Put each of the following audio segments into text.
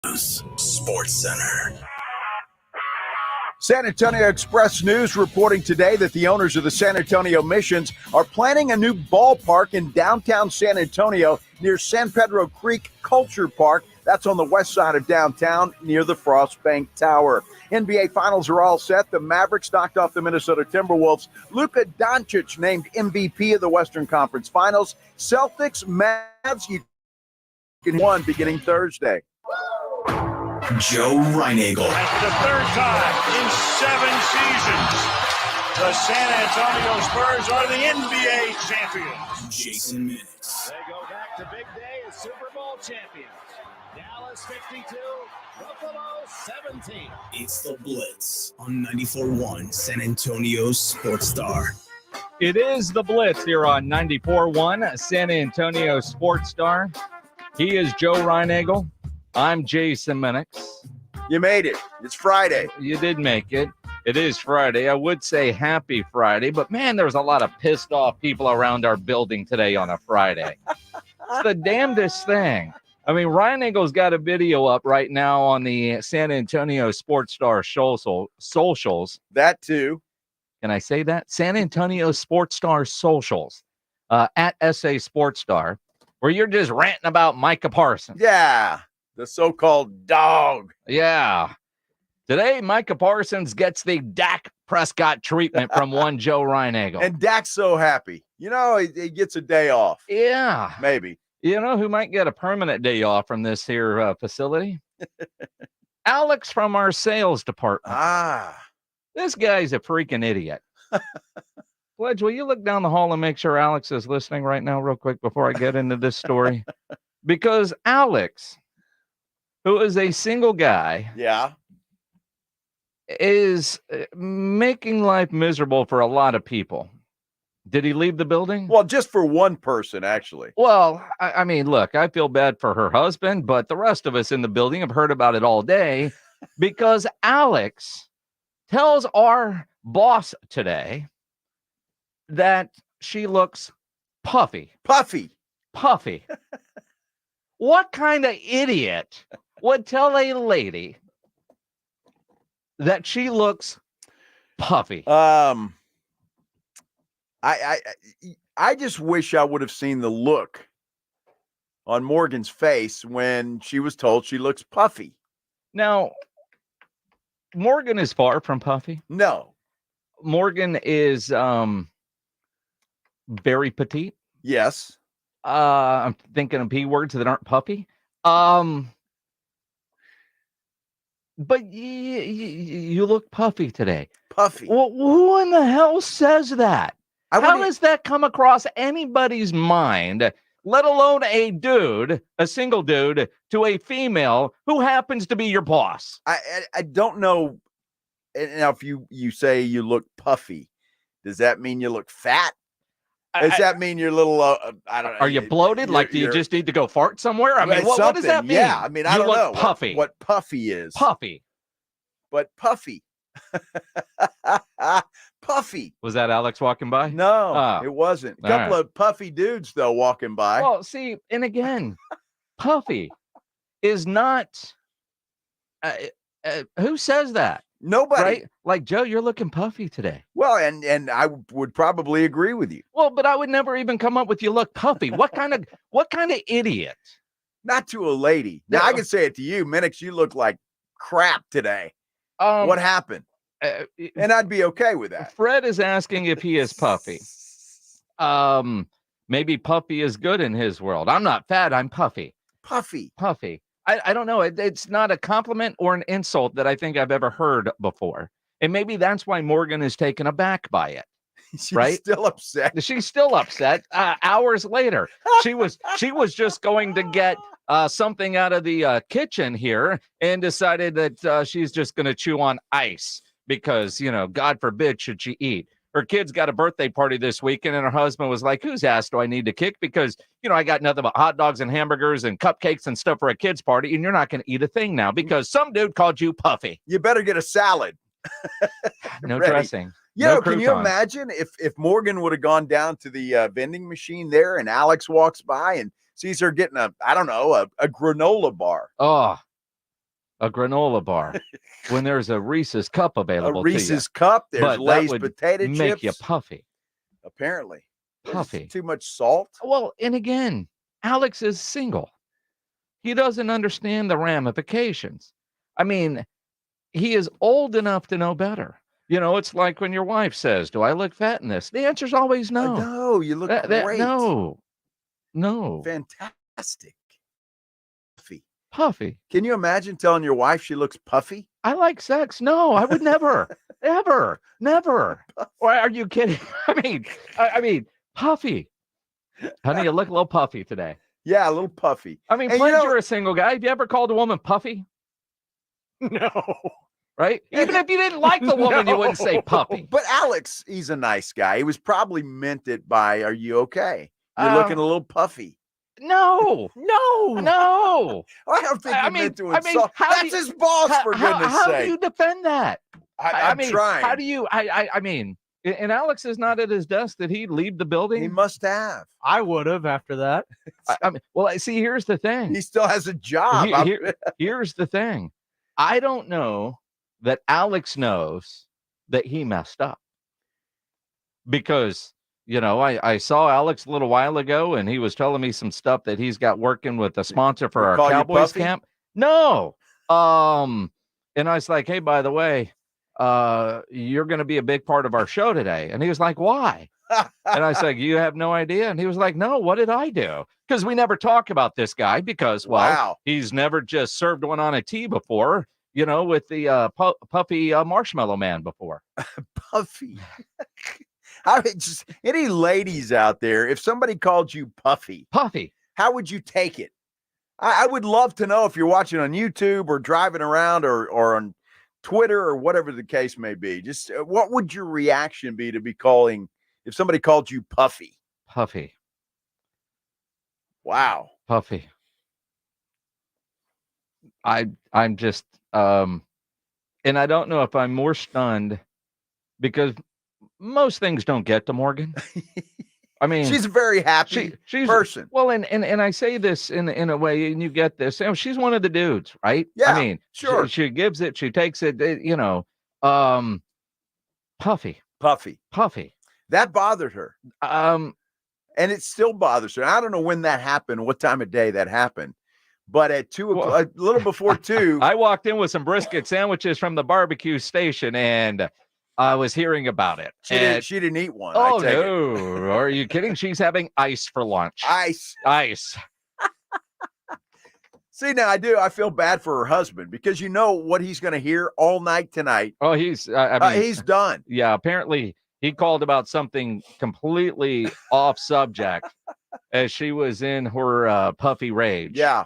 Sports Center. San Antonio Express News reporting today that the owners of the San Antonio Missions are planning a new ballpark in downtown San Antonio near San Pedro Creek Culture Park. That's on the west side of downtown near the Frost Bank Tower. NBA Finals are all set. The Mavericks knocked off the Minnesota Timberwolves. Luka Doncic named MVP of the Western Conference Finals. Celtics, Mavs, you can one beginning Thursday. Joe Reinagel. For the third time in 7 seasons, the San Antonio Spurs are the NBA champions. Jason Minix. They go back to big day as Super Bowl champions. Dallas 52, Buffalo 17. It's the Blitz on 94.1 San Antonio Sports Star. It is the Blitz here on 94.1 San Antonio Sports Star. He is Joe Reinagel. I'm Jason Minix. You made it. It's Friday. You did make it. It is Friday. I would say happy Friday, but man, there's a lot of pissed off people around our building today on a Friday. It's the damnedest thing. I mean, Reinagel's got a video up right now on the San Antonio Sports Star socials. That too. Can I say that? San Antonio Sports Star socials at SA Sports Star, where you're just ranting about Micah Parsons. Yeah. The so-called dog. Yeah. Today, Micah Parsons gets the Dak Prescott treatment from one Joe Reinagel. And Dak's so happy. You know, he gets a day off. Yeah. Maybe. You know who might get a permanent day off from this here facility? Alex from our sales department. This guy's a freaking idiot. Pledge, will you look down the hall and make sure Alex is listening right now real quick before I get into this story? Because Alex, who is a single guy, is making life miserable for a lot of people. Did he leave the building? Well, just for one person, actually. Well, I mean, look, I feel bad for her husband, but the rest of us in the building have heard about it all day because Alex tells our boss today that she looks puffy. Puffy. What kind of idiot would tell a lady that she looks puffy? I just wish I would have seen the look on Morgan's face when she was told she looks puffy. Now, Morgan is far from puffy. No. Morgan is very petite. Yes. I'm thinking of P words that aren't puffy. But you look puffy today. Puffy. Well, who in the hell says that? How does that come across anybody's mind, let alone a dude, a single dude, to a female who happens to be your boss? I don't know. Now, if you say you look puffy, does that mean you look fat? Does that mean you're a little, I don't know. Are you bloated? Like, do you just need to go fart somewhere? I mean, what does that mean? Yeah, I mean, I don't know puffy. What puffy is. Puffy. But puffy. Puffy. Was that Alex walking by? No, it wasn't. A couple of puffy dudes, though, walking by. Well, see, and again, puffy is not, who says that? Nobody. Right? Like, Joe, you're looking puffy today. Well, and I would probably agree with you. Well, but I would never even come up with you look puffy. What kind of idiot? Not to a lady. Now, I can say it to you. Minix, you look like crap today. What happened? And I'd be okay with that. Fred is asking if he is puffy. Maybe puffy is good in his world. I'm not fat. I'm puffy. Puffy. I don't know. It's not a compliment or an insult that I think I've ever heard before. And maybe that's why Morgan is taken aback by it. She's still upset. She's still upset. Hours later, she was just going to get something out of the kitchen here and decided that she's just going to chew on ice because, God forbid, should she eat. Her kid's got a birthday party this weekend, and her husband was like, whose ass do I need to kick? Because, I got nothing but hot dogs and hamburgers and cupcakes and stuff for a kid's party, and you're not going to eat a thing now because some dude called you puffy. You better get a salad. No dressing. Can you imagine if Morgan would have gone down to the vending machine there and Alex walks by and sees her getting a granola bar. Oh, a granola bar when there's a Reese's cup available A to you. Reese's cup. There's But that Lay's would potato chips. make you puffy. Apparently. There's Puffy. too much salt. Well, and again, Alex is single. He doesn't understand the ramifications. I mean, he is old enough to know better. You know, it's like when your wife says, "Do I look fat in this?" The answer's always no. No, you look great. No. Fantastic. Puffy. Puffy. Can you imagine telling your wife she looks puffy? I like sex. No, I would never, ever, never. Or are you kidding? I mean, puffy. Honey, you look a little puffy today. Yeah, a little puffy. I mean, And you're a single guy. Have you ever called a woman puffy? No. Right? Even if you didn't like the woman, you wouldn't say puppy. But Alex, he's a nice guy. He was probably meant it by, "Are you okay? You're looking a little puffy." No. I don't think he meant to insult. That's his boss, for goodness How sake. do you defend that? I'm trying. How do you? I mean, and Alex is not at his desk. Did he leave the building? He must have. I would have after that. I mean, well, see, here's the thing. He still has a job. Here's the thing. I don't know that Alex knows that he messed up, because, you know, I saw Alex a little while ago and he was telling me some stuff that he's got working with a sponsor for our Cowboys camp. No. And I was like, "Hey, by the way, you're going to be a big part of our show today." And he was like, "Why?" And I said, "You have no idea." And he was like, "No, what did I do?" Because we never talk about this guy because, well, he's never just served one on a tee before, you know, with the puffy marshmallow man before. Puffy. Just any ladies out there, if somebody called you puffy, how would you take it? I would love to know if you're watching on YouTube or driving around or on Twitter or whatever the case may be. Just what would your reaction be to be calling, if somebody called you puffy? Puffy. Wow. Puffy. I'm just and I don't know if I'm more stunned, because most things don't get to Morgan. I mean, she's a very happy person. Well, and I say this in a way, and you get this. You know, she's one of the dudes, right? Yeah, I mean, sure. She gives it, she takes it. You know, puffy. That bothered her. And it still bothers her. I don't know when that happened, what time of day that happened, but at 2 o'clock, a little before 2, I walked in with some brisket sandwiches from the barbecue station, and I was hearing about it. She didn't eat one. Oh, no. Are you kidding? She's having ice for lunch. Ice. See, now I feel bad for her husband, because you know what he's going to hear all night tonight. Oh, he's done. Yeah, apparently he called about something completely off subject as she was in her puffy rage. Yeah.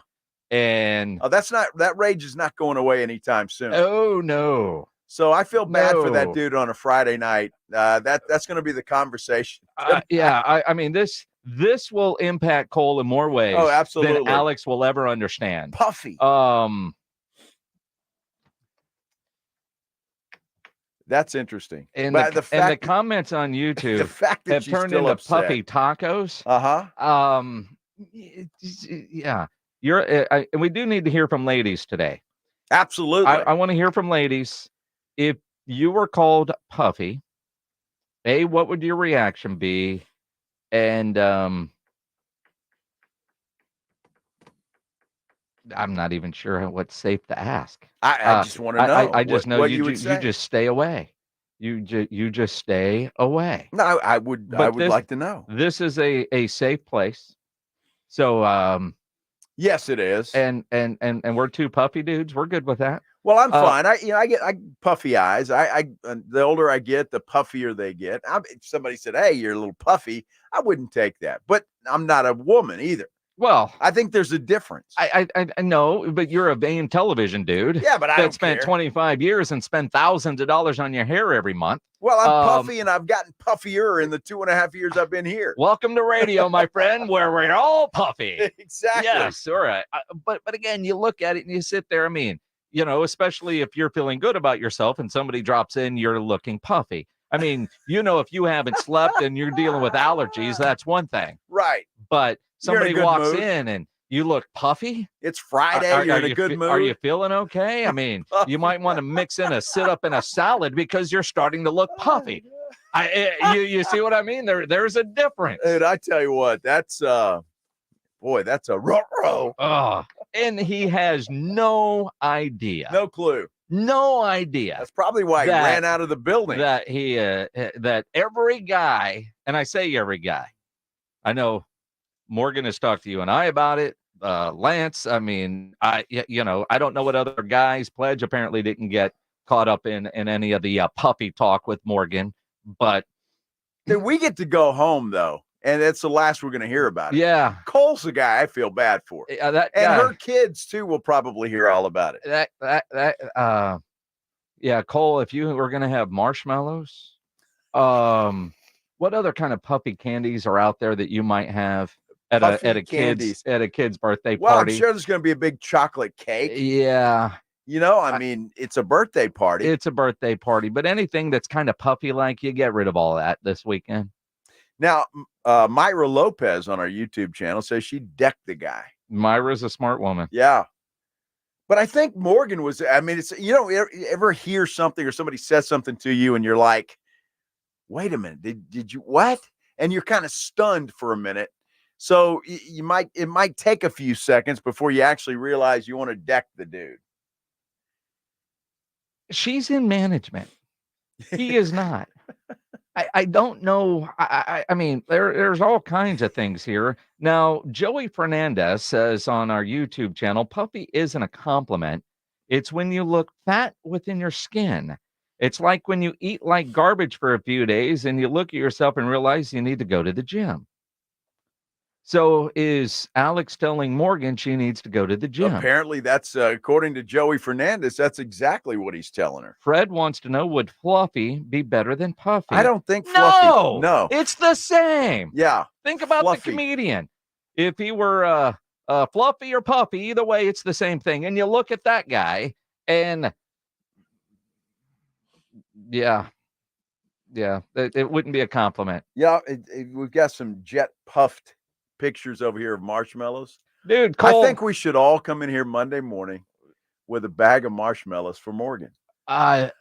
And that rage is not going away anytime soon. Oh, no. So I feel bad for that dude on a Friday night. That's going to be the conversation. Yeah, I mean, this will impact Cole in more ways than Alex will ever understand. Puffy. That's interesting. And the comments on YouTube the fact that have turned into upset. puffy tacos. Yeah, and we do need to hear from ladies today. Absolutely. I want to hear from ladies. If you were called puffy, what would your reaction be? And I'm not even sure what's safe to ask. I just want to know. I just know you would say. You just stay away. You just stay away. No, I would like to know. This is a safe place. So yes, it is. And we're two puffy dudes. We're good with that. Well, I'm fine. I get puffy eyes. The older I get, the puffier they get. If somebody said, "Hey, you're a little puffy," I wouldn't take that. But I'm not a woman either. Well, I think there's a difference. I know, but you're a vain television dude. Yeah, but I don't spent care. 25 years and spend thousands of dollars on your hair every month. Well, I'm puffy, and I've gotten puffier in the 2.5 years I've been here. Welcome to radio, my friend, where we're all puffy. Exactly. Yes, all right. But again, you look at it and you sit there. I mean, you know, especially if you're feeling good about yourself and somebody drops in, you're looking puffy. I mean, you know, if you haven't slept and you're dealing with allergies, that's one thing. Right. But somebody walks mood. in and You look puffy. It's Friday. You're in a good mood. Are you feeling okay? I mean, you might want to mix in a sit-up and a salad because you're starting to look puffy. You see what I mean? There's a difference. Dude, I tell you what, that's boy, that's a ruh-roh. Oh, and he has no idea. No clue. No idea. That's probably why he ran out of the building. That that every guy, and I say every guy, I know Morgan has talked to you and I about it. Lance, I mean, I don't know what other guys. Pledge apparently didn't get caught up in any of the puppy talk with Morgan, but dude, we get to go home though, and it's the last we're going to hear about it. Yeah, Cole's the guy I feel bad for. That and guy, her kids too will probably hear all about it. Yeah, Cole, if you were going to have marshmallows, what other kind of puppy candies are out there that you might have at a kid's birthday well, party? I'm sure there's going to be a big chocolate cake. Yeah. I mean, it's a birthday party. It's a birthday party, but anything that's kind of puppy like, you get rid of all that this weekend. Now, Myra Lopez on our YouTube channel says she decked the guy. Myra's a smart woman. Yeah. But I think Morgan was, I mean, it's, ever hear something or somebody says something to you and you're like, wait a minute, did you what? And you're kind of stunned for a minute. So it might take a few seconds before you actually realize you want to deck the dude. She's in management. He is not. I don't know. I mean, there's all kinds of things here. Now, Joey Fernandez says on our YouTube channel, puppy isn't a compliment. It's when you look fat within your skin. It's like when you eat like garbage for a few days and you look at yourself and realize you need to go to the gym. So is Alex telling Morgan she needs to go to the gym? Apparently that's, according to Joey Fernandez, that's exactly what he's telling her. Fred wants to know, would Fluffy be better than Puffy? I don't think Fluffy. No, it's the same. Yeah. Think about Fluffy. The comedian. If he were Fluffy or Puffy, either way, it's the same thing. And you look at that guy and yeah, it wouldn't be a compliment. Yeah, we've got some jet puffed pictures over here of marshmallows. Dude, Cole, I think we should all come in here Monday morning with a bag of marshmallows for Morgan. I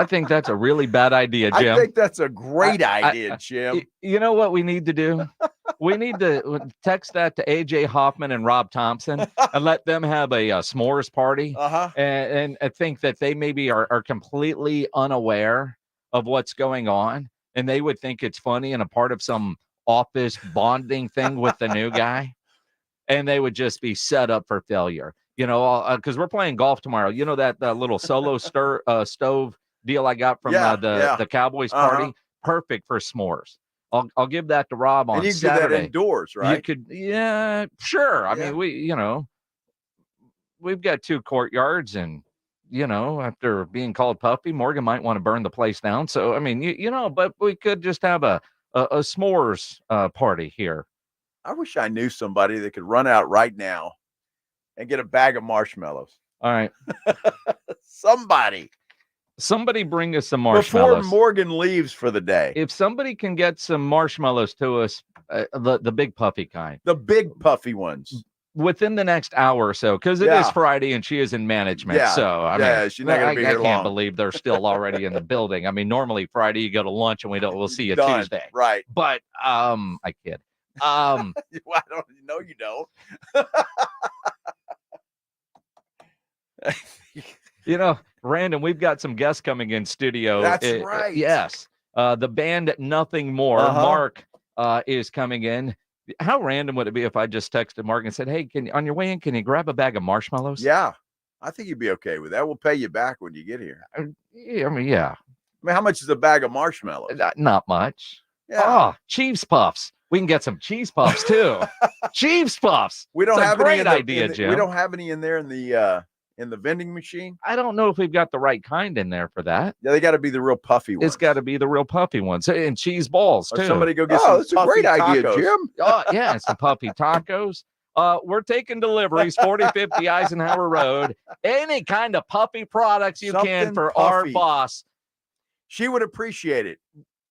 think that's a really bad idea, Jim. I think that's a great idea, Jim. You know what we need to do? We need to text that to AJ Hoffman and Rob Thompson and let them have a s'mores party. And I think that they maybe are completely unaware of what's going on, and they would think it's funny and a part of some office bonding thing with the new guy, and they would just be set up for failure. Because we're playing golf tomorrow. You know that little solo stove deal I got from the Cowboys party? Perfect for s'mores. I'll give that to Rob on and you Saturday. do that indoors, right? You could, yeah, sure. I mean, we've got 2 courtyards, and after being called puppy, Morgan might want to burn the place down. So I mean, but we could just have a s'mores party here. I wish I knew somebody that could run out right now and get a bag of marshmallows. All right. Somebody bring us some marshmallows. Before Morgan leaves for the day. If somebody can get some marshmallows to us, the big puffy kind. The big puffy ones. Within the next hour or so, because it is Friday and she is in management. Yeah. So, I mean, she's not going to be here long. I can't believe they're still already in the building. I mean, normally Friday you go to lunch and we'll see you Done. Tuesday. Right. But, I kid. I don't know. You don't. Random, we've got some guests coming in studio. That's right. Yes. The band Nothing More, Mark, is coming in. How random would it be if I just texted Mark and said, hey, on your way in, can you grab a bag of marshmallows? Yeah. I think you'd be okay with that. We'll pay you back when you get here. I mean, yeah. I mean, how much is a bag of marshmallows? Not much. Yeah. Oh, Chiefs Puffs. We can get some cheese puffs too. Chiefs Puffs. We don't have any idea, Jim. We don't have any in there in the vending machine. I don't know if we've got the right kind in there for that. Yeah, they got to be the real puffy ones. It's got to be the real puffy ones, and cheese balls too. Or somebody go get some. That's a great idea, Jim. Oh yeah, some puffy tacos. We're taking deliveries 4050 Eisenhower Road. Any kind of puffy products you can for puffy. Our boss. She would appreciate it.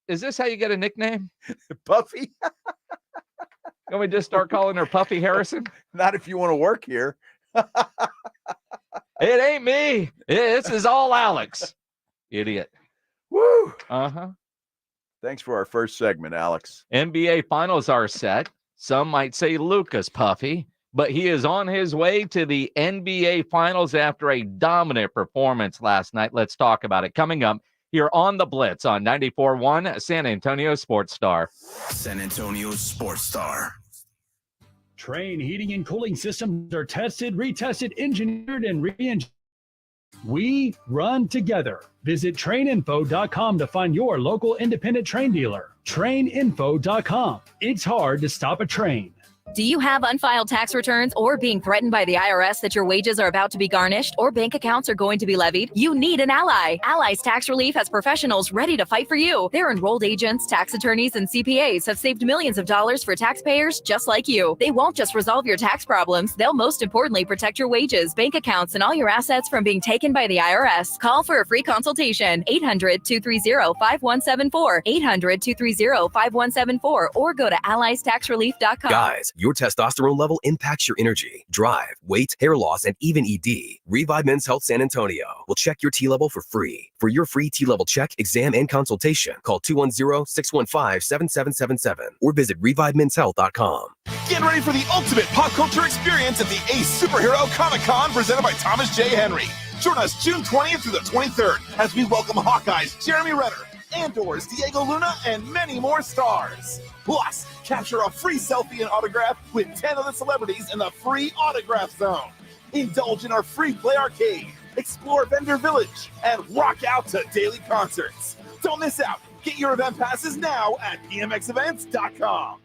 Is this how you get a nickname? Puffy? Can we just start calling her Puffy Harrison? Not if you want to work here. It ain't me. This is all Alex. Idiot. Woo! Uh-huh. Thanks for our first segment, Alex. NBA finals are set. Some might say Lucas Puffy, but he is on his way to the NBA finals after a dominant performance last night. Let's talk about it. Coming up here on the Blitz on 94.1 San Antonio Sports Star. San Antonio Sports Star. Train heating and cooling systems are tested, retested, engineered, and re-engineered. We run together. Visit traininfo.com to find your local independent train dealer. Traininfo.com. It's hard to stop a train. Do you have unfiled tax returns or being threatened by the IRS that your wages are about to be garnished or bank accounts are going to be levied? You need an ally. Allies Tax Relief has professionals ready to fight for you. Their enrolled agents, tax attorneys, and CPAs have saved millions of dollars for taxpayers just like you. They won't just resolve your tax problems. They'll most importantly protect your wages, bank accounts, and all your assets from being taken by the IRS. Call for a free consultation. 800-230-5174. 800-230-5174 or go to alliestaxrelief.com. Guys, your testosterone level impacts your energy, drive, weight, hair loss, and even ED. Revive Men's Health San Antonio will check your T level for free. For your free T level check, exam, and consultation, call 210-615-7777 or visit revivemenshealth.com. Get ready for the ultimate pop culture experience at the Ace Superhero Comic-Con presented by Thomas J. Henry. Join us June 20th through the 23rd as we welcome Hawkeye's Jeremy Renner, Andor's Diego Luna, and many more stars. Plus, capture a free selfie and autograph with 10 of the celebrities in the free autograph zone. Indulge in our free play arcade, explore Vendor Village, and rock out to daily concerts. Don't miss out. Get your event passes now at pmxevents.com.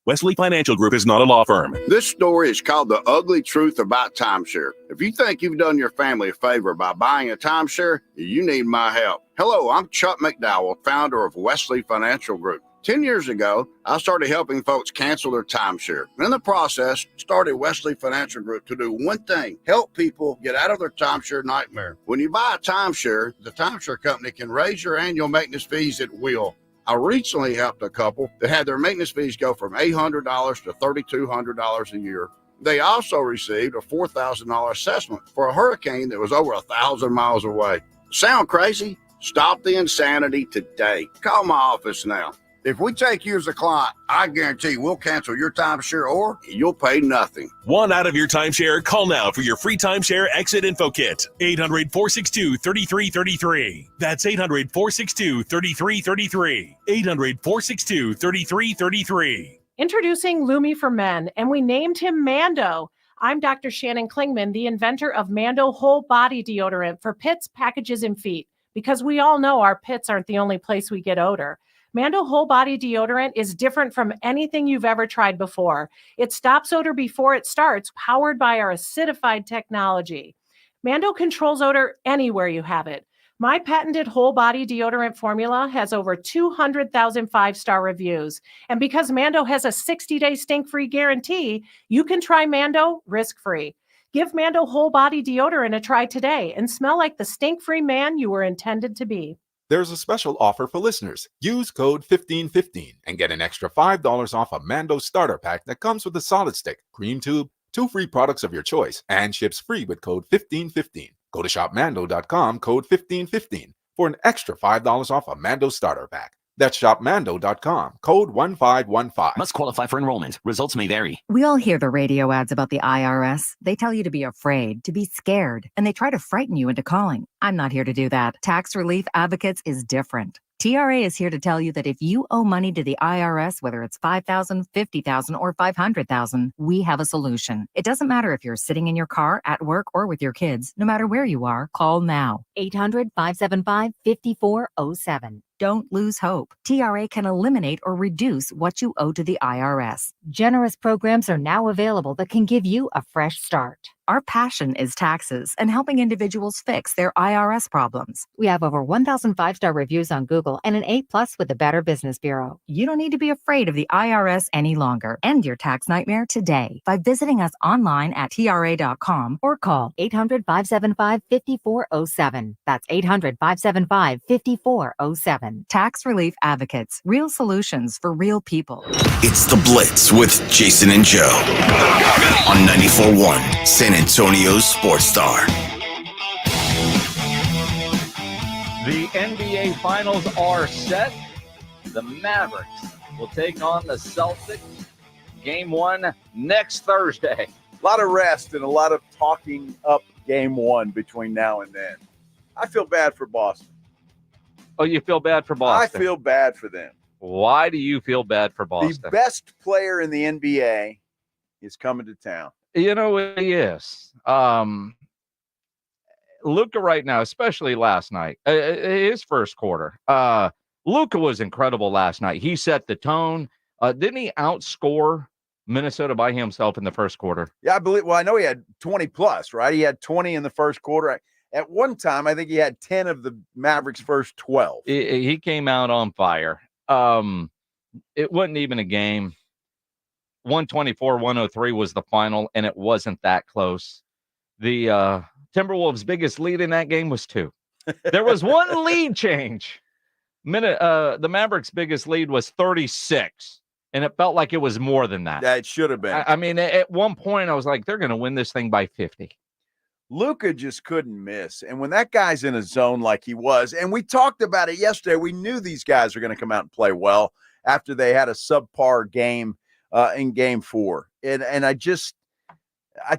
Wesley Financial Group is not a law firm. This story is called The Ugly Truth About Timeshare. If you think you've done your family a favor by buying a timeshare, you need my help. Hello, I'm Chuck McDowell, founder of Wesley Financial Group. 10 years ago, I started helping folks cancel their timeshare. In the process, started Wesley Financial Group to do one thing: help people get out of their timeshare nightmare. When you buy a timeshare, the timeshare company can raise your annual maintenance fees at will. I recently helped a couple that had their maintenance fees go from $800 to $3,200 a year. They also received a $4,000 assessment for a hurricane that was over 1,000 miles away. Sound crazy? Stop the insanity today. Call my office now. If we take you as a client, I guarantee we'll cancel your timeshare or you'll pay nothing. Want out of your timeshare? Call now for your free timeshare exit info kit. 800-462-3333. That's 800-462-3333. 800-462-3333. Introducing Lumi for Men, and we named him Mando. I'm Dr. Shannon Klingman, the inventor of Mando Whole Body Deodorant for pits, packages, and feet, because we all know our pits aren't the only place we get odor. Mando Whole Body Deodorant is different from anything you've ever tried before. It stops odor before it starts, powered by our acidified technology. Mando controls odor anywhere you have it. My patented whole body deodorant formula has over 200,000 five-star reviews. And because Mando has a 60-day stink-free guarantee, you can try Mando risk-free. Give Mando Whole Body Deodorant a try today and smell like the stink-free man you were intended to be. There's a special offer for listeners. Use code 1515 and get an extra $5 off a Mando starter pack that comes with a solid stick, cream tube, 2 free products of your choice, and ships free with code 1515. Go to shopmando.com, code 1515 for an extra $5 off a Mando starter pack. That's shopmando.com, code 1515. Must qualify for enrollment. Results may vary. We all hear the radio ads about the IRS. They tell you to be afraid, to be scared, and they try to frighten you into calling. I'm not here to do that. Tax Relief Advocates is different. TRA is here to tell you that if you owe money to the IRS, whether it's $5,000, $50,000, or $500,000, we have a solution. It doesn't matter if you're sitting in your car, at work, or with your kids. No matter where you are, call now. 800-575-5407. Don't lose hope. TRA can eliminate or reduce what you owe to the IRS. Generous programs are now available that can give you a fresh start. Our passion is taxes and helping individuals fix their IRS problems. We have over 1,000 five-star reviews on Google and an A+ with the Better Business Bureau. You don't need to be afraid of the IRS any longer. End your tax nightmare today by visiting us online at TRA.com or call 800-575-5407. That's 800-575-5407. Men, tax relief advocates, real solutions for real people. It's the Blitz with Jason and Joe on 94.1 San Antonio's Sports Star. The NBA Finals are set. The Mavericks will take on the Celtics. Game 1 next Thursday. A lot of rest and a lot of talking up game 1 between now and then. I feel bad for Boston. Oh, you feel bad for Boston? I feel bad for them. Why do you feel bad for Boston? The best player in the NBA is coming to town. You know, he is. Luka right now, especially last night, his first quarter. Luka was incredible last night. He set the tone. Didn't he outscore Minnesota by himself in the first quarter? Yeah, I know he had 20 plus, right? He had 20 in the first quarter. At one time, I think he had 10 of the Mavericks' first 12. He came out on fire. It wasn't even a game. 124-103 was the final, and it wasn't that close. The Timberwolves' biggest lead in that game was 2. There was one lead change. The Mavericks' biggest lead was 36, and it felt like it was more than that. Yeah, it should have been. I mean, at one point, I was like, they're going to win this thing by 50. Luka just couldn't miss. And when that guy's in a zone like he was, and we talked about it yesterday, we knew these guys are going to come out and play well after they had a subpar game in game 4. And I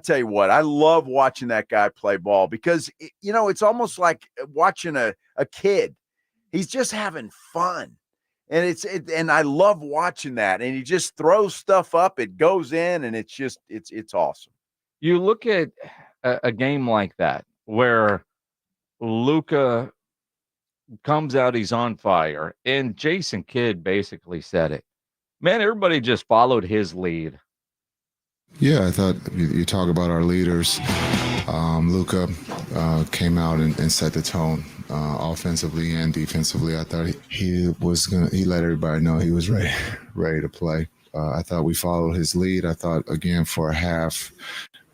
tell you what, I love watching that guy play ball because, it's almost like watching a kid. He's just having fun. And and I love watching that. And he just throws stuff up. It goes in, and it's awesome. You look at a game like that where Luka comes out, he's on fire, and Jason Kidd basically said it. Man, everybody just followed his lead. Yeah, I thought you talk about our leaders. Luka came out and set the tone offensively and defensively. I thought he let everybody know he was ready to play. I thought we followed his lead. I thought, again, for a half,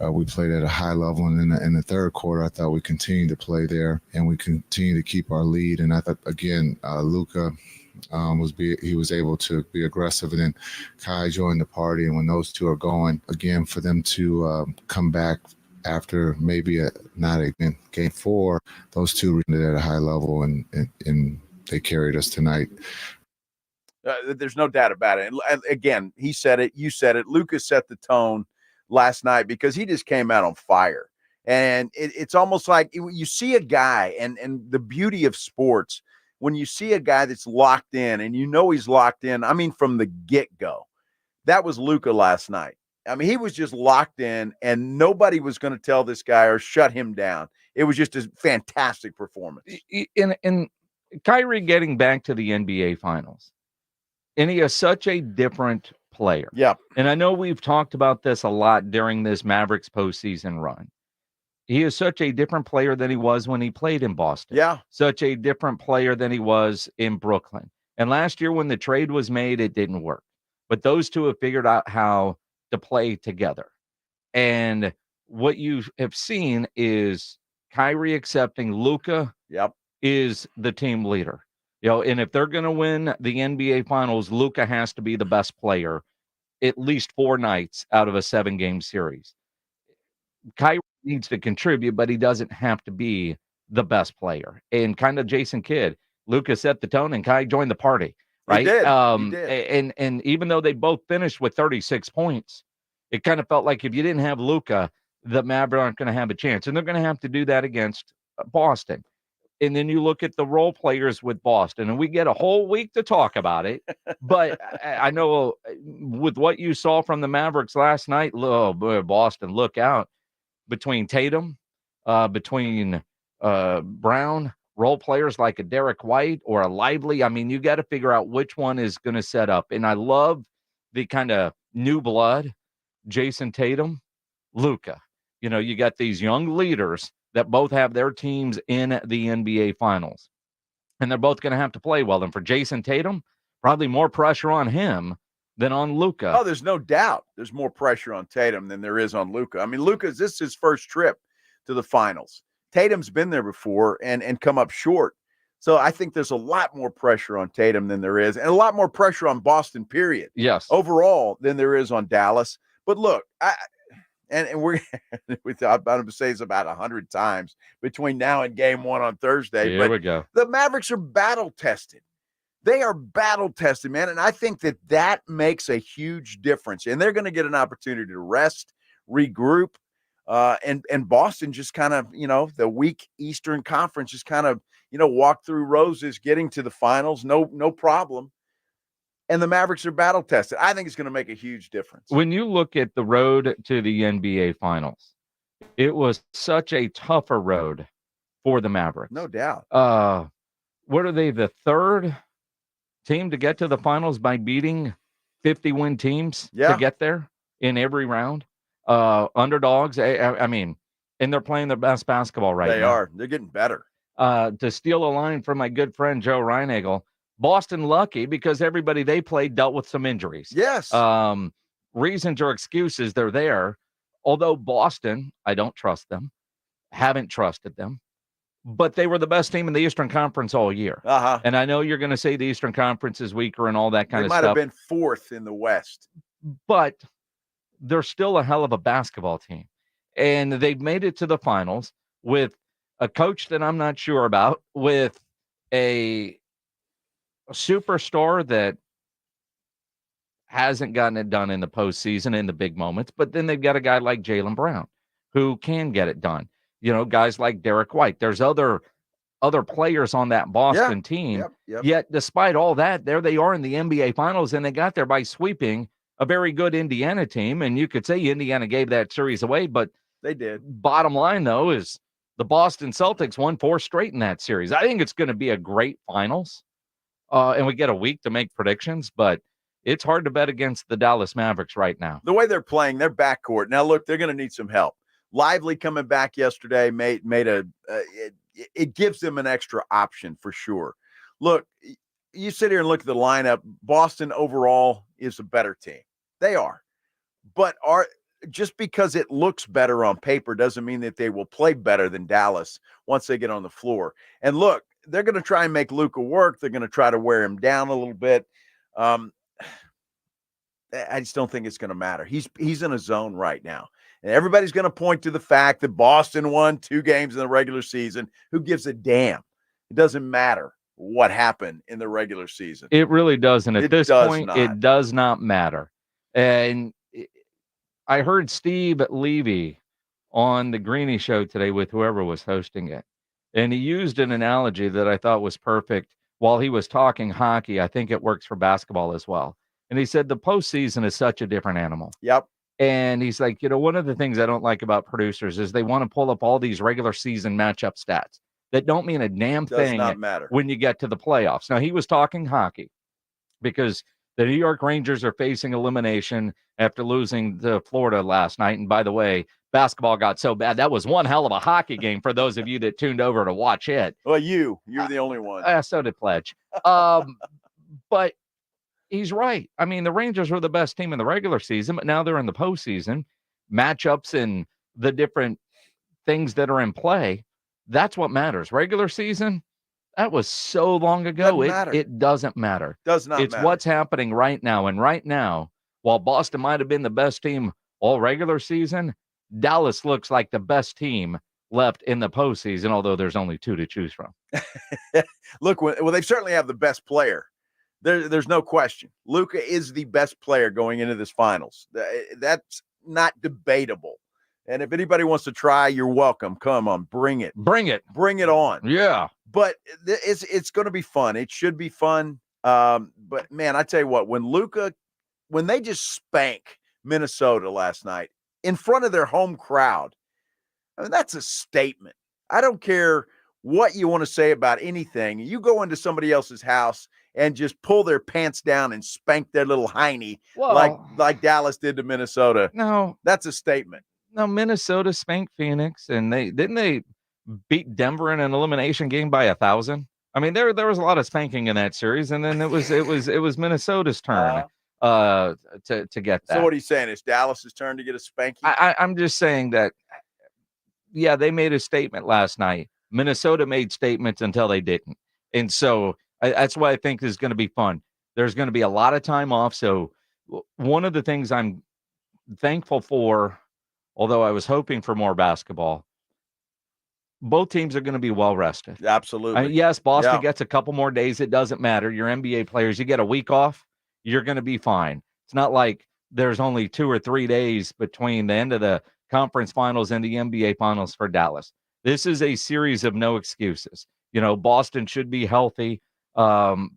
we played at a high level. And in the third quarter, I thought we continued to play there and we continued to keep our lead. And I thought, again, Luka he was able to be aggressive, and then Kai joined the party. And when those two are going, again, for them to come back after maybe not in game 4, those two were at a high level, and they carried us tonight. There's no doubt about it. And again, he said it, you said it. Luka set the tone last night because he just came out on fire. And it's almost like you see a guy, and the beauty of sports, when you see a guy that's locked in, and he's locked in, I mean, from the get-go. That was Luka last night. I mean, he was just locked in, and nobody was going to tell this guy or shut him down. It was just a fantastic performance. And Kyrie getting back to the NBA Finals, and he is such a different player. Yeah. And I know we've talked about this a lot during this Mavericks postseason run. He is such a different player than he was when he played in Boston. Yeah. Such a different player than he was in Brooklyn. And last year when the trade was made, it didn't work. But those two have figured out how to play together. And what you have seen is Kyrie accepting Luka is the team leader. And if they're going to win the NBA Finals, Luka has to be the best player at least 4 nights out of a 7-game series. Kyrie needs to contribute, but he doesn't have to be the best player. And kind of Jason Kidd, Luka set the tone, and Kai joined the party, right? He did. And even though they both finished with 36 points, it kind of felt like if you didn't have Luka, the Mavericks aren't going to have a chance, and they're going to have to do that against Boston. And then you look at the role players with Boston, and we get a whole week to talk about it. But I know with what you saw from the Mavericks last night, oh boy, Boston, look out. Between Tatum, between Brown, role players like a Derek White or a Lively. I mean, you got to figure out which one is going to set up. And I love the kind of new blood, Jason Tatum, Luka. You got these young leaders that both have their teams in the NBA Finals. And they're both going to have to play well. And for Jason Tatum, probably more pressure on him than on Luka. Oh, there's no doubt. There's more pressure on Tatum than there is on Luka. I mean, this is his first trip to the finals. Tatum's been there before and come up short. So I think there's a lot more pressure on Tatum than there is, and a lot more pressure on Boston, period. Yes. Overall than there is on Dallas. But look, and we're I'm about to say this about 100 times between now and game 1 on Thursday. Here we go. The Mavericks are battle tested. They are battle tested, man. And I think that makes a huge difference. And they're going to get an opportunity to rest, regroup. And Boston just kind of, the weak Eastern Conference just kind of, walk through roses, getting to the finals. No problem. And the Mavericks are battle tested. I think it's going to make a huge difference. When you look at the road to the NBA Finals, it was such a tougher road for the Mavericks. No doubt. What are they, the third team to get to the finals by beating 50-win teams to get there in every round? Underdogs, I mean, and they're playing their best basketball right now. They are. They're getting better. To steal a line from my good friend Joe Reinagel, Boston lucky because everybody they played dealt with some injuries. Yes. Reasons or excuses, they're there. Although Boston, I don't trust them, haven't trusted them, but they were the best team in the Eastern Conference all year. Uh-huh. And I know you're going to say the Eastern Conference is weaker and all that kind of stuff. They might have been 4th in the West. But they're still a hell of a basketball team. And they've made it to the finals with a coach that I'm not sure about, with a superstar that hasn't gotten it done in the postseason in the big moments. But then they've got a guy like Jaylen Brown who can get it done. Guys like Derek White. There's other players on that Boston team. Yep. Yet despite all that, there they are in the NBA Finals, and they got there by sweeping a very good Indiana team. And you could say Indiana gave that series away, but they did. Bottom line, though, is the Boston Celtics won 4 straight in that series. I think it's going to be a great finals. And we get a week to make predictions, but it's hard to bet against the Dallas Mavericks right now. The way they're playing, their backcourt. Now, look, they're going to need some help. Lively coming back yesterday it gives them an extra option for sure. Look, you sit here and look at the lineup. Boston overall is a better team. They are. But just because it looks better on paper doesn't mean that they will play better than Dallas once they get on the floor. And look, they're going to try and make Luka work. They're going to try to wear him down a little bit. I just don't think it's going to matter. He's in a zone right now. And everybody's going to point to the fact that Boston won 2 games in the regular season. Who gives a damn? It doesn't matter what happened in the regular season. It really doesn't. At this point, not. It does not matter. And I heard Steve Levy on the Greeny show today with whoever was hosting it. And he used an analogy that I thought was perfect while he was talking hockey. I think it works for basketball as well. And he said the postseason is such a different animal. Yep. And he's like, one of the things I don't like about producers is they want to pull up all these regular season matchup stats that don't mean a damn thing not matter when you get to the playoffs. Now, he was talking hockey because the New York Rangers are facing elimination after losing to Florida last night. And by the way, basketball got so bad. That was one hell of a hockey game for those of you that tuned over to watch it. Well, you're the only one. So did Pledge. But he's right. I mean, the Rangers were the best team in the regular season, but now they're in the postseason. Matchups and the different things that are in play, that's what matters. Regular season, that was so long ago. It doesn't matter. Does not It's matter. what's happening right now. And right now, while Boston might have been the best team all regular season, Dallas looks like the best team left in the postseason, although there's only 2 to choose from. Look, they certainly have the best player. There's no question. Luka is the best player going into this finals. That's not debatable. And if anybody wants to try, you're welcome. Come on, bring it. Bring it. Bring it on. Yeah. But it's going to be fun. It should be fun. But, man, I tell you what, when they just spank Minnesota last night in front of their home crowd, I mean, that's a statement. I don't care what you want to say about anything. You go into somebody else's house and just pull their pants down and spank their little hiney like Dallas did to Minnesota. No. That's a statement. No, Minnesota spanked Phoenix, and they beat Denver in an elimination game by 1,000. I mean, there was a lot of spanking in that series, and then it was Minnesota's turn to get that. So what are you saying? It's Dallas's turn to get a spanking? I'm just saying that, yeah, they made a statement last night. Minnesota made statements until they didn't. And so that's why I think this is going to be fun. There's going to be a lot of time off. So one of the things I'm thankful for, although I was hoping for more basketball, both teams are going to be well rested. Absolutely. Yes, Boston gets a couple more days. It doesn't matter. You're NBA players. You get a week off, you're going to be fine. It's not like there's only 2 or 3 days between the end of the conference finals and the NBA finals for Dallas. This is a series of no excuses. Boston should be healthy. The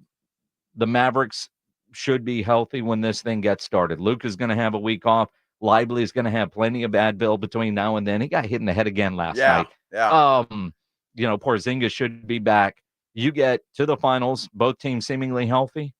Mavericks should be healthy when this thing gets started. Luka's going to have a week off. Lively is going to have plenty of Advil between now and then. He got hit in the head again last night. Yeah. Porzingis should be back. You get to the finals, both teams seemingly healthy.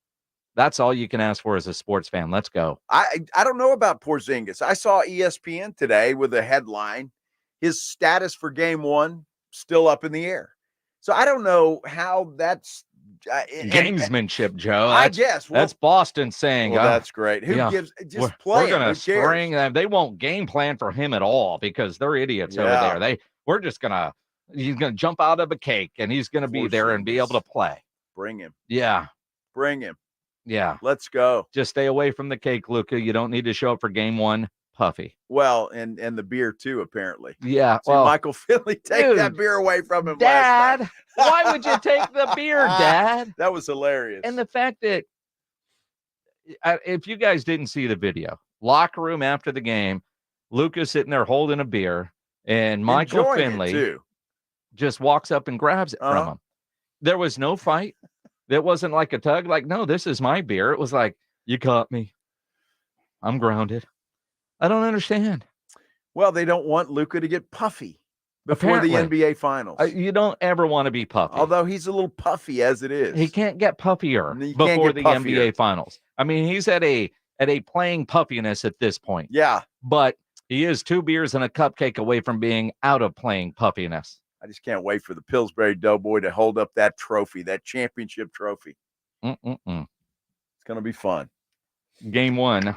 That's all you can ask for as a sports fan. Let's go. I don't know about Porzingis. I saw ESPN today with a headline, his status for game 1 still up in the air. So I don't know how that's gamesmanship, Joe. I guess that's Boston saying. Well, that's great. Who gives? Just play. We're going to spring them. They won't game plan for him at all because they're idiots over there. We're just gonna. He's gonna jump out of a cake and he's gonna be there and be able to play. Bring him. Yeah. Bring him. Yeah. Let's go. Just stay away from the cake, Luka. You don't need to show up for game 1. Puffy. Well, and the beer too, apparently. Yeah. See, Michael Finley take that beer away from him. Dad, last night. why would you take the beer, Dad? That was hilarious. And the fact that if you guys didn't see the video, locker room after the game, Luka sitting there holding a beer, and Michael Finley just walks up and grabs it from him. There was no fight. It wasn't like a tug. Like, no, this is my beer. It was like, you caught me. I'm grounded. I don't understand. Well, they don't want Luka to get puffy before the NBA Finals. You don't ever want to be puffy. Although he's a little puffy as it is. He can't get puffier before the NBA Finals. I mean, he's at a playing puffiness at this point. Yeah. But he is 2 beers and a cupcake away from being out of playing puffiness. I just can't wait for the Pillsbury Doughboy to hold up that trophy, that championship trophy. It's going to be fun. Game 1.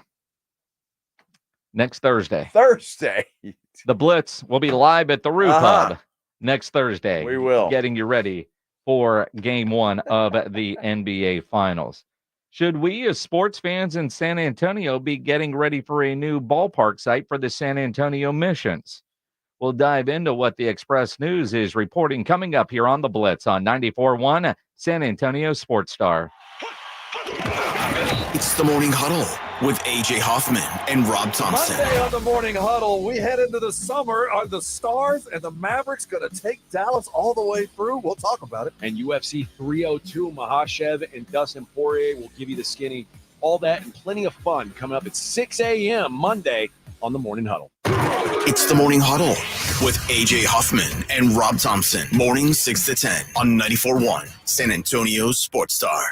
Next Thursday. The Blitz will be live at the Roo Pub next Thursday. We will. Getting you ready for game 1 of the NBA Finals. Should we as sports fans in San Antonio be getting ready for a new ballpark site for the San Antonio Missions? We'll dive into what the Express News is reporting coming up here on the Blitz on 94.1 San Antonio Sports Star. It's the Morning Huddle with A.J. Hoffman and Rob Thompson. Monday on the Morning Huddle, we head into the summer. Are the Stars and the Mavericks going to take Dallas all the way through? We'll talk about it. And UFC 302, Makhachev and Dustin Poirier will give you the skinny. All that and plenty of fun coming up at 6 a.m. Monday on the Morning Huddle. It's the Morning Huddle with A.J. Hoffman and Rob Thompson. Mornings 6 to 10 on 94.1 San Antonio Sports Star.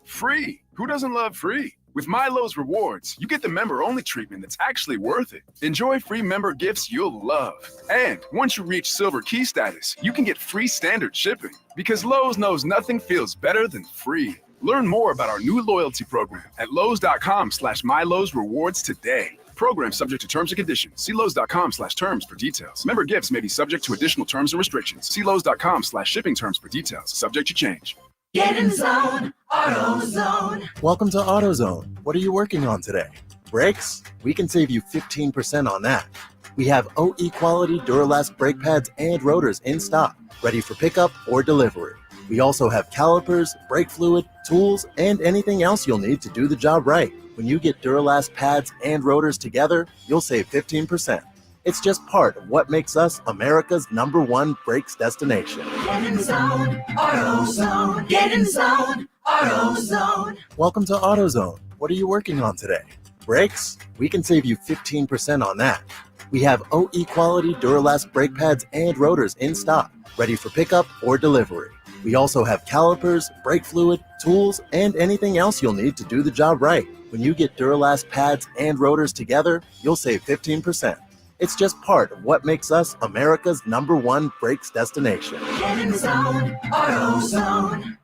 Free. Who doesn't love free? With Milo's Rewards, you get the member-only treatment that's actually worth it. Enjoy free member gifts you'll love. And once you reach Silver Key status, you can get free standard shipping. Because Lowe's knows nothing feels better than free. Learn more about our new loyalty program at Lowe's.com/MyLowe's Rewards today. Program subject to terms and conditions. See Lowe's.com/terms for details. Member gifts may be subject to additional terms and restrictions. See Lowe's.com/shipping terms for details. Subject to change. Get in zone, AutoZone. Welcome to AutoZone. What are you working on today? Brakes? We can save you 15% on that. We have OE quality Duralast brake pads and rotors in stock, ready for pickup or delivery. We also have calipers, brake fluid, tools, and anything else you'll need to do the job right. When you get Duralast pads and rotors together, you'll save 15%. It's just part of what makes us America's #1 brakes destination. Get in zone, AutoZone. Get in zone, AutoZone. Welcome to AutoZone. What are you working on today? Brakes? We can save you 15% on that. We have OE quality Duralast brake pads and rotors in stock, ready for pickup or delivery. We also have calipers, brake fluid, tools, and anything else you'll need to do the job right. When you get Duralast pads and rotors together, you'll save 15%. It's just part of what makes us America's #1 brakes destination. Get in zone, AutoZone.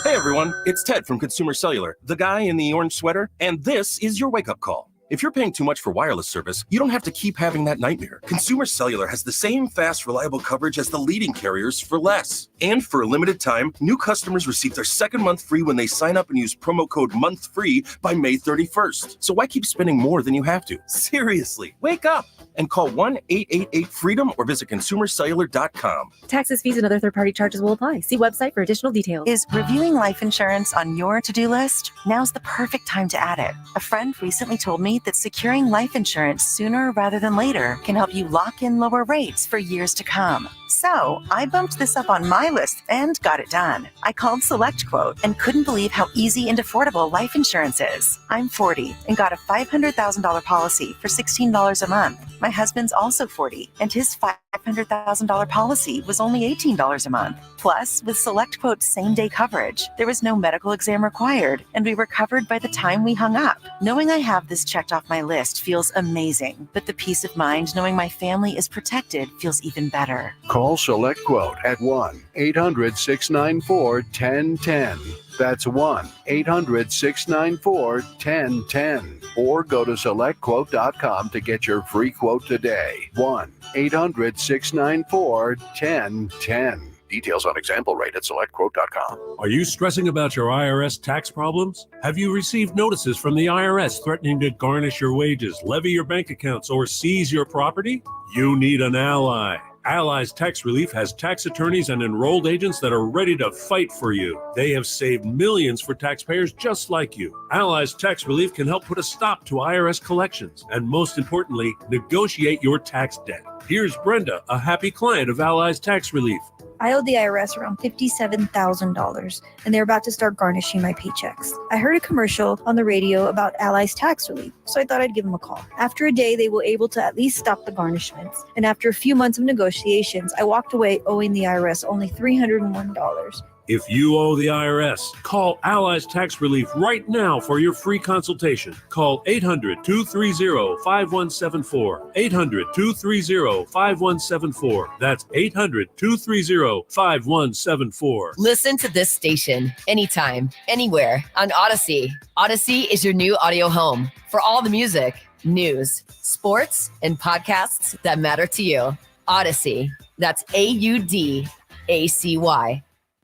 Hey everyone, it's Ted from Consumer Cellular, the guy in the orange sweater, and this is your wake-up call. If you're paying too much for wireless service, you don't have to keep having that nightmare. Consumer Cellular has the same fast, reliable coverage as the leading carriers for less. And for a limited time, new customers receive their second month free when they sign up and use promo code MONTHFREE by May 31st. So why keep spending more than you have to? Seriously, wake up and call 1-888-FREEDOM or visit consumercellular.com. Taxes, fees, and other third-party charges will apply. See website for additional details. Is reviewing life insurance on your to-do list? Now's the perfect time to add it. A friend recently told me that securing life insurance sooner rather than later can help you lock in lower rates for years to come. So I bumped this up on my list and got it done. I called SelectQuote and couldn't believe how easy and affordable life insurance is. I'm 40 and got a $500,000 policy for $16 a month. My husband's also 40 and his $500,000 policy was only $18 a month. Plus, with SelectQuote's same-day coverage, there was no medical exam required and we were covered by the time we hung up. Knowing I have this checked off my list feels amazing, but the peace of mind knowing my family is protected feels even better. Call SelectQuote at 1-800-694-1010. That's 1-800-694-1010. Or go to SelectQuote.com to get your free quote today. 1-800-694-1010. Details on example rate at SelectQuote.com. Are you stressing about your IRS tax problems? Have you received notices from the IRS threatening to garnish your wages, levy your bank accounts, or seize your property? You need an ally. Allies Tax Relief has tax attorneys and enrolled agents that are ready to fight for you. They have saved millions for taxpayers just like you. Allies Tax Relief can help put a stop to IRS collections and, most importantly, negotiate your tax debt. Here's Brenda, a happy client of Allies Tax Relief. I owed the IRS around $57,000, and they're about to start garnishing my paychecks. I heard a commercial on the radio about Allies Tax Relief, so I thought I'd give them a call. After a day, they were able to at least stop the garnishments, and after a few months of negotiations, I walked away owing the IRS only $301. If you owe the IRS, call Allies Tax Relief right now for your free consultation. Call 800-230-5174. 800-230-5174. That's 800-230-5174. Listen to this station anytime, anywhere on Odyssey. Odyssey is your new audio home for all the music, news, sports, and podcasts that matter to you. Odyssey. That's AUDACY.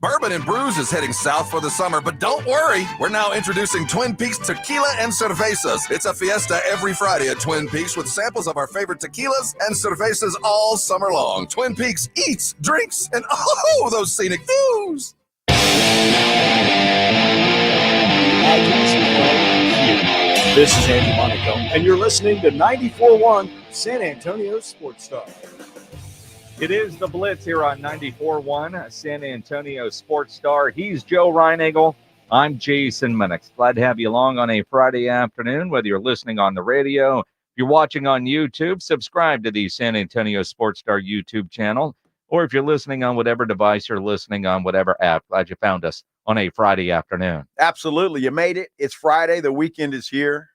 Bourbon and Brews is heading south for the summer, but don't worry. We're now introducing Twin Peaks Tequila and Cervezas. It's a fiesta every Friday at Twin Peaks with samples of our favorite tequilas and cervezas all summer long. Twin Peaks eats, drinks, and oh, those scenic views. This is Andy Monaco, and you're listening to 94.1 San Antonio Sports Star. It is the Blitz here on 94.1 San Antonio Sports Star. He's Joe Reinagle. I'm Jason Minix. Glad to have you along on a Friday afternoon, whether you're listening on the radio, if you're watching on YouTube, subscribe to the San Antonio Sports Star YouTube channel, or if you're listening on whatever device you're listening on, whatever app. Glad you found us on a Friday afternoon. Absolutely. You made it. It's Friday. The weekend is here.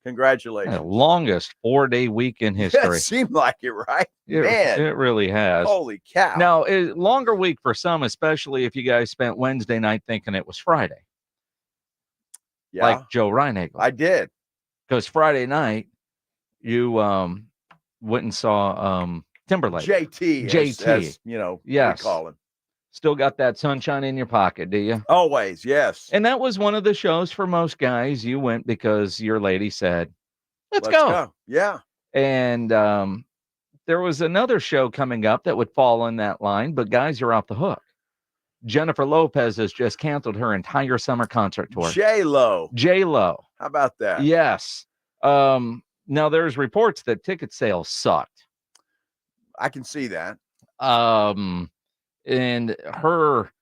Congratulations. The longest 4-day week in history. It seemed like it, right? Man, it really has. Holy cow. Now, a longer week for some, especially if you guys spent Wednesday night thinking it was Friday. Yeah. Like Joe Reinagle. I did. Because Friday night, you went and saw Timberlake. JT. As, you know, yes. we call him. Still got that sunshine in your pocket, do you? Always, yes. And that was one of the shows for most guys. You went because your lady said, let's go. Yeah. And there was another show coming up that would fall in that line, but guys, you're off the hook. Jennifer Lopez has just canceled her entire summer concert tour. J-Lo. How about that? Yes. Now there's reports that ticket sales sucked. I can see that. And her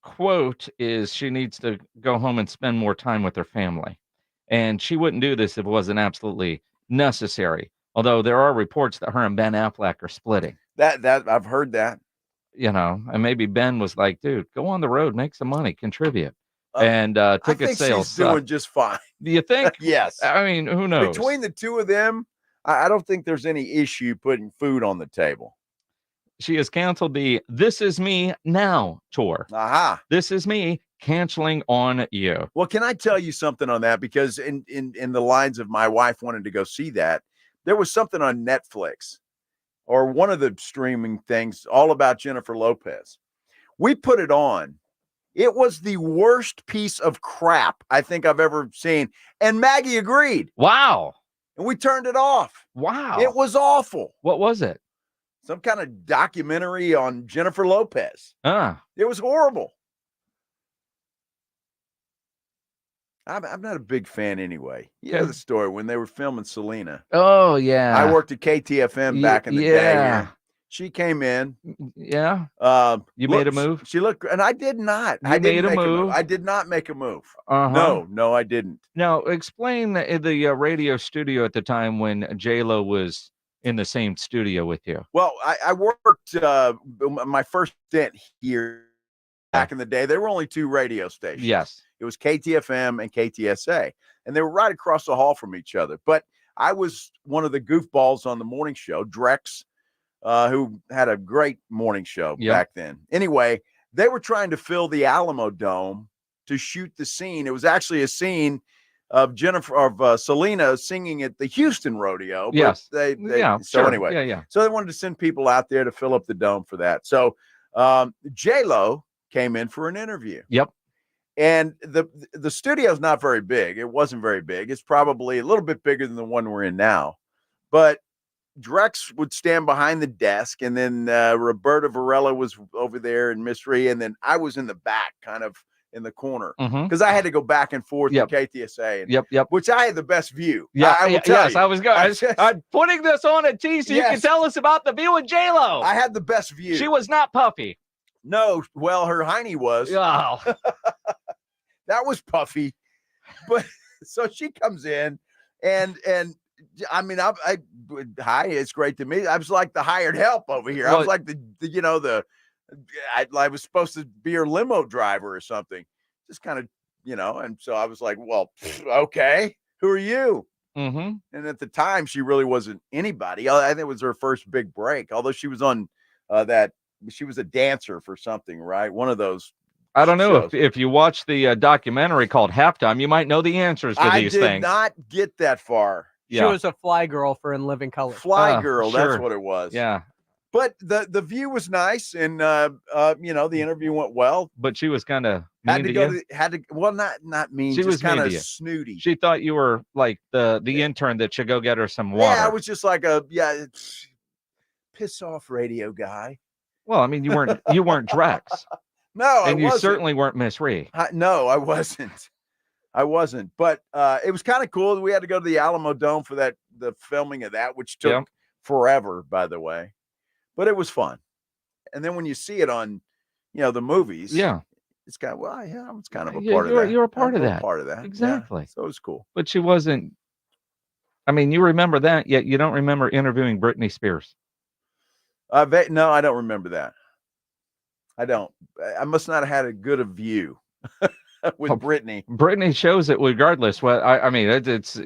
quote is she needs to go home and spend more time with her family. And she wouldn't do this if it wasn't absolutely necessary. Although there are reports that her and Ben Affleck are splitting. That I've heard that. You know, and maybe Ben was like, dude, go on the road, make some money, contribute. And ticket sales she's doing just fine. Do you think? Yes. I mean, who knows? Between the two of them, I don't think there's any issue putting food on the table. She has canceled the This Is Me Now tour. Aha. This Is Me canceling on you. Well, can I tell you something on that? Because in the lines of my wife wanted to go see that, there was something on Netflix or one of the streaming things all about Jennifer Lopez. We put it on. It was the worst piece of crap I think I've ever seen. And Maggie agreed. Wow. And we turned it off. Wow. It was awful. What was it? Some kind of documentary on Jennifer Lopez. It was horrible. I'm not a big fan anyway. You know the story when they were filming Selena. Oh, yeah. I worked at KTFM back in the day. Here. She came in. Yeah. You Look, made a move? She looked, and I did not. You I didn't made a make move? I did not make a move. Uh-huh. No, I didn't. Now, explain the radio studio at the time when J-Lo was in the same studio with you. Well, I worked my first stint here back in the day. There were only two radio stations. Yes. It was KTFM and KTSA, and they were right across the hall from each other. But I was one of the goofballs on the morning show, Drex, who had a great morning show back then. Anyway, they were trying to fill the Alamo Dome to shoot the scene. It was actually a scene of Selena singing at the Houston rodeo. But Anyway. So they wanted to send people out there to fill up the dome for that. So J-Lo came in for an interview. Yep. And the studio's not very big. It wasn't very big. It's probably a little bit bigger than the one we're in now. But Drex would stand behind the desk, and then Roberta Varela was over there and Mystery, and then I was in the back, kind of in the corner, because I had to go back and forth to KTSA. And, which I had the best view. Yeah, I will tell you. I was going. I'm putting this on a T so you can tell us about the view of J-Lo. I had the best view. She was not puffy. No, well, her hiney was. Oh. That was puffy. But so she comes in and I mean, hi, it's great to meet. I was like the hired help over here. I was like I was supposed to be her limo driver or something. Just kind of, and so I was like, well, okay, who are you? Mm-hmm. And at the time, she really wasn't anybody. I think it was her first big break, although she was on she was a dancer for something, right? One of those. I don't know if you watch the documentary called Halftime, you might know the answers to these things. I did not get that far. She was a fly girl for In Living Color. Fly girl, that's what it was. Yeah. But the view was nice, and the interview went well. But she was kind of not mean. She was kind of mean snooty. She thought you were like the intern that should go get her some water. Yeah, I was just like piss off radio guy. Well, I mean, you weren't Drex. No, and I you wasn't. certainly weren't Miss Ree. No, I wasn't. But it was kind of cool. We had to go to the Alamo Dome for the filming of that, which took forever, by the way. But it was fun. And then when you see it on, the movies, it's kind of I was kind of a part of that. You're a part of that. Part of that, exactly. So it was cool. But she wasn't. I mean, you remember that, yet you don't remember interviewing Britney Spears. No, I don't remember that. I don't. I must not have had a good view with Britney. Britney shows it regardless. Well, I mean, it's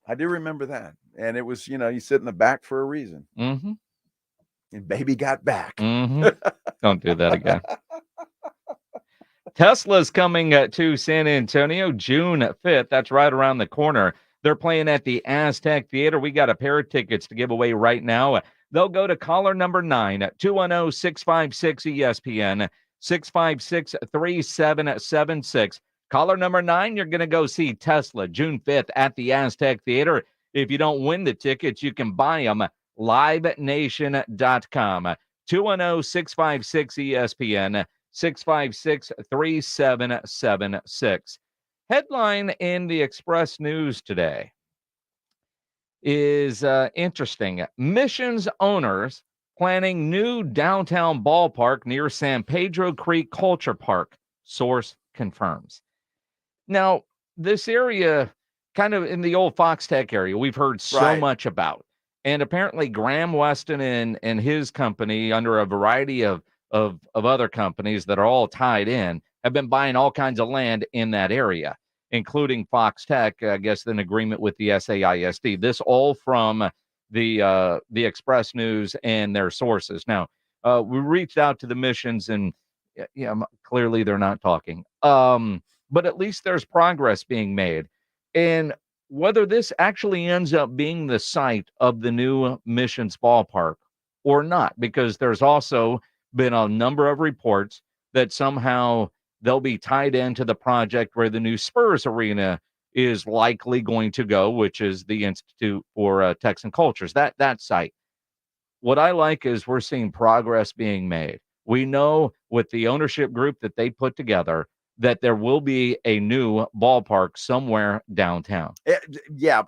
I do remember that, and it was you sit in the back for a reason. Mm-hmm. And baby got back. Mm-hmm. Don't do that again. Tesla's coming to San Antonio June 5th. That's right around the corner. They're playing at the Aztec Theater. We got a pair of tickets to give away right now. They'll go to caller number 9, 210-656-ESPN, 656-3776. Caller number 9, you're going to go see Tesla June 5th at the Aztec Theater. If you don't win the tickets, you can buy them livenation.com. 210-656-ESPN, 656-3776. Headline in the Express News today is interesting. Missions owners planning new downtown ballpark near San Pedro Creek Culture Park. Source confirms. Now, this area, kind of in the old Fox Tech area, we've heard so much about. And apparently Graham Weston and his company, under a variety of other companies that are all tied in, have been buying all kinds of land in that area, including Fox Tech, I guess, in agreement with the SAISD. This all from the Express News and their sources. Now, we reached out to the missions, and clearly they're not talking. But at least there's progress being made. And whether this actually ends up being the site of the new missions ballpark or not, because there's also been a number of reports that somehow they'll be tied into the project where the new Spurs arena is likely going to go, which is the Institute for Texan Cultures, that site. What I like is we're seeing progress being made. We know with the ownership group that they put together that there will be a new ballpark somewhere downtown. Yeah,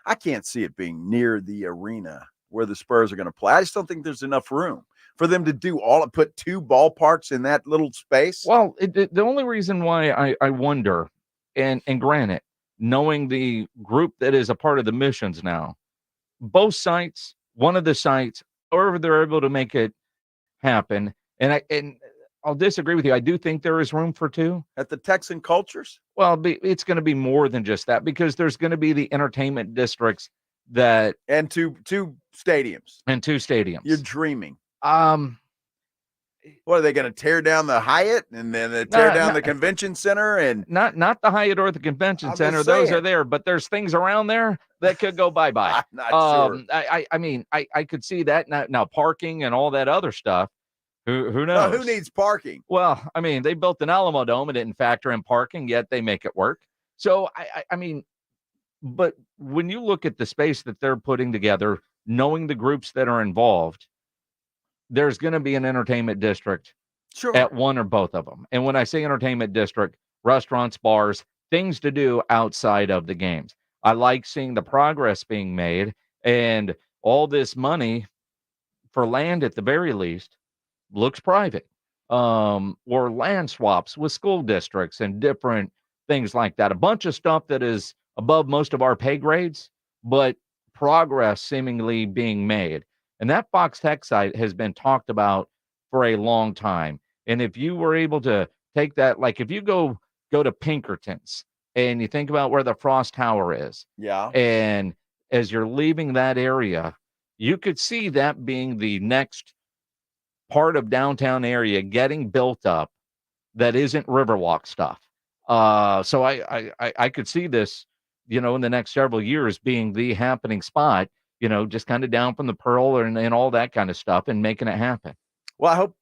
I can't see it being near the arena where the Spurs are going to play. I just don't think there's enough room for them to do put two ballparks in that little space. Well, the only reason why I wonder, and granted, knowing the group that is a part of the missions now, both sites, one of the sites, however they're able to make it happen, and I'll disagree with you. I do think there is room for two at the Texan Cultures. Well, it's going to be more than just that, because there's going to be the entertainment districts and two stadiums. You're dreaming. What are they going to tear down the Hyatt and then they tear down the convention center? And not the Hyatt or the convention center. Those are there, but there's things around there that could go bye-bye. I'm not sure. I mean, I could see that now parking and all that other stuff. Who knows? Who needs parking? Well, I mean, they built an Alamo Dome and didn't factor in parking, yet they make it work. So I mean, but when you look at the space that they're putting together, knowing the groups that are involved, there's going to be an entertainment district at one or both of them. And when I say entertainment district, restaurants, bars, things to do outside of the games. I like seeing the progress being made, and all this money for land at the very least looks private, or land swaps with school districts and different things like that. A bunch of stuff that is above most of our pay grades, but progress seemingly being made. And that Fox Tech site has been talked about for a long time. And if you were able to take that, like if you go to Pinkerton's and you think about where the Frost Tower is, and as you're leaving that area, you could see that being the next part of downtown area getting built up that isn't Riverwalk stuff. So I could see this, in the next several years being the happening spot, just kind of down from the Pearl and all that kind of stuff and making it happen. Well, I hope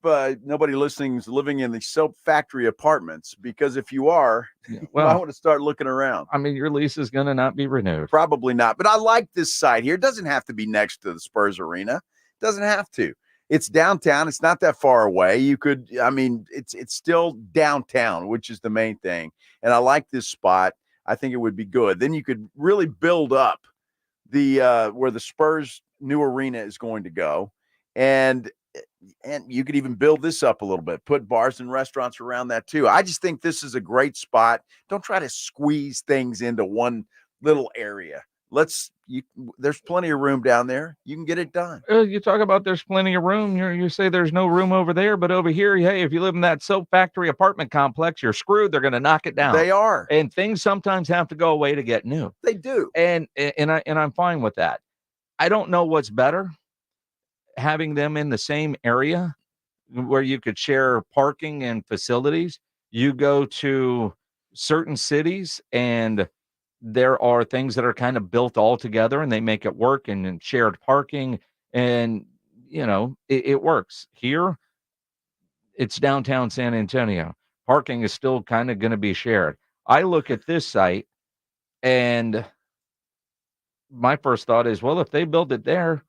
nobody listening is living in the soap factory apartments, because if you are, you might want to start looking around. I mean, your lease is going to not be renewed. Probably not. But I like this site here. It doesn't have to be next to the Spurs arena. It doesn't have to. It's downtown. It's not that far away. You could, it's still downtown, which is the main thing. And I like this spot. I think it would be good. Then you could really build up the where the Spurs new arena is going to go. And you could even build this up a little bit, put bars and restaurants around that too. I just think this is a great spot. Don't try to squeeze things into one little area. There's plenty of room down there. You can get it done. You talk about there's plenty of room. You say there's no room over there, but over here, hey, if you live in that soap factory apartment complex, you're screwed. They're going to knock it down. They are. And things sometimes have to go away to get new. They do. And I'm fine with that. I don't know what's better, having them in the same area where you could share parking and facilities. You go to certain cities and there are things that are kind of built all together and they make it work, and shared parking, and it works. Here it's downtown San Antonio. Parking is still kind of going to be shared. I look at this site and my first thought is, well, if they build it there,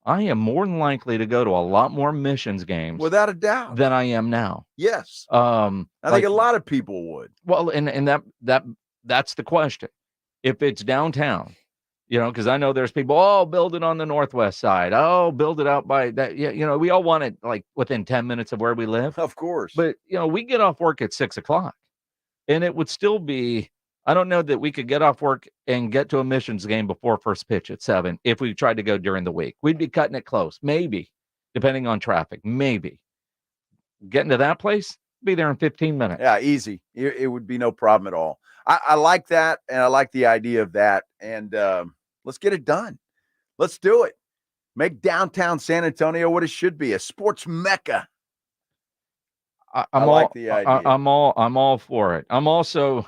I am more than likely to go to a lot more missions games, without a doubt, than I am now. Yes. I think a lot of people would. Well, and that's the question. If it's downtown, because I know there's people, build it on the northwest side. Build it out by that. Yeah, we all want it like within 10 minutes of where we live. Of course. But, we get off work at 6:00 and it would still be, I don't know that we could get off work and get to a missions game before first pitch at 7 if we tried to go during the week. We'd be cutting it close, maybe, depending on traffic, maybe. Getting to that place, be there in 15 minutes. Yeah, easy. It would be no problem at all. I like that, and I like the idea of that, and let's get it done. Let's do it. Make downtown San Antonio what it should be, a sports mecca. I like the idea. I'm all for it. I'm also,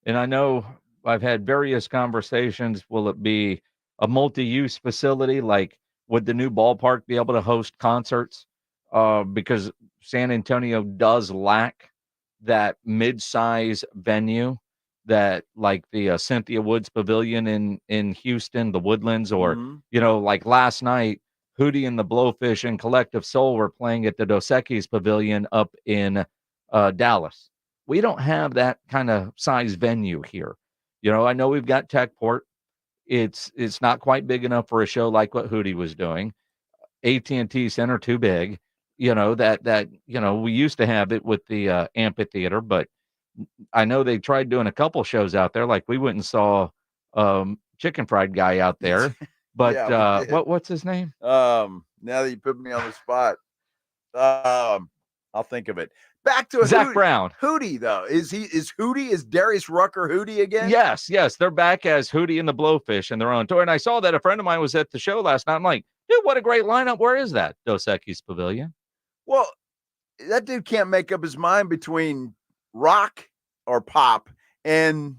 and I know I've had various conversations. Will it be a multi-use facility? Like, would the new ballpark be able to host concerts? Because San Antonio does lack that mid-size venue that, like the Cynthia Woods Pavilion in Houston, the Woodlands, or like last night, Hootie and the Blowfish and Collective Soul were playing at the Dos Equis Pavilion up in Dallas. We don't have that kind of size venue here. I know we've got Techport. It's not quite big enough for a show like what Hootie was doing. AT&T Center too big. We used to have it with the amphitheater, but I know they tried doing a couple shows out there. Like we went and saw Chicken Fried Guy out there. But Yeah, what's his name? Now that you put me on the spot, I'll think of it. Back to Zach Hootie. Brown. Hootie, though, is Darius Rucker Hootie again? Yes, they're back as Hootie and the Blowfish, and they're on tour. And I saw that a friend of mine was at the show last night. I'm like, dude, what a great lineup! Where is that? Dos Equis Pavilion. Well, that dude can't make up his mind between rock or pop and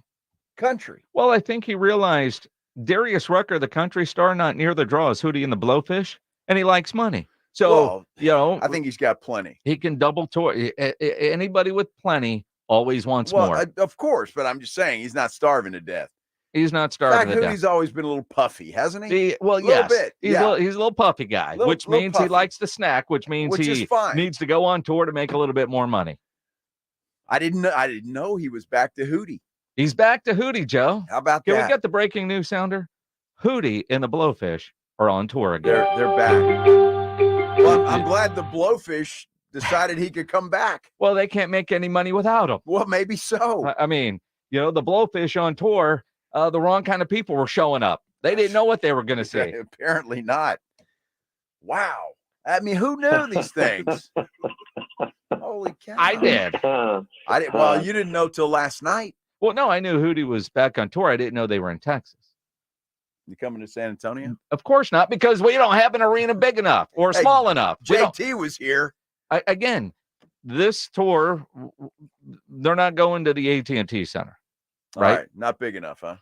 country. Well, I think he realized Darius Rucker, the country star, not near the draw as Hootie and the Blowfish, and he likes money. So, I think he's got plenty. He can double tour. Anybody with plenty always wants more. Of course, but I'm just saying he's not starving to death. He's not starving to death. Hootie's always been a little puffy, hasn't he? Yes. Bit. He's a little puffy guy, which means puffy. he likes to snack, which means he needs to go on tour to make a little bit more money. I didn't know he was back to Hootie. He's back to Hootie, Joe. How about Can that? we get the breaking news sounder? Hootie and the Blowfish are on tour again. They're back. Well, I'm glad the Blowfish decided he could come back. Well, they can't make any money without him. Well, maybe so. I mean, the Blowfish on tour, the wrong kind of people were showing up. They didn't know what they were going to see. Apparently not. Wow. I mean, who knew these things? Holy cow. I did. I did. Well, you didn't know till last night. Well, no, I knew Hootie was back on tour. I didn't know they were in Texas. You coming to San Antonio? Of course not, because we don't have an arena big enough or small enough. JT was here. Again, this tour, they're not going to the AT&T Center, right? All right. Not big enough, huh?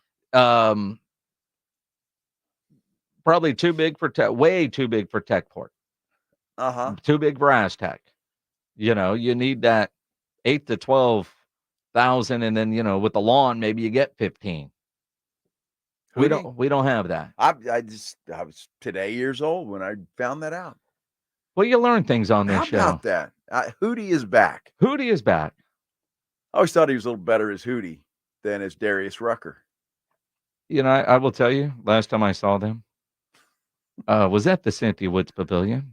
Probably too big for way too big for Techport. Too big for Aztec. You need that 8 to 12,000, and then with the lawn, maybe you get 15. We don't have that. I was today years old when I found that out. Well, you learn things on this show. How about that? Hootie is back. Hootie is back. I always thought he was a little better as Hootie than as Darius Rucker. I will tell you, last time I saw them was at the Cynthia Woods Pavilion,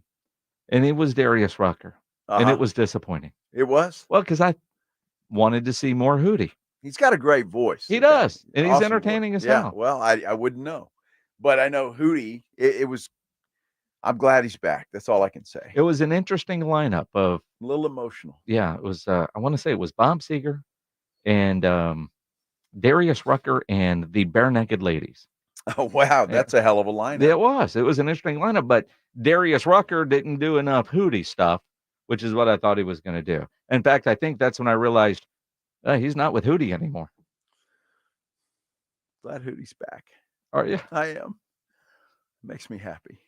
and it was Darius Rucker, and it was disappointing. It was? Well, because I wanted to see more Hootie. He's got a great voice. He does, and he's Awesome entertaining voice. as hell. Well, I wouldn't know, but I know Hootie. It was. I'm glad he's back. That's all I can say. It was an interesting lineup of a little emotional. Yeah, it was. I want to say it was Bob Seger and Darius Rucker and the Bare Naked Ladies. Oh wow, that's a hell of a lineup. It was. It was an interesting lineup, but Darius Rucker didn't do enough Hootie stuff, which is what I thought he was going to do. In fact, I think that's when I realized he's not with Hootie anymore. Glad Hootie's back. Are you? I am. Makes me happy.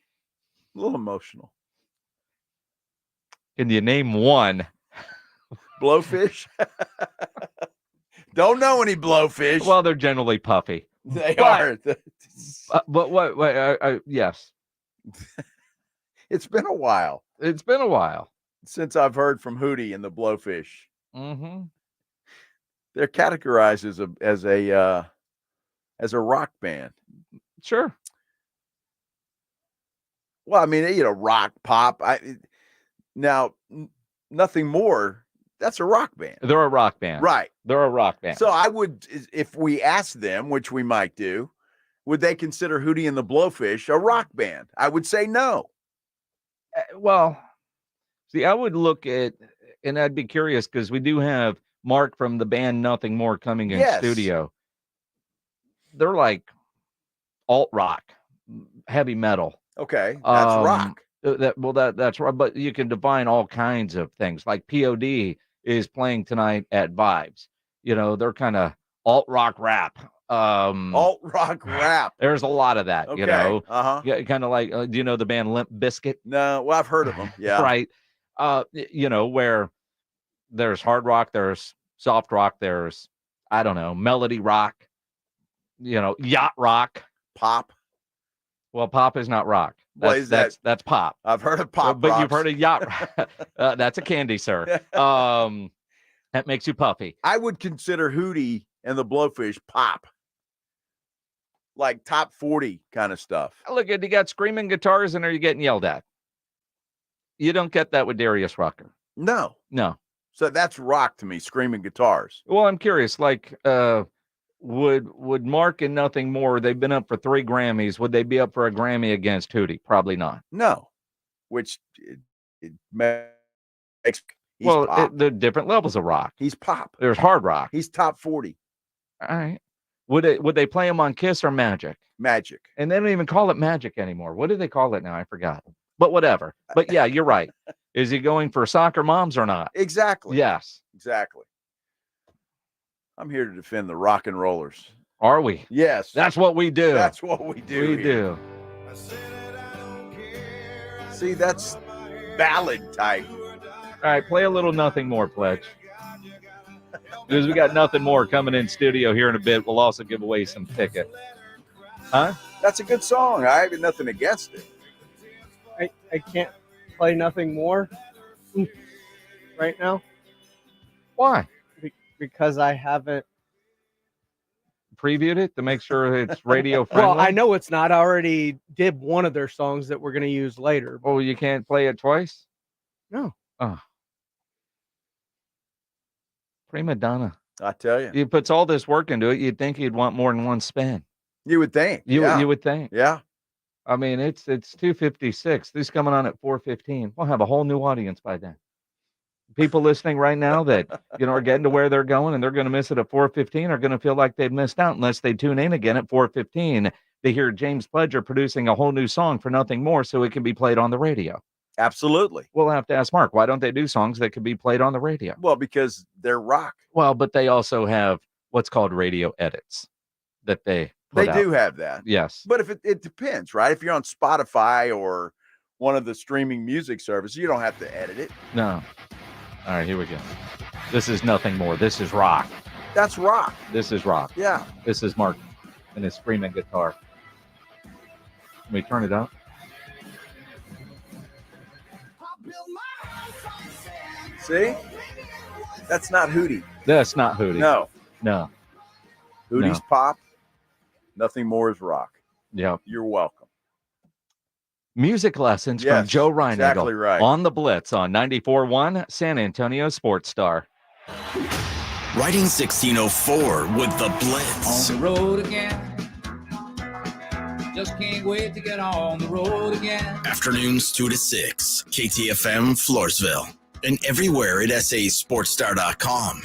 A little emotional. Can you name one? Blowfish? Don't know any Blowfish. Well, they're generally puffy. They are. But what? Yes. It's been a while. It's been a while since I've heard from Hootie and the Blowfish. Mm-hmm. They're categorized as a rock band. Sure. Well, I mean, rock, pop. Nothing more. That's a rock band. They're a rock band. Right. They're a rock band. So I would, if we asked them, which we might do, would they consider Hootie and the Blowfish a rock band? I would say no. Well, see, I would look at, and I'd be curious because we do have Mark from the band Nothing More coming in studio. They're like alt rock. heavy metal. Okay, that's rock. That's right. But you can define all kinds of things. Like POD is playing tonight at Vibes. They're kind of alt rock rap. Alt rock rap. There's a lot of that. Okay. Yeah, kind of like. Do you know the band Limp Bizkit? No, well, I've heard of them. Yeah. Right. Where there's hard rock, there's soft rock, there's I don't know, melody rock. Yacht rock, pop. Well, pop is not rock. That's pop. I've heard of pop, but rocks. you've heard of yacht rock. That's a candy, sir. That makes you puffy. I would consider Hootie and the Blowfish pop, like top 40 kind of stuff. Look, you got screaming guitars, and are you getting yelled at? You don't get that with Darius Rucker. No. So that's rock to me, screaming guitars. Well, I'm curious, like, would Mark and Nothing More, they've been up for 3 Grammys, would they be up for a Grammy against Hootie? Probably not. No. Which it makes the different levels of rock. He's pop. There's hard rock. He's top 40. All right. Would they play him on Kiss or Magic? Magic. And they don't even call it Magic anymore. What do they call it now? I forgot. But whatever. But yeah, you're right. Is he going for Soccer Moms or not? Exactly. Yes. Exactly. I'm here to defend the rock and rollers. Are we? Yes. That's what we do. That's what we do. We do. See, that's ballad type. All right, play a little Nothing More, Pledge. Because we got Nothing More coming in studio here in a bit. We'll also give away some tickets. Huh? That's a good song. I have nothing against it. I can't play Nothing More right now. Why? Because I haven't previewed it to make sure it's radio friendly. Well, I know it's not. I already did one of their songs that we're going to use later. Oh, you can't play it twice? No. Oh. Prima donna. I tell you. He puts all this work into it. You'd think he'd want more than one spin. You would think. You would think. Yeah. I mean, it's 2:56. This is coming on at 4:15. We'll have a whole new audience by then. People listening right now that are getting to where they're going and they're going to miss it at 4:15 are going to feel like they've missed out unless they tune in again at 4:15 to hear James Pledger producing a whole new song for Nothing More so it can be played on the radio. Absolutely. We'll have to ask Mark, why don't they do songs that could be played on the radio? Well, because they're rock. Well, but they also have what's called radio edits that they do have that. Yes. But if it depends, right? If you're on Spotify or one of the streaming music services, you don't have to edit it. No. All right, here we go. This is Nothing More. This is rock. That's rock. This is rock. Yeah. This is Mark and his screaming guitar. Let me turn it up. See? That's not Hootie. That's not Hootie. No. No. Hootie's pop. Nothing More is rock. Yeah. You're welcome. Music lessons from Joe Reinagle. Exactly right. On the Blitz on 94.1 San Antonio Sports Star. Riding 1604 with the Blitz. On the road again. Just can't wait to get on the road again. Afternoons 2 to 6. KTFM Floresville. And everywhere at sasportstar.com.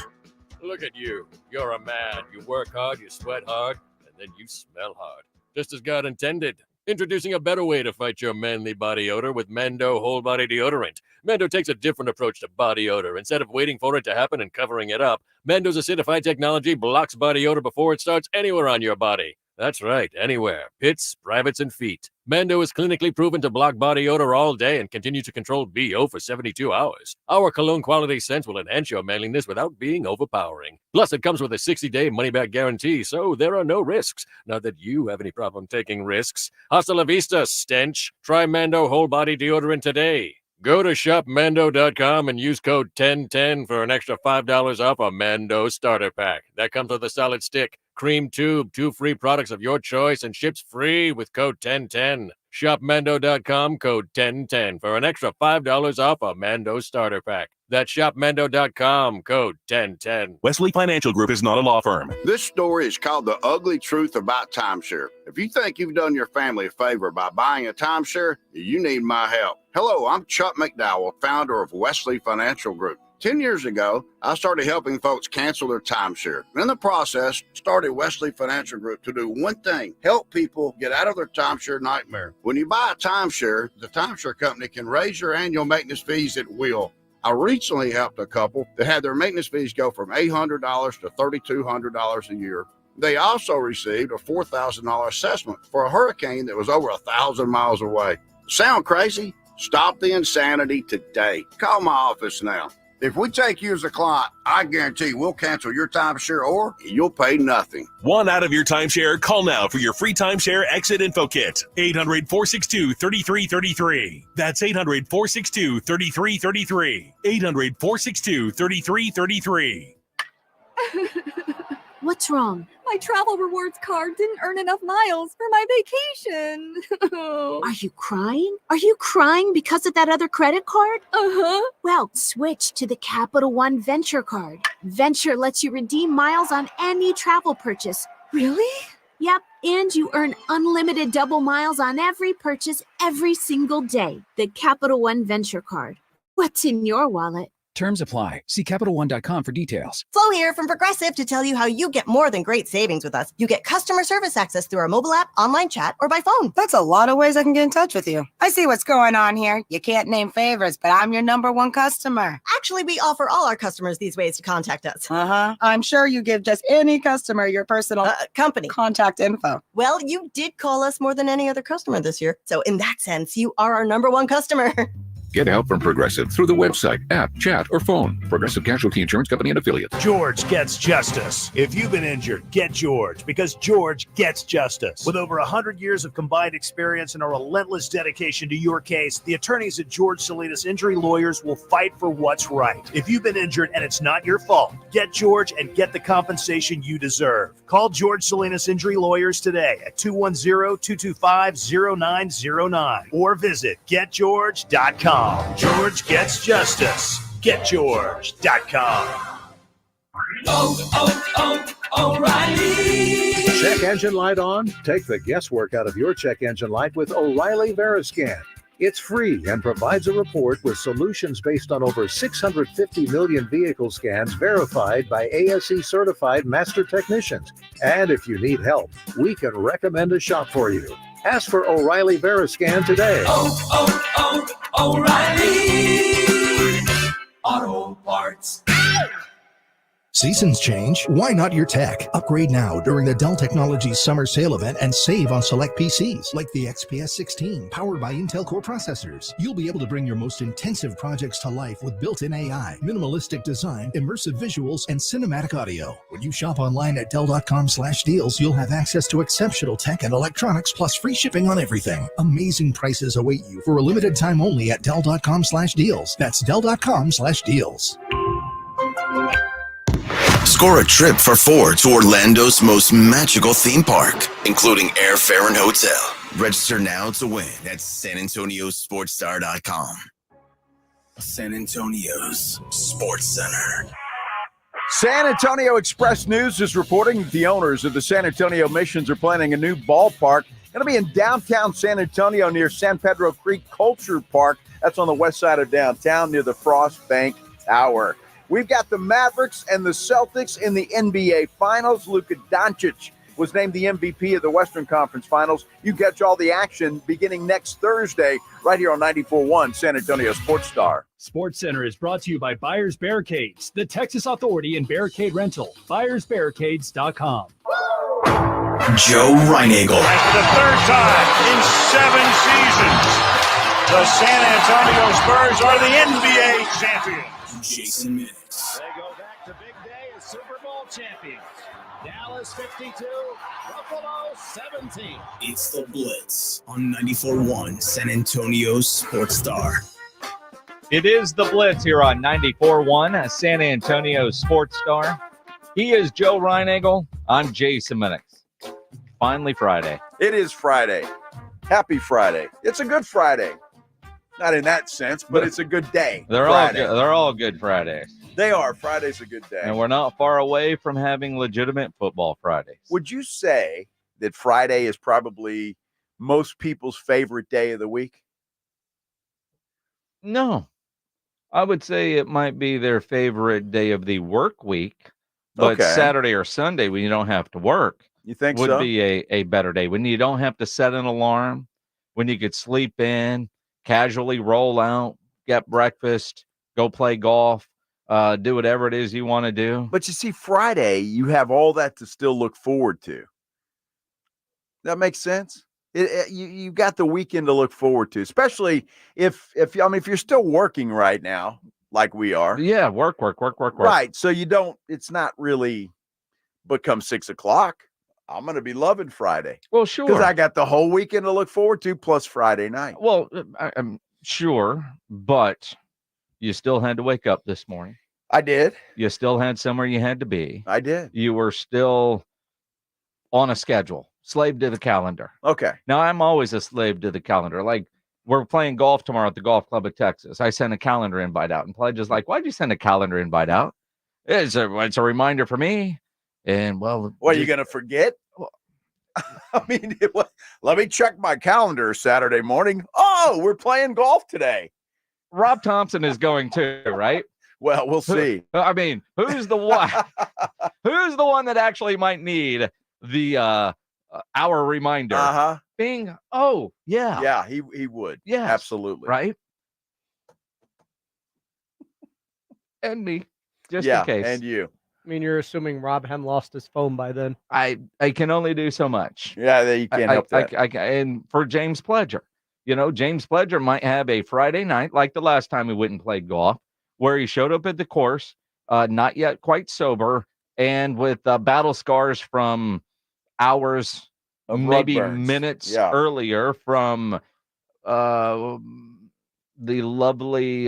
Look at you. You're a man. You work hard, you sweat hard, and then you smell hard. Just as God intended. Introducing a better way to fight your manly body odor with Mando Whole Body Deodorant. Mando takes a different approach to body odor. Instead of waiting for it to happen and covering it up, Mando's acidified technology blocks body odor before it starts anywhere on your body. That's right, anywhere. Pits, privates, and feet. Mando is clinically proven to block body odor all day and continue to control BO for 72 hours. Our cologne quality scents will enhance your manliness without being overpowering. Plus, it comes with a 60-day money-back guarantee, so there are no risks. Not that you have any problem taking risks. Hasta la vista, stench. Try Mando Whole Body Deodorant today. Go to shopmando.com and use code 1010 for an extra $5 off a Mando starter pack. That comes with a solid stick, cream tube, 2 free products of your choice, and ships free with code 1010. Shopmando.com, code 1010 for an extra $5 off a Mando starter pack. That's shopmando.com, code 1010. Wesley Financial Group is not a law firm. This story is called The Ugly Truth About Timeshare. If you think you've done your family a favor by buying a timeshare, you need my help. Hello, I'm Chuck McDowell, founder of Wesley Financial Group. 10 years ago, I started helping folks cancel their timeshare. In the process, started Wesley Financial Group to do one thing, help people get out of their timeshare nightmare. When you buy a timeshare, the timeshare company can raise your annual maintenance fees at will. I recently helped a couple that had their maintenance fees go from $800 to $3,200 a year. They also received a $4,000 assessment for a hurricane that was over 1,000 miles away. Sound crazy? Stop the insanity today. Call my office now. If we take you as a client, I guarantee we'll cancel your timeshare or you'll pay nothing. Want out of your timeshare? Call now for your free timeshare exit info kit. 800-462-3333. That's 800-462-3333. 800-462-3333. What's wrong? My travel rewards card didn't earn enough miles for my vacation. Are you crying? Are you crying because of that other credit card? Uh-huh. Well, switch to the Capital One Venture card. Venture lets you redeem miles on any travel purchase. Really? Yep, and you earn unlimited double miles on every purchase every single day. The Capital One Venture card. What's in your wallet? Terms apply. See CapitalOne.com for details. Flo here from Progressive to tell you how you get more than great savings with us. You get customer service access through our mobile app, online chat, or by phone. That's a lot of ways I can get in touch with you. I see what's going on here. You can't name favorites, but I'm your number one customer. Actually, we offer all our customers these ways to contact us. Uh-huh. I'm sure you give just any customer your personal company contact info. Well, you did call us more than any other customer this year. So in that sense, you are our number one customer. Get help from Progressive through the website, app, chat, or phone. Progressive Casualty Insurance Company and affiliates. George gets justice. If you've been injured, get George, because George gets justice. With over 100 years of combined experience and a relentless dedication to your case, the attorneys at George Salinas Injury Lawyers will fight for what's right. If you've been injured and it's not your fault, get George and get the compensation you deserve. Call George Salinas Injury Lawyers today at 210-225-0909 or visit getgeorge.com. George gets justice. GetGeorge.com. O'Reilly. Check engine light on? Take the guesswork out of your check engine light with O'Reilly Veriscan. It's free and provides a report with solutions based on over 650 million vehicle scans verified by ASE certified master technicians. And if you need help, we can recommend a shop for you. Ask for O'Reilly Veriscan today. O'Reilly Auto Parts. Seasons change. Why not your tech? Upgrade now during the Dell Technologies Summer Sale event and save on select PCs like the XPS 16 powered by Intel Core processors. You'll be able to bring your most intensive projects to life with built-in AI, minimalistic design, immersive visuals, and cinematic audio. When you shop online at Dell.com/deals, you'll have access to exceptional tech and electronics plus free shipping on everything. Amazing prices await you for a limited time only at Dell.com/deals. That's Dell.com/deals. Score a trip for four to Orlando's most magical theme park, including airfare and hotel. Register now to win at SanAntonioSportsStar.com. San Antonio's Sports Center. San Antonio Express News is reporting that the owners of the San Antonio Missions are planning a new ballpark. Going to be in downtown San Antonio near San Pedro Creek Culture Park. That's on the west side of downtown near the Frost Bank Tower. We've got the Mavericks and the Celtics in the NBA Finals. Luka Doncic was named the MVP of the Western Conference Finals. You catch all the action beginning next Thursday right here on 94.1 San Antonio Sports Star. Sports Center is brought to you by Buyers Barricades, the Texas Authority in Barricade Rental. BuyersBarricades.com. Joe Reinagel. For the third time in 7 seasons, the San Antonio Spurs are the NBA champions. Jason Minix. They go back to big day as Super Bowl champions. Dallas 52, Buffalo 17. It's the Blitz on 94.1 San Antonio Sports Star. It is the Blitz here on 94.1 San Antonio Sports Star. He is Joe Reinagel. I'm Jason Minix. Finally Friday. It is Friday. Happy Friday. It's a good Friday. Not in that sense, but it's a good day. They're all good Fridays. They are. Friday's a good day. And we're not far away from having legitimate football Fridays. Would you say that Friday is probably most people's favorite day of the week? No. I would say it might be their favorite day of the work week, but Okay. Saturday or Sunday when you don't have to work You think would so? be a better day. When you don't have to set an alarm, when you could sleep in, casually roll out, get breakfast, go play golf, do whatever it is you want to do. But you see, Friday, you have all that to still look forward to. That makes sense. You got the weekend to look forward to, especially if you're still working right now, like we are. Yeah, work. Right. So it's not really become 6:00. I'm going to be loving Friday. Well, sure. Because I got the whole weekend to look forward to, plus Friday night. Well, I'm sure, but you still had to wake up this morning. I did. You still had somewhere you had to be. I did. You were still on a schedule, slave to the calendar. Okay. Now, I'm always a slave to the calendar. Like, we're playing golf tomorrow at the Golf Club of Texas. I sent a calendar invite out, and Pledge is like, why'd you send a calendar invite out? It's a reminder for me. And, well. What, are you going to forget? I mean, let me check my calendar Saturday morning. Oh, we're playing golf today. Rob Thompson is going too, right? Well, we'll see. I mean, who's the one? Who's the one that actually might need the hour reminder? Bing. Oh, yeah. Yeah, he would. Yeah, absolutely. Right. And me, just in case. And you. I mean, you're assuming Rob hadn't lost his phone by then. I can only do so much. Yeah, you can't help that. And for James Pledger, James Pledger might have a Friday night, like the last time he went and played golf, where he showed up at the course, not yet quite sober, and with battle scars from hours, maybe minutes earlier from the lovely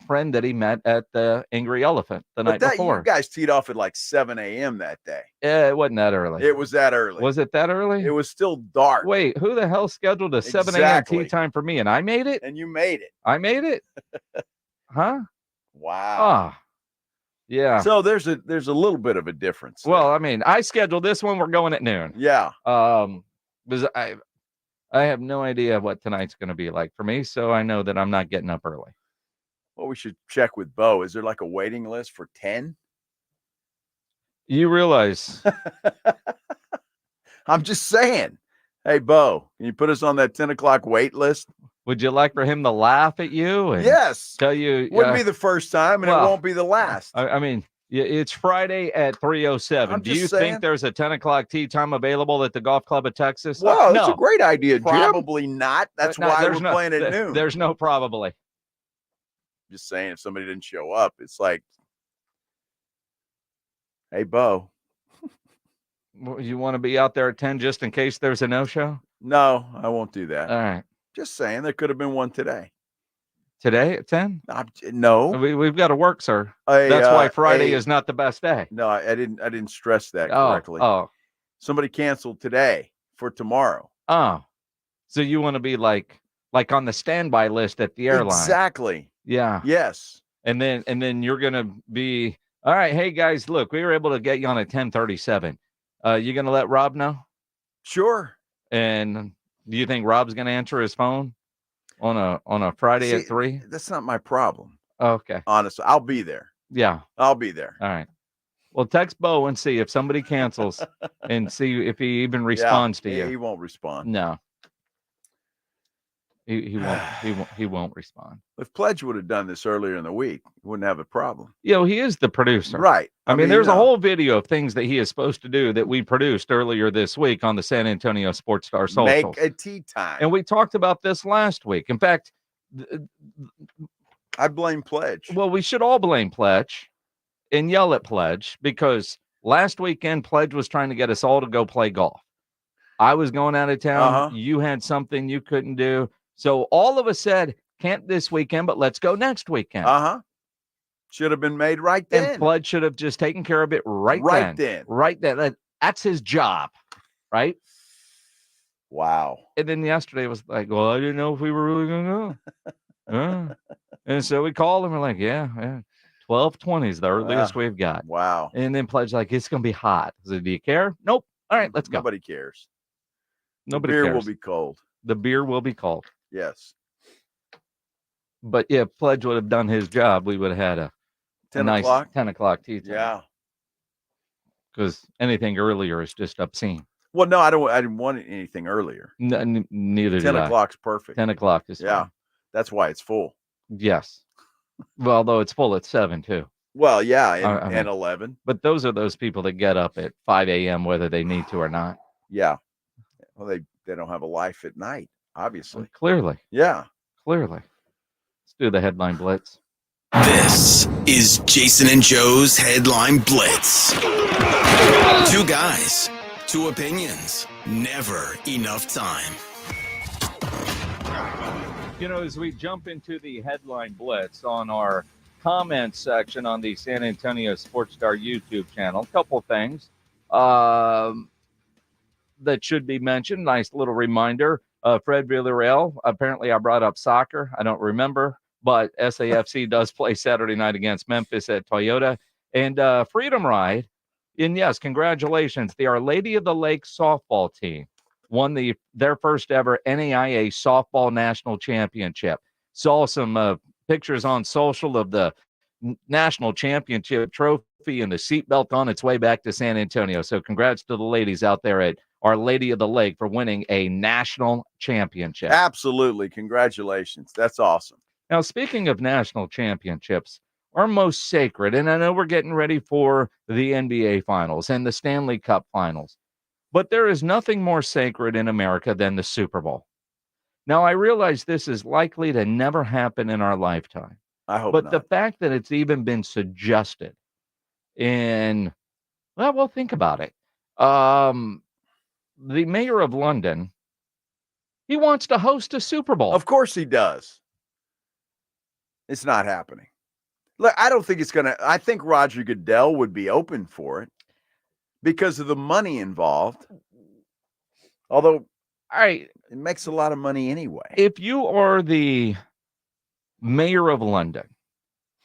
friend that he met at the Angry Elephant the night before. You guys teed off at like 7 a.m. that day. Yeah, it wasn't that early. It was that early. Was it that early? It was still dark. Wait, who the hell scheduled a 7 a.m. tee time for me? And I made it? And you made it. I made it? Huh? Wow. Yeah. So there's a little bit of a difference. Well, I mean, I scheduled this one. We're going at noon. Yeah. Because I have no idea what tonight's going to be like for me, so I know that I'm not getting up early. Well, we should check with Bo. Is there like a waiting list for 10? You realize. I'm just saying. Hey, Bo, can you put us on that 10 o'clock wait list? Would you like for him to laugh at you? And yes. Tell you. Wouldn't be the first time, and it won't be the last. I mean, it's Friday at 3:07. Do you think there's a 10 o'clock tee time available at the Golf Club of Texas? Wow, that's a great idea, Jim. Probably not. That's why we're playing at noon. There's no probably. Just saying, if somebody didn't show up, it's like, hey, Bo. You want to be out there at 10 just in case there's a no-show? No, I won't do that. All right. Just saying, there could have been one today. Today at 10? No. We've got to work, sir. That's why Friday is not the best day. No, I didn't stress that correctly. Oh. Somebody canceled today for tomorrow. Oh. So you want to be like on the standby list at the airline. Exactly. Yeah. Yes. And then you're going to be, all right, hey guys, look, we were able to get you on at 10:37. You going to let Rob know? Sure. And do you think Rob's going to answer his phone on a Friday at 3? That's not my problem. Okay. Honestly, I'll be there. Yeah. I'll be there. All right. Well, text Bo and see if somebody cancels and see if he even responds to you. He won't respond. No. He won't respond. If Pledge would have done this earlier in the week, he wouldn't have a problem. He is the producer. Right. I mean, there's a whole video of things that he is supposed to do that we produced earlier this week on the San Antonio Sports Star socials. Make a tea time. And we talked about this last week. In fact, I blame Pledge. Well, we should all blame Pledge and yell at Pledge because last weekend Pledge was trying to get us all to go play golf. I was going out of town. You had something you couldn't do. So all of us said, can't this weekend, but let's go next weekend. Should have been made right then. And Pledge should have just taken care of it right then. Right then. That's his job, right? Wow. And then yesterday was like, well, I didn't know if we were really going to go. And so we called him. We're like, yeah. 12:20 is the earliest we've got. Wow. And then Pledge like, it's going to be hot. I said, do you care? Nope. All right, let's go. Nobody cares. Nobody cares. The beer cares. will be cold. The beer will be cold. Yes. But yeah, if Pledge would have done his job, we would have had a 10 nice o'clock? 10 o'clock tea time. Yeah. Because anything earlier is just obscene. Well, no, I didn't want anything earlier. Neither 10 did I. o'clock's perfect. 10 o'clock is Yeah. fine. That's why it's full. Yes. Well, although it's full at 7 too. Well, yeah, I mean, and 11. But those are those people that get up at 5 a.m. whether they need to or not. Yeah. Well, they don't have a life at night, obviously. Clearly. Yeah. Clearly. Let's do the headline blitz. This is Jason and Joe's Headline Blitz. Two guys, two opinions, never enough time. You know, as we jump into the headline blitz on our comment section on the San Antonio Sports Star YouTube channel, a couple things that should be mentioned. Nice little reminder. Fred Villarreal, apparently I brought up soccer. I don't remember, but SAFC does play Saturday night against Memphis at Toyota. And Freedom Ride, and yes, congratulations. The Our Lady of the Lake softball team won their first ever NAIA softball national championship. Saw some pictures on social of the national championship trophy and the seatbelt on its way back to San Antonio. So congrats to the ladies out there at Our Lady of the Lake for winning a national championship. Absolutely. Congratulations. That's awesome. Now, speaking of national championships, our most sacred, and I know we're getting ready for the NBA finals and the Stanley Cup finals, but there is nothing more sacred in America than the Super Bowl. Now, I realize this is likely to never happen in our lifetime. I hope but not. the fact that it's even been suggested in, well, think about it. The mayor of London, he wants to host a Super Bowl. Of course he does. It's not happening. Look, I don't think it's going to. I think Roger Goodell would be open for it because of the money involved. Although, it makes a lot of money anyway. If you are the mayor of London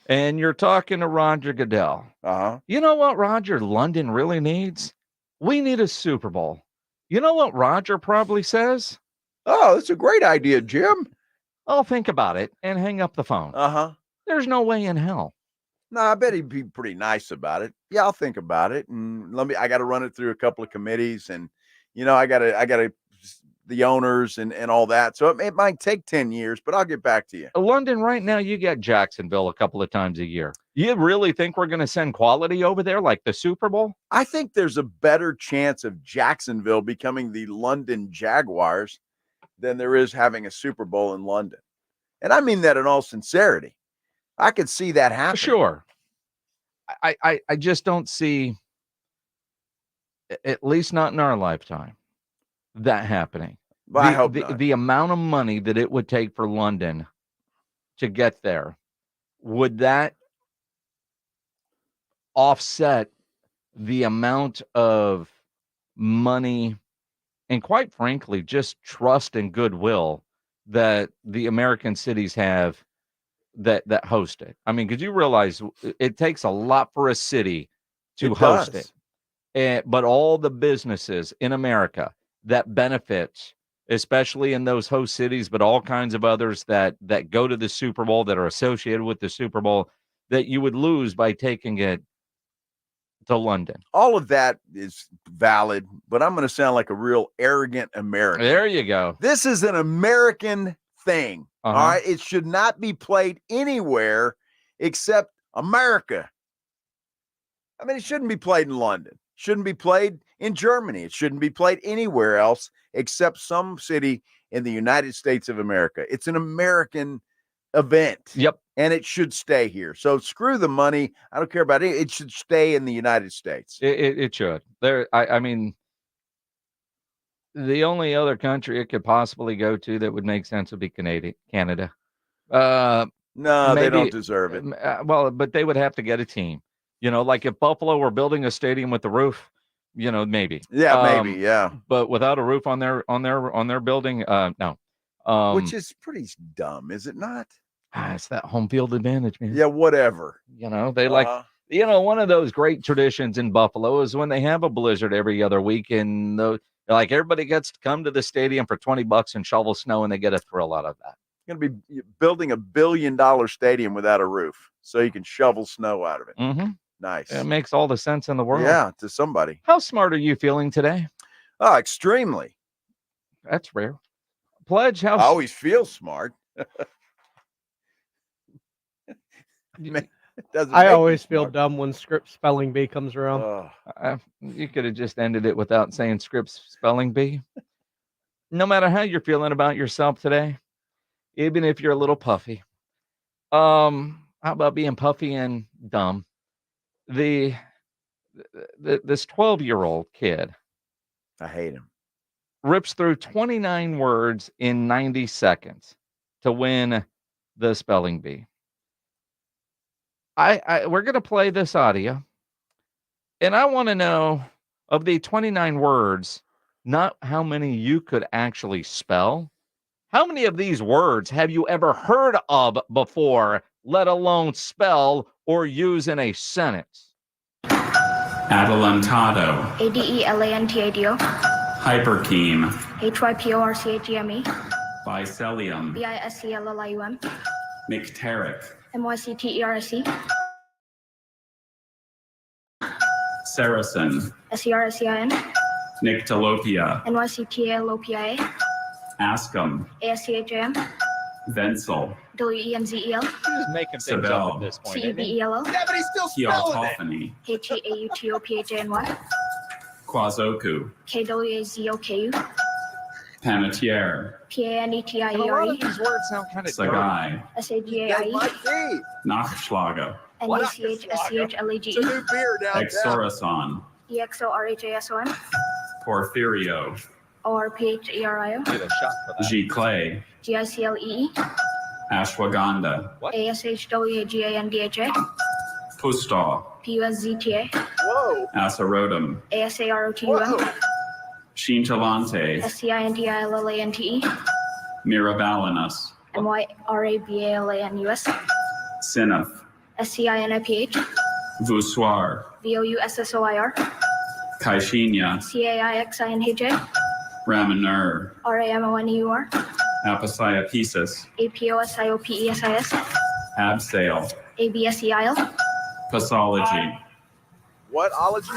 and you're talking to Roger Goodell, you know what Roger London really needs? We need a Super Bowl. You know what Roger probably says? Oh, that's a great idea, Jim. I'll think about it and hang up the phone. There's no way in hell. No, I bet he'd be pretty nice about it. Yeah, I'll think about it. And I got to run it through a couple of committees and, I got to the owners and all that. So it might take 10 years, but I'll get back to you. London right now, you get Jacksonville a couple of times a year. You really think we're going to send quality over there like the Super Bowl? I think there's a better chance of Jacksonville becoming the London Jaguars than there is having a Super Bowl in London. And I mean that in all sincerity. I could see that happen. Sure. I just don't see, at least not in our lifetime, that happening. Well, I hope not. The amount of money that it would take for London to get there, would that offset the amount of money and, quite frankly, just trust and goodwill that the American cities have that host it? I mean, because you realize it takes a lot for a city to host it. But all the businesses in America that benefit, especially in those host cities, but all kinds of others that go to the Super Bowl, that are associated with the Super Bowl, that you would lose by taking it to London. All of that is valid, but I'm going to sound like a real arrogant American. There you go. This is an American thing. All right. It should not be played anywhere except America. I mean, it shouldn't be played in London. Shouldn't be played in Germany. It shouldn't be played anywhere else except some city in the United States of America. It's an American event. Yep. And it should stay here. So screw the money. I don't care about it. It should stay in the United States. It should. I mean, the only other country it could possibly go to that would make sense would be Canada. No, they don't deserve it. Well, but they would have to get a team. Like if Buffalo were building a stadium with the roof, maybe. Yeah, maybe. Yeah. But without a roof on their building, no. Which is pretty dumb, is it not? It's that home field advantage, man. Yeah, whatever. They one of those great traditions in Buffalo is when they have a blizzard every other week, and everybody gets to come to the stadium for $20 and shovel snow, and they get a thrill out of that. Going to be building $1 billion stadium without a roof so you can shovel snow out of it. Mm-hmm. Nice. It makes all the sense in the world. Yeah, to somebody. How smart are you feeling today? Oh, extremely. That's rare. Pledge, how I always feel smart. I always feel dumb when script spelling bee comes around. You could have just ended it without saying scripts spelling bee. No matter how you're feeling about yourself today, even if you're a little puffy, how about being puffy and dumb? This 12-year-old kid, I hate him, rips through 29 words in 90 seconds to win the spelling bee. We're going to play this audio, and I want to know, of the 29 words, not how many you could actually spell. How many of these words have you ever heard of before, let alone spell or use in a sentence? Adelantado. ADELANTADO. Hypercheme. HYPORCHEME. Bicelium. BISCLLIUM. Nycteric. MYCTERSE. Saracen. SERSEIN. Nyctalopia. NYCTALOPIA. Ascum. ASCHAM. Venzel. WENZEL. Just making things up at this point. CEBELO. Yeah, but he's still spelling it. Keotophany. HEAUTOPHANY. Quazoku. KWAZOKU. Panetiere. And a lot of these words sound kind of Sagai. SAGAIE. Nachschlager. NACHSCHLAGE. Exorason. EXORHASON. Porphyrio. ORPHERIO. Get a shot for that. G-clay. GICLEE. Ashwagandha. ASHWAGANDHA. Pustaw. PUSZTA. Whoa. Asarotum. ASAROTUM. Scintillante. SCINTILLANTE. Miravalinus. MYRABALANUS. Sineth. SCINIPH. Voussoir. VOUSSOIR. Caixinha. CAIXINHA. Ramoneur. RAMONEUR. Apiciapesis. APOSIOPESIS. Abseil. ABSEIL. Pathology. What ology?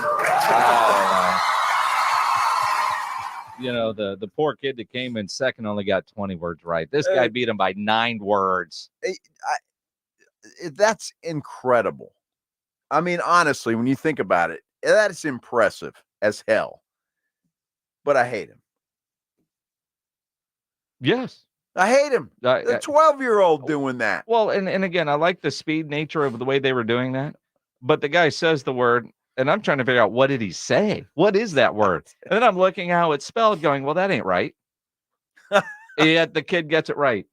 You know, the poor kid that came in second only got 20 words right. This guy beat him by 9 words. That's incredible. I mean, honestly, when you think about it, that's impressive as hell. But I hate him. Yes. I hate him. The 12-year-old doing that. Well, and again, I like the speed nature of the way they were doing that. But the guy says the word, and I'm trying to figure out, what did he say? What is that word? And then I'm looking how it's spelled, going, well, that ain't right. Yet the kid gets it right.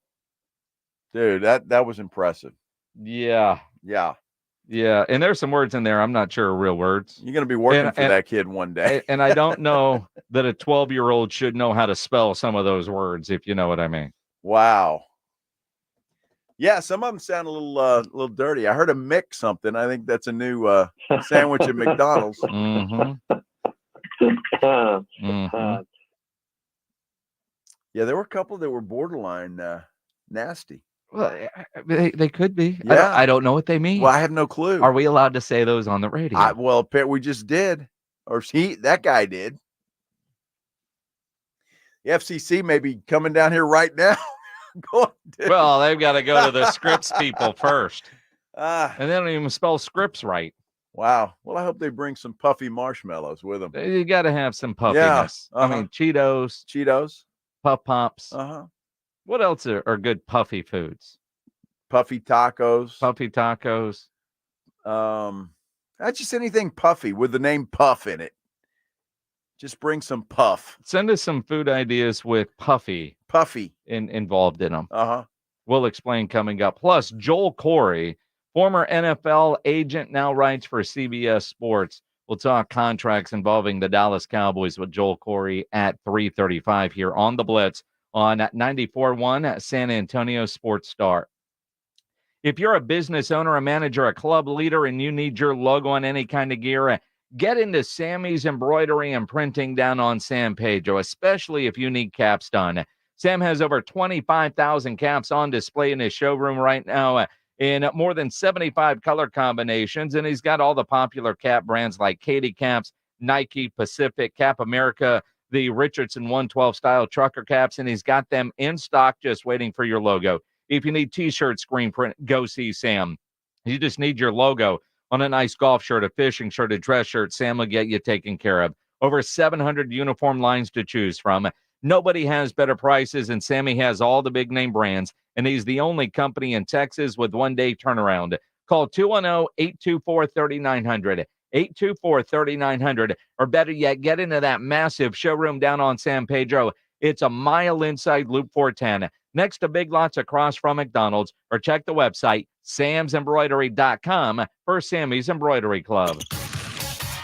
Dude, that was impressive. Yeah. Yeah. Yeah. And there's some words in there I'm not sure are real words. You're going to be working for that kid one day. And I don't know that a 12-year-old should know how to spell some of those words, if you know what I mean. Wow. Yeah, some of them sound a little dirty. I heard a Mick something. I think that's a new sandwich at McDonald's. Mm-hmm. Mm-hmm. Yeah, there were a couple that were borderline nasty. Well, they could be. Yeah. I don't know what they mean. Well, I have no clue. Are we allowed to say those on the radio? Well, we just did. Or that guy did. The FCC may be coming down here right now. Well, they've got to go to the Scripps people first. And they don't even spell Scripps right. Wow. Well, I hope they bring some puffy marshmallows with them. You got to have some puffiness. Yeah. I mean, Cheetos, Puff Pops. What else are good puffy foods? Puffy tacos. That's just anything puffy with the name Puff in it. Just bring some puff. Send us some food ideas with puffy involved in them. We'll explain coming up. Plus, Joel Corey, former NFL agent, now writes for CBS Sports. We'll talk contracts involving the Dallas Cowboys with Joel Corey at 3:35 here on the Blitz on 94.1 San Antonio Sports Star. If you're a business owner, a manager, a club leader, and you need your logo on any kind of gear, get into Sammy's Embroidery and Printing down on San Pedro, especially if you need caps done. Sam has over 25,000 caps on display in his showroom right now in more than 75 color combinations, and he's got all the popular cap brands like Katie Caps, Nike, Pacific, Cap America, the Richardson 112 style trucker caps, and he's got them in stock just waiting for your logo. If you need t-shirt screen print, go see Sam. You just need your logo on a nice golf shirt, a fishing shirt, a dress shirt. Sam will get you taken care of. Over 700 uniform lines to choose from. Nobody has better prices, and Sammy has all the big name brands, and he's the only company in Texas with one-day turnaround. Call 210-824-3900, 824-3900, or better yet, get into that massive showroom down on San Pedro. It's a mile inside Loop 410, next to Big Lots across from McDonald's, or check the website, samsembroidery.com for Sammy's Embroidery Club.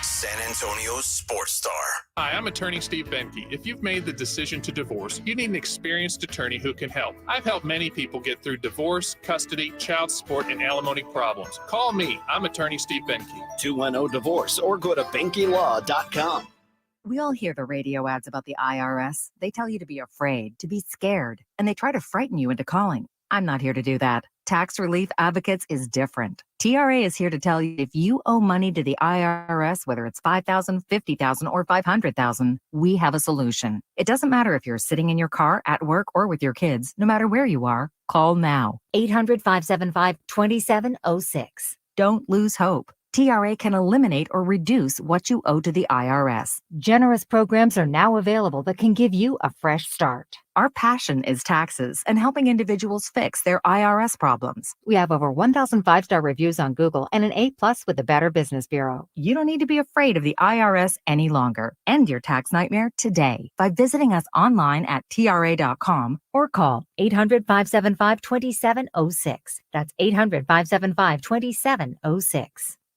San Antonio's sports star. Hi, I'm attorney Steve Benke. If you've made the decision to divorce, you need an experienced attorney who can help. I've helped many people get through divorce, custody, child support, and alimony problems. Call me. I'm attorney Steve Benke. 210-DIVORCE or go to BenkeLaw.com. We all hear the radio ads about the IRS. They tell you to be afraid, to be scared, and they try to frighten you into calling. I'm not here to do that. Tax Relief Advocates is different. TRA is here to tell you if you owe money to the IRS, whether it's $5,000, $50,000, or $500,000, we have a solution. It doesn't matter if you're sitting in your car, at work, or with your kids. No matter where you are, call now. 800-575-2706. Don't lose hope. TRA can eliminate or reduce what you owe to the IRS. Generous programs are now available that can give you a fresh start. Our passion is taxes and helping individuals fix their IRS problems. We have over 1,000 5-star reviews on Google and an A+ with the Better Business Bureau. You don't need to be afraid of the IRS any longer. End your tax nightmare today by visiting us online at TRA.com or call 800-575-2706. That's 800-575-2706.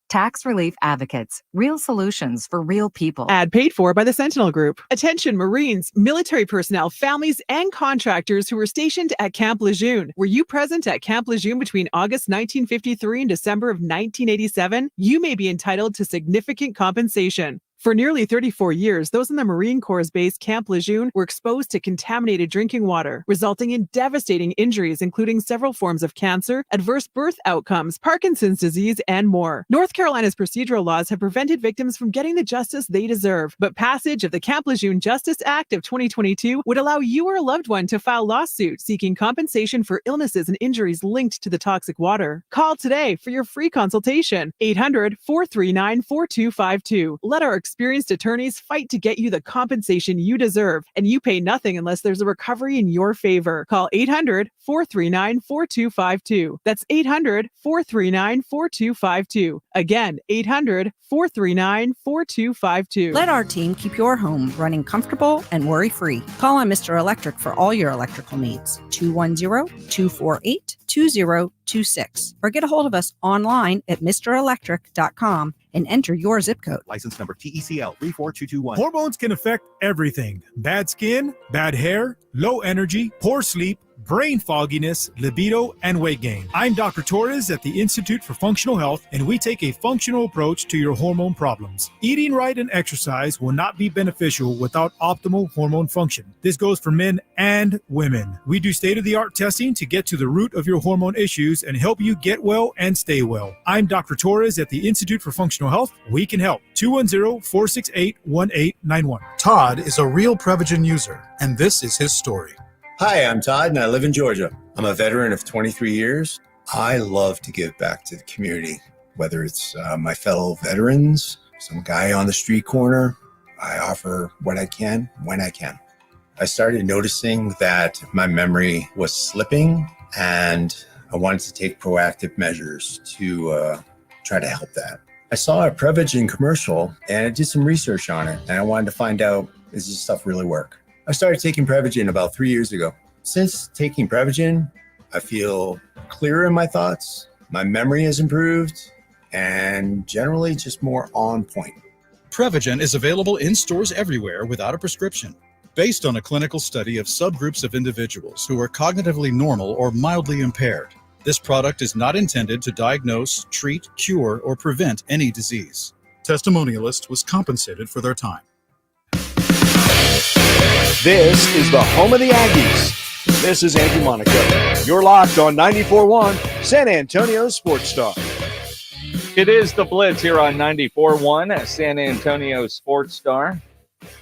Tax Relief Advocates. Real solutions for real people. Ad paid for by the Sentinel Group. Attention Marines, military personnel, families, and contractors who were stationed at Camp Lejeune. Were you present at Camp Lejeune between August 1953 and December of 1987? You may be entitled to significant compensation. For nearly 34 years, those in the Marine Corps' base Camp Lejeune were exposed to contaminated drinking water, resulting in devastating injuries, including several forms of cancer, adverse birth outcomes, Parkinson's disease, and more. North Carolina's procedural laws have prevented victims from getting the justice they deserve, but passage of the Camp Lejeune Justice Act of 2022 would allow you or a loved one to file lawsuits seeking compensation for illnesses and injuries linked to the toxic water. Call today for your free consultation. 800-439-4252. Let our experienced attorneys fight to get you the compensation you deserve, and you pay nothing unless there's a recovery in your favor. Call 800-439-4252. That's 800-439-4252. Again, 800-439-4252. Let our team keep your home running comfortable and worry-free. Call on Mr. Electric for all your electrical needs. 210-248-2026. Or get a hold of us online at MrElectric.com and enter your zip code. License number TECL 34221. Hormones can affect everything. Bad skin, bad hair, low energy, poor sleep, brain fogginess, libido, and weight gain. I'm Dr. Torres at the Institute for Functional Health, and we take a functional approach to your hormone problems. Eating right and exercise will not be beneficial without optimal hormone function. This goes for men and women. We do state-of-the-art testing to get to the root of your hormone issues and help you get well and stay well. I'm Dr. Torres at the Institute for Functional Health. We can help. 210-468-1891. Todd is a real Prevagen user, and this is his story. Hi, I'm Todd, and I live in Georgia. I'm a veteran of 23 years. I love to give back to the community, whether it's my fellow veterans, some guy on the street corner. I offer what I can, when I can. I started noticing that my memory was slipping, and I wanted to take proactive measures to try to help that. I saw a Prevagen commercial, and I did some research on it, and I wanted to find out, does this stuff really work? I started taking Prevagen about 3 years ago. Since taking Prevagen, I feel clearer in my thoughts, my memory has improved, and generally just more on point. Prevagen is available in stores everywhere without a prescription. Based on a clinical study of subgroups of individuals who are cognitively normal or mildly impaired, this product is not intended to diagnose, treat, cure, or prevent any disease. Testimonialist was compensated for their time. This is the home of the Aggies. This is Andrew Monaco. You're locked on 94.1 San Antonio Sports Star. It is the Blitz here on 94.1 San Antonio Sports Star.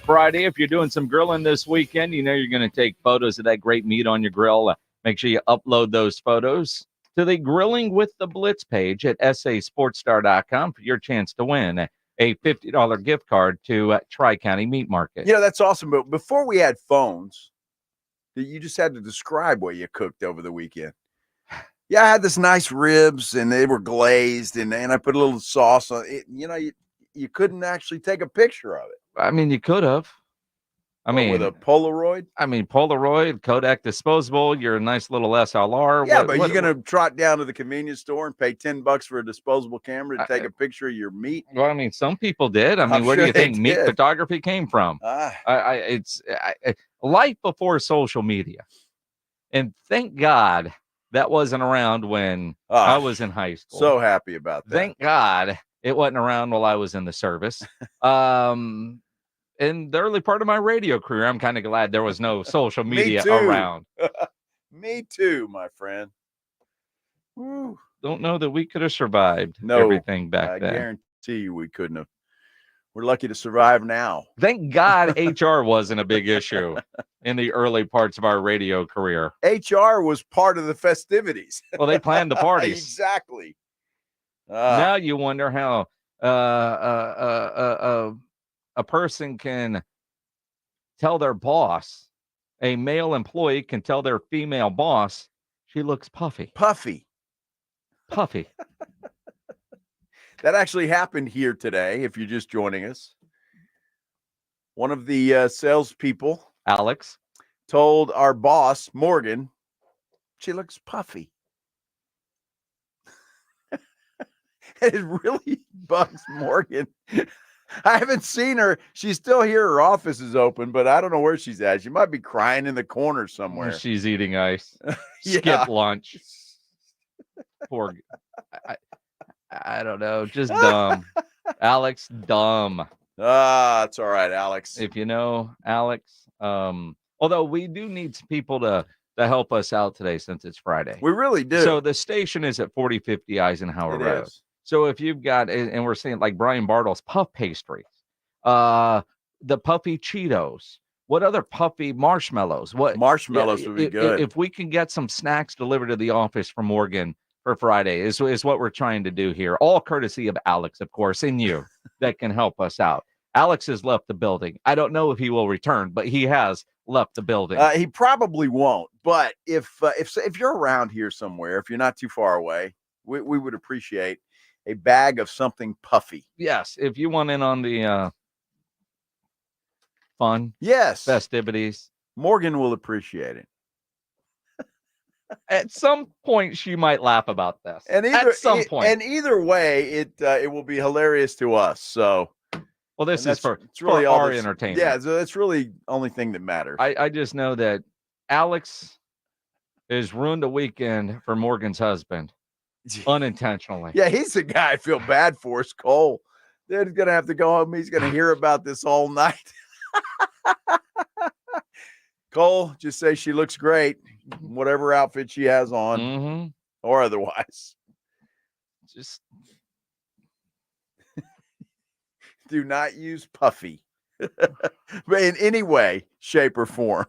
Friday, if you're doing some grilling this weekend, you know you're going to take photos of that great meat on your grill. Make sure you upload those photos to the Grilling with the Blitz page at sasportstar.com for your chance to win a $50 gift card to Tri-County Meat Market. You know, that's awesome. But before we had phones, you just had to describe what you cooked over the weekend. Yeah, I had this nice ribs, and they were glazed, and I put a little sauce on it. You know, you couldn't actually take a picture of it. I mean, you could have. With a Polaroid? Polaroid, Kodak disposable, your nice little SLR. Yeah, but you're going to trot down to the convenience store and pay $10 for a disposable camera to take a picture of your meat? Well, I mean, some people did. I mean, where do you think meat photography came from? It's life before social media. And thank God that wasn't around when I was in high school. So happy about that. Thank God it wasn't around while I was in the service. In the early part of my radio career, I'm kind of glad there was no social media around. Me too, my friend. Woo. Don't know that we could have survived everything back then. I guarantee you we couldn't have. We're lucky to survive now. Thank God HR wasn't a big issue in the early parts of our radio career. HR was part of the festivities. Well, they planned the parties. Exactly. Now you wonder how a person can tell their boss, a male employee can tell their female boss, she looks puffy. Puffy. That actually happened here today, if you're just joining us. One of the salespeople, Alex, told our boss, Morgan, she looks puffy. It really bugs Morgan. I haven't seen her. She's still here. Her office is open, but I don't know where she's at. She might be crying in the corner somewhere. She's eating ice. Skip lunch. Poor. I don't know. Just dumb. Alex, dumb. It's all right, Alex. If you know Alex. Although we do need some people to help us out today since it's Friday. We really do. So the station is at 4050 Eisenhower Road. Is. So if you've got, and we're seeing like Brian Bartle's puff pastries, the puffy Cheetos, what other puffy marshmallows? What marshmallows would be good. If we can get some snacks delivered to the office from Morgan for Friday is what we're trying to do here. All courtesy of Alex, of course, and you that can help us out. Alex has left the building. I don't know if he will return, but he has left the building. He probably won't. But if you're around here somewhere, if you're not too far away, we would appreciate a bag of something puffy. Yes, if you want in on the fun, festivities, Morgan will appreciate it. At some point, she might laugh about this. And at some point, and either way, it will be hilarious to us. So, well, this is it's really for our entertainment. Yeah, so that's really the only thing that matters. I just know that Alex has ruined a weekend for Morgan's husband. Unintentionally. Yeah, he's the guy I feel bad for. Is Cole. They're gonna have to go home. He's gonna hear about this all night. Cole, just say she looks great, whatever outfit she has on, or otherwise. Just do not use puffy, but in any way, shape, or form.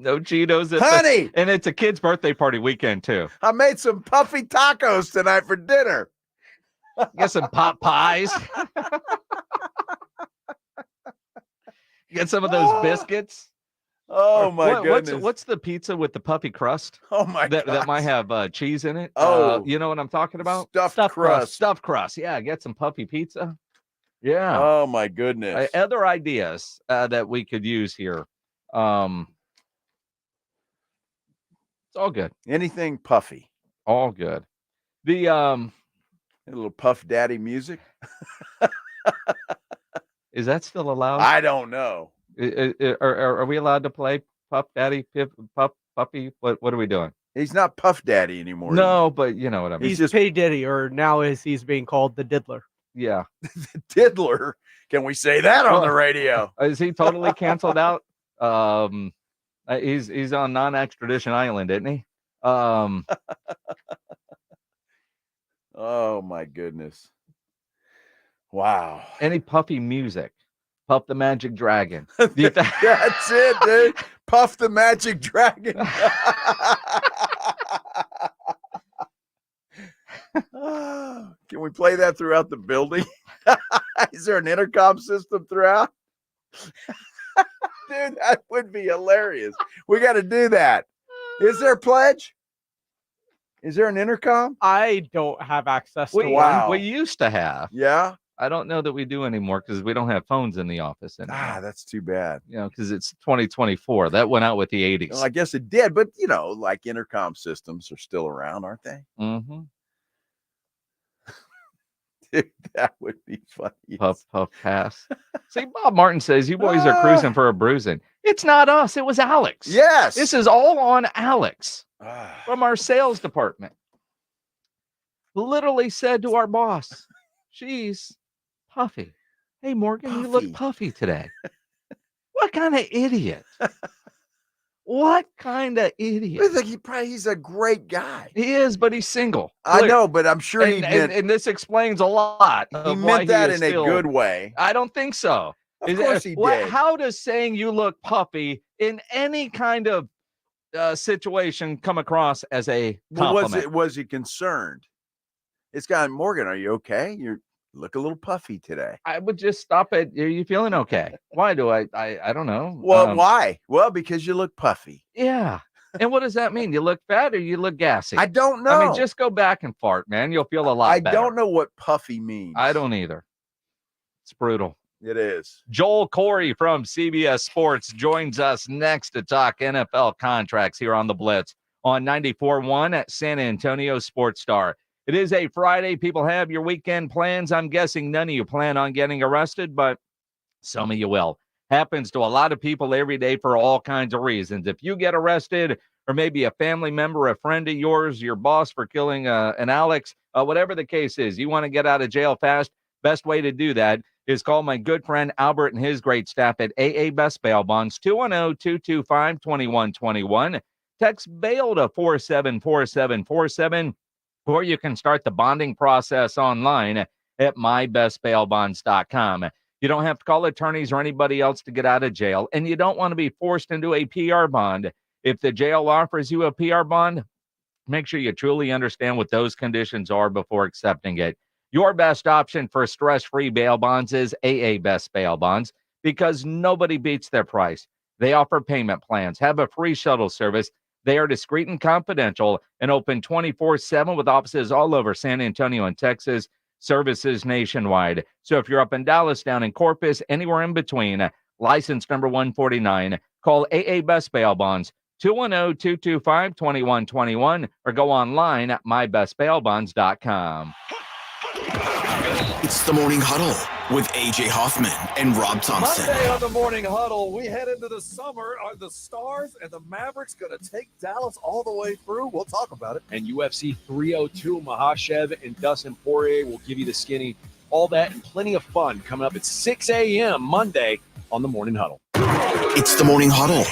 No Cheetos. Honey! And it's a kid's birthday party weekend, too. I made some puffy tacos tonight for dinner. Get some pot pies. Get some of those biscuits. Oh, my goodness. What's the pizza with the puffy crust? Oh, my God. That might have cheese in it. Oh. You know what I'm talking about? Stuffed crust. Stuffed crust. Yeah, get some puffy pizza. Yeah. Oh, my goodness. Other ideas that we could use here. It's all good. Anything puffy. All good. The a little Puff Daddy music. Is that still allowed? I don't know. Are we allowed to play Puff Daddy, Puffy? What are we doing? He's not Puff Daddy anymore. No, but you know what I mean. He's just P. Diddy, or now he's being called the Diddler. Yeah. The Diddler. Can we say that on the radio? Is he totally canceled out? He's on non-extradition island, isn't he? Oh my goodness. Wow. Any Puffy music? Puff the Magic Dragon. That's it, dude. Puff the Magic Dragon. Can we play that throughout the building? Is there an intercom system throughout? Dude, that would be hilarious. We got to do that. Is there a pledge? Is there an intercom? I don't have access to We used to have. Yeah. I don't know that we do anymore because we don't have phones in the office anymore. That's too bad. Because it's 2024. That went out with the 80s. Well, I guess it did, but like intercom systems are still around, aren't they? Mm-hmm. Dude, that would be funny. Puff, puff, pass. See, Bob Martin says, you boys are cruising for a bruising. It's not us. It was Alex. Yes. This is all on Alex from our sales department. Literally said to our boss, she's Puffy. Hey, Morgan, you look puffy today. What kind of idiot? What kind of idiot? He's a great guy. He is, but he's single. I know, but I'm sure he meant, and this explains a lot. He meant that in a good way. I don't think so. Of course he did. How does saying you look puffy in any kind of situation come across as a compliment? Was he concerned? It's got Morgan. Are you okay? You look a little puffy today. I would just stop it. Are you feeling okay? Why do I don't know. Well, why? Well, because you look puffy. Yeah. And what does that mean? You look fat or you look gassy? I don't know. I mean, just go back and fart, man. You'll feel a lot better. I don't know what puffy means. I don't either. It's brutal. It is. Joel Corey from CBS Sports joins us next to talk NFL contracts here on the Blitz on 94.1 at San Antonio Sports Star. It is a Friday. People have your weekend plans. I'm guessing none of you plan on getting arrested, but some of you will. Happens to a lot of people every day for all kinds of reasons. If you get arrested, or maybe a family member, a friend of yours, your boss for killing an Alex, whatever the case is, you want to get out of jail fast, best way to do that is call my good friend Albert and his great staff at AA Best Bail Bonds, 210-225-2121. Text bail to 474747. Or you can start the bonding process online at mybestbailbonds.com. You don't have to call attorneys or anybody else to get out of jail, and you don't want to be forced into a PR bond. If the jail offers you a PR bond, make sure you truly understand what those conditions are before accepting it. Your best option for stress-free bail bonds is AA Best Bail Bonds because nobody beats their price. They offer payment plans, have a free shuttle service. They are discreet and confidential and open 24/7 with offices all over San Antonio and Texas, services nationwide. So if you're up in Dallas, down in Corpus, anywhere in between, license number 149, call AA Best Bail Bonds, 210-225-2121, or go online at mybestbailbonds.com. It's the Morning Huddle with AJ Hoffman and Rob Thompson. Monday on the Morning Huddle, we head into the summer. Are the Stars and the Mavericks going to take Dallas all the way through? We'll talk about it. And UFC 302, Makhachev and Dustin Poirier will give you the skinny. All that and plenty of fun coming up at 6 a.m. Monday on the Morning Huddle. It's the Morning Huddle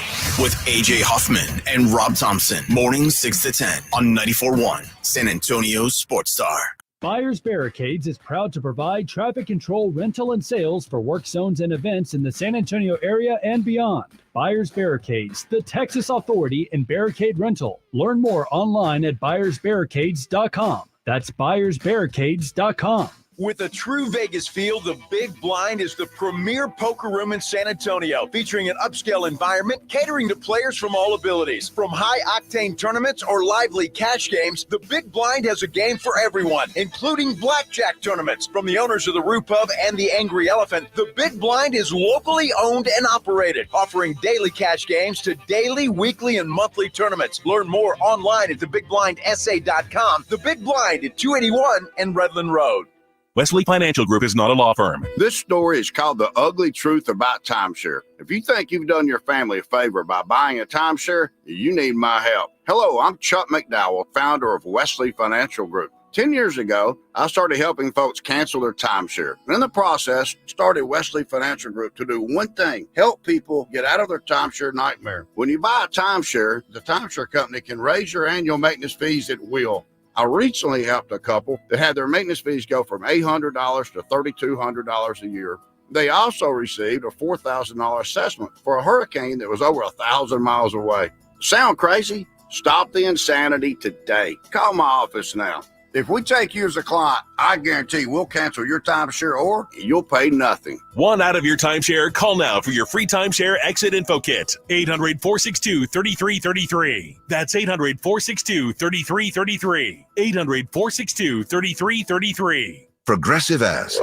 with AJ Hoffman and Rob Thompson. Morning 6 to 10 on 94.1 San Antonio Sports Star. Buyers Barricades is proud to provide traffic control, rental, and sales for work zones and events in the San Antonio area and beyond. Buyers Barricades, the Texas authority in barricade rental. Learn more online at buyersbarricades.com. That's buyersbarricades.com. With a true Vegas feel, the Big Blind is the premier poker room in San Antonio, featuring an upscale environment catering to players from all abilities. From high-octane tournaments or lively cash games, the Big Blind has a game for everyone, including blackjack tournaments. From the owners of the Roo Pub and the Angry Elephant, the Big Blind is locally owned and operated, offering daily cash games to daily, weekly, and monthly tournaments. Learn more online at thebigblindsa.com. The Big Blind at 281 and Redland Road. Wesley Financial Group is not a law firm. This story is called The Ugly Truth About Timeshare. If you think you've done your family a favor by buying a timeshare, you need my help. Hello, I'm Chuck McDowell, founder of Wesley Financial Group. 10 years ago, I started helping folks cancel their timeshare. And in the process, started Wesley Financial Group to do one thing, help people get out of their timeshare nightmare. When you buy a timeshare, the timeshare company can raise your annual maintenance fees at will. I recently helped a couple that had their maintenance fees go from $800 to $3,200 a year. They also received a $4,000 assessment for a hurricane that was over 1,000 miles away. Sound crazy? Stop the insanity today. Call my office now. If we take you as a client, I guarantee we'll cancel your timeshare or you'll pay nothing. Want out of your timeshare? Call now for your free timeshare exit info kit. 800-462-3333. That's 800-462-3333. 800-462-3333. Progressive asks,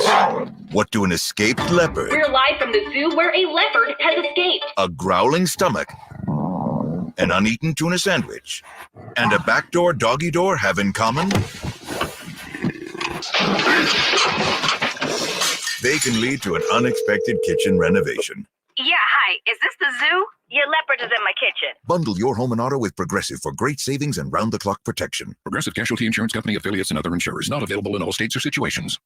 what do an escaped leopard, We're live from the zoo where a leopard has escaped. a growling stomach, an uneaten tuna sandwich, and a backdoor doggy door have in common? They can lead to an unexpected kitchen renovation. Yeah, hi. Is this the zoo? Your leopard is in my kitchen. Bundle your home and auto with Progressive for great savings and round-the-clock protection. Progressive Casualty Insurance Company, affiliates, and other insurers. Not available in all states or situations.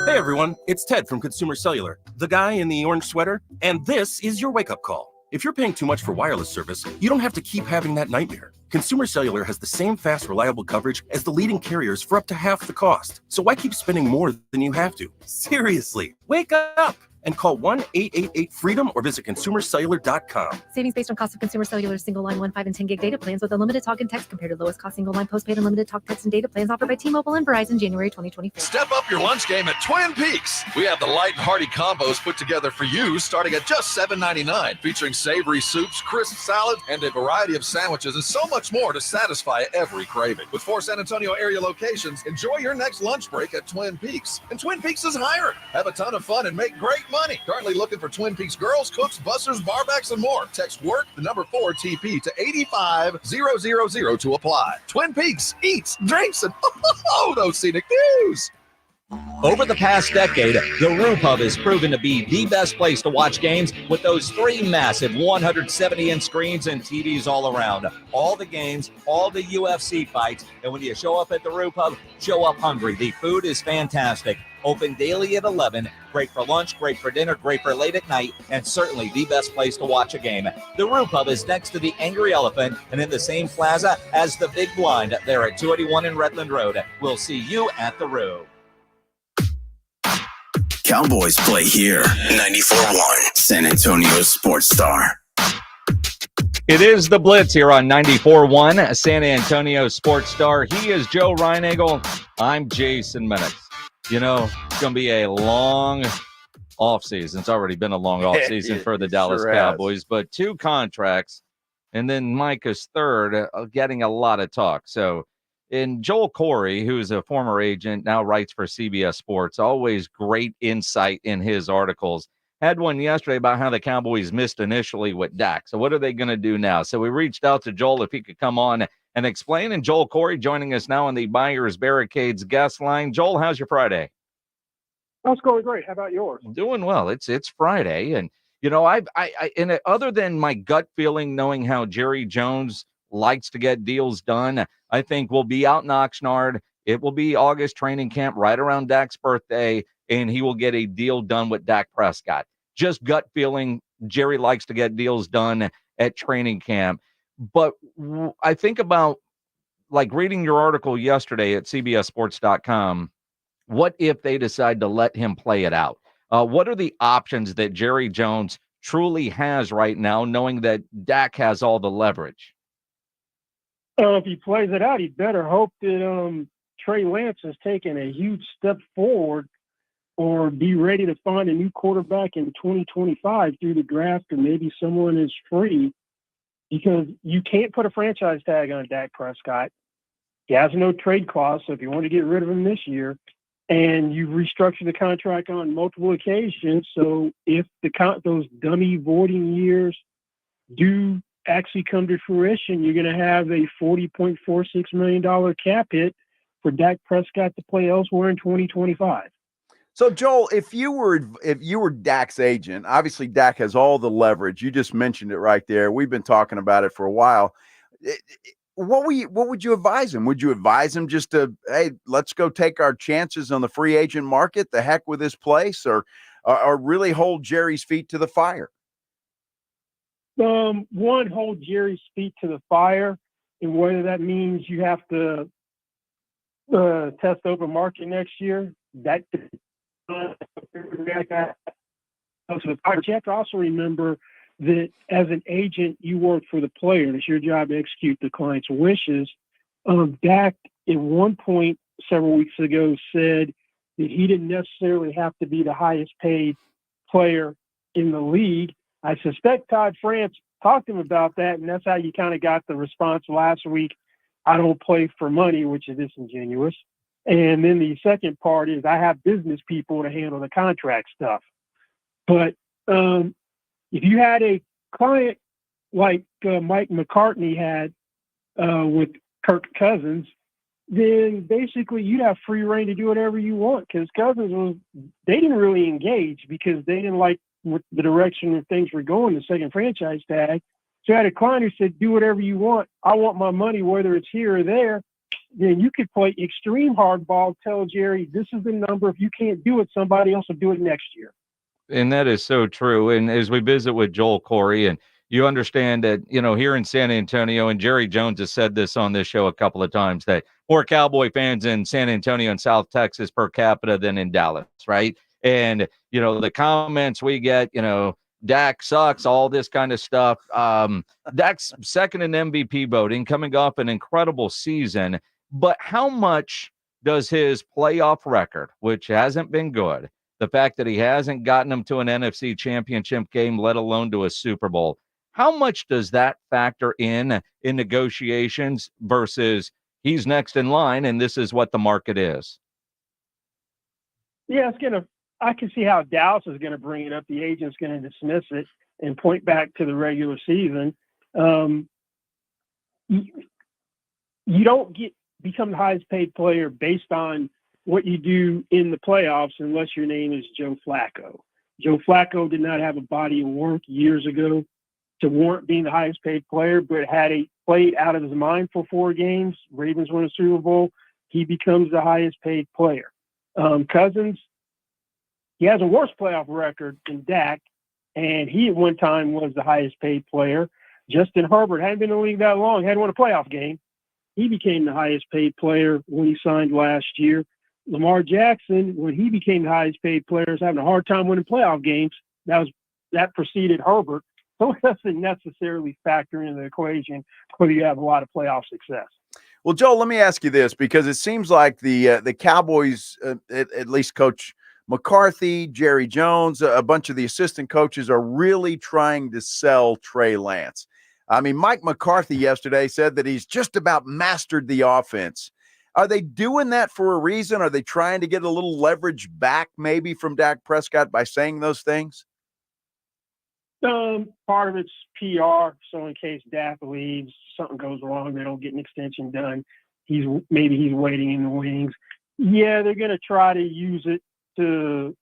Hey everyone, it's Ted from Consumer Cellular, the guy in the orange sweater, and this is your wake-up call. If you're paying too much for wireless service, you don't have to keep having that nightmare. Consumer Cellular has the same fast, reliable coverage as the leading carriers for up to half the cost. So why keep spending more than you have to? Seriously, wake up and call 1-888-FREEDOM or visit consumercellular.com. Savings based on cost of Consumer Cellular single line 1, 5, and 10 gig data plans with unlimited talk and text compared to lowest cost single line postpaid unlimited talk, text, and data plans offered by T-Mobile and Verizon January 2024. Step up your lunch game at Twin Peaks. We have the light and hearty combos put together for you starting at just $7.99, featuring savory soups, crisp salads, and a variety of sandwiches and so much more to satisfy every craving. With 4 San Antonio area locations, enjoy your next lunch break at Twin Peaks. And Twin Peaks is hiring. Have a ton of fun and make great money. Currently looking for Twin Peaks girls, cooks, busters, barbacks, and more. Text WORK, the number 4 TP to 85000 to apply. Twin Peaks eats, drinks, and those scenic views. Over the past decade, the Roo Pub has proven to be the best place to watch games with those 3 massive 170-inch screens and TVs all around. All the games, all the UFC fights, and when you show up at the Roo Pub, show up hungry. The food is fantastic. Open daily at 11. Great for lunch, great for dinner, great for late at night, and certainly the best place to watch a game. The Roo Pub is next to the Angry Elephant and in the same plaza as the Big Blind. There at 281 in Redland Road. We'll see you at the Roo. Cowboys play here. 94.1 San Antonio Sports Star. It is the Blitz here on 94.1 San Antonio Sports Star. He is Joe Reinagle. I'm Jason Minix. You know, it's going to be a long offseason. It's already been a long offseason for the Dallas Cowboys, but 2 contracts, and then Micah's third, getting a lot of talk. So, and Joel Corey, who's a former agent, now writes for CBS Sports, always great insight in his articles. Had one yesterday about how the Cowboys missed initially with Dak. So what are they going to do now? So we reached out to Joel if he could come on and explain. And Joel Corey joining us now on the Buyers Barricades guest line. Joel, how's your Friday? Oh, it's going great. How about yours? Doing well. It's Friday. And, you know, and other than my gut feeling, knowing how Jerry Jones likes to get deals done, I think we'll be out in Oxnard. It will be August training camp right around Dak's birthday, and he will get a deal done with Dak Prescott. Just gut feeling, Jerry likes to get deals done at training camp. But I think about, like, reading your article yesterday at cbssports.com, what if they decide to let him play it out? What are the options that Jerry Jones truly has right now, knowing that Dak has all the leverage? If he plays it out, he better hope that Trey Lance has taken a huge step forward or be ready to find a new quarterback in 2025 through the draft, or maybe someone is free, because you can't put a franchise tag on Dak Prescott. He has no trade clause, so if you want to get rid of him this year, and you restructure the contract on multiple occasions, so if those dummy voiding years do actually come to fruition, you're going to have a $40.46 million cap hit for Dak Prescott to play elsewhere in 2025. So, Joel, if you were Dak's agent, obviously Dak has all the leverage. You just mentioned it right there. We've been talking about it for a while. what would you advise him? Would you advise him just to, hey, let's go take our chances on the free agent market, the heck with this place, or really hold Jerry's feet to the fire? One, hold Jerry's feet to the fire, and whether that means you have to test open market next year, that so you have to also remember that as an agent, you work for the player. And it's your job to execute the client's wishes. Dak, at one point several weeks ago, said that he didn't necessarily have to be the highest paid player in the league. I suspect Todd France talked to him about that, and that's how you kind of got the response last week. I don't play for money, which is disingenuous. And then the second part is I have business people to handle the contract stuff. But if you had a client like Mike McCartney had with Kirk Cousins, then basically you'd have free reign to do whatever you want, because Cousins they didn't really engage because they didn't like the direction that things were going, the second franchise tag. So I had a client who said, do whatever you want. I want my money, whether it's here or there. Then you could play extreme hardball, tell Jerry, this is the number. If you can't do it, somebody else will do it next year. And that is so true. And as we visit with Joel Corey, and you understand that, here in San Antonio, and Jerry Jones has said this on this show a couple of times, that more Cowboy fans in San Antonio and South Texas per capita than in Dallas, right? And, the comments we get, Dak sucks, all this kind of stuff. Dak's second in MVP voting, coming off an incredible season. But how much does his playoff record, which hasn't been good, the fact that he hasn't gotten them to an NFC championship game, let alone to a Super Bowl, how much does that factor in negotiations versus he's next in line and this is what the market is? Yeah, I can see how Dallas is going to bring it up. The agent's going to dismiss it and point back to the regular season. You don't become the highest paid player based on what you do in the playoffs unless your name is Joe Flacco. Joe Flacco did not have a body of work years ago to warrant being the highest paid player, but had he played out of his mind for 4 games, Ravens win a Super Bowl, he becomes the highest paid player. Cousins, he has a worse playoff record than Dak, and he at one time was the highest paid player. Justin Herbert hadn't been in the league that long, hadn't won a playoff game. He became the highest paid player when he signed last year. Lamar Jackson, when he became the highest paid player, was having a hard time winning playoff games. That preceded Herbert. So it doesn't necessarily factor into the equation whether you have a lot of playoff success. Well, Joel, let me ask you this, because it seems like the Cowboys, at least Coach McCarthy, Jerry Jones, a bunch of the assistant coaches are really trying to sell Trey Lance. I mean, Mike McCarthy yesterday said that he's just about mastered the offense. Are they doing that for a reason? Are they trying to get a little leverage back maybe from Dak Prescott by saying those things? Part of it's PR. So in case Dak leaves, something goes wrong, they don't get an extension done. He's waiting in the wings. Yeah, they're going to try to use it to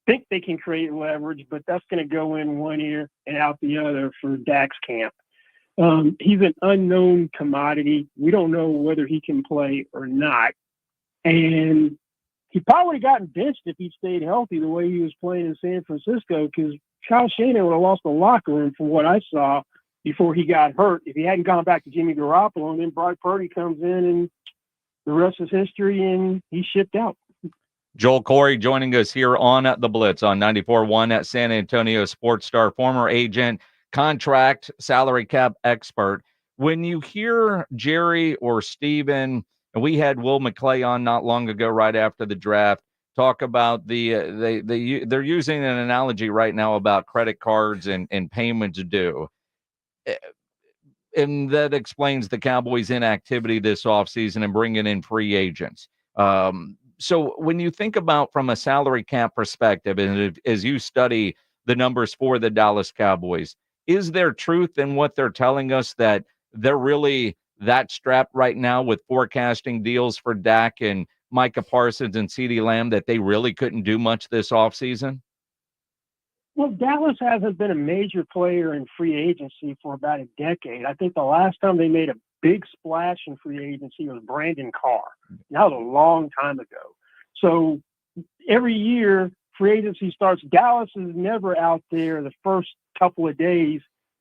think they can create leverage, but that's going to go in one ear and out the other for Dak's camp. He's an unknown commodity. We don't know whether he can play or not. And he probably would have gotten benched if he stayed healthy the way he was playing in San Francisco, because Kyle Shanahan would have lost the locker room from what I saw before he got hurt if he hadn't gone back to Jimmy Garoppolo. And then Brock Purdy comes in and the rest is history, and he shipped out. Joel Corey joining us here on The Blitz on 94.1 at San Antonio Sports Star, former agent, contract, salary cap expert. When you hear Jerry or Steven, and we had Will McClay on not long ago, right after the draft, talk about they're using an analogy right now about credit cards and payments due. And that explains the Cowboys' inactivity this offseason and bringing in free agents. So when you think about from a salary cap perspective, and as you study the numbers for the Dallas Cowboys, is there truth in what they're telling us that they're really that strapped right now with forecasting deals for Dak and Micah Parsons and CeeDee Lamb that they really couldn't do much this offseason? Well, Dallas hasn't been a major player in free agency for about a decade. I think the last time they made a big splash in free agency was Brandon Carr. That was a long time ago. So every year, free agency starts. Dallas is never out there the first couple of days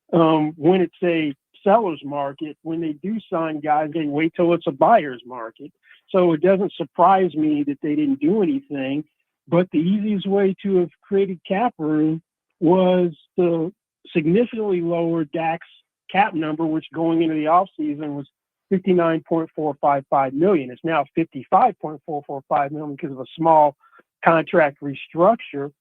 when it's a seller's market. When they do sign guys, they wait till it's a buyer's market. So it doesn't surprise me that they didn't do anything. But the easiest way to have created cap room was to significantly lower Dak's cap number, which going into the offseason was $59.455 million. It's now $55.445 million because of a small contract restructure.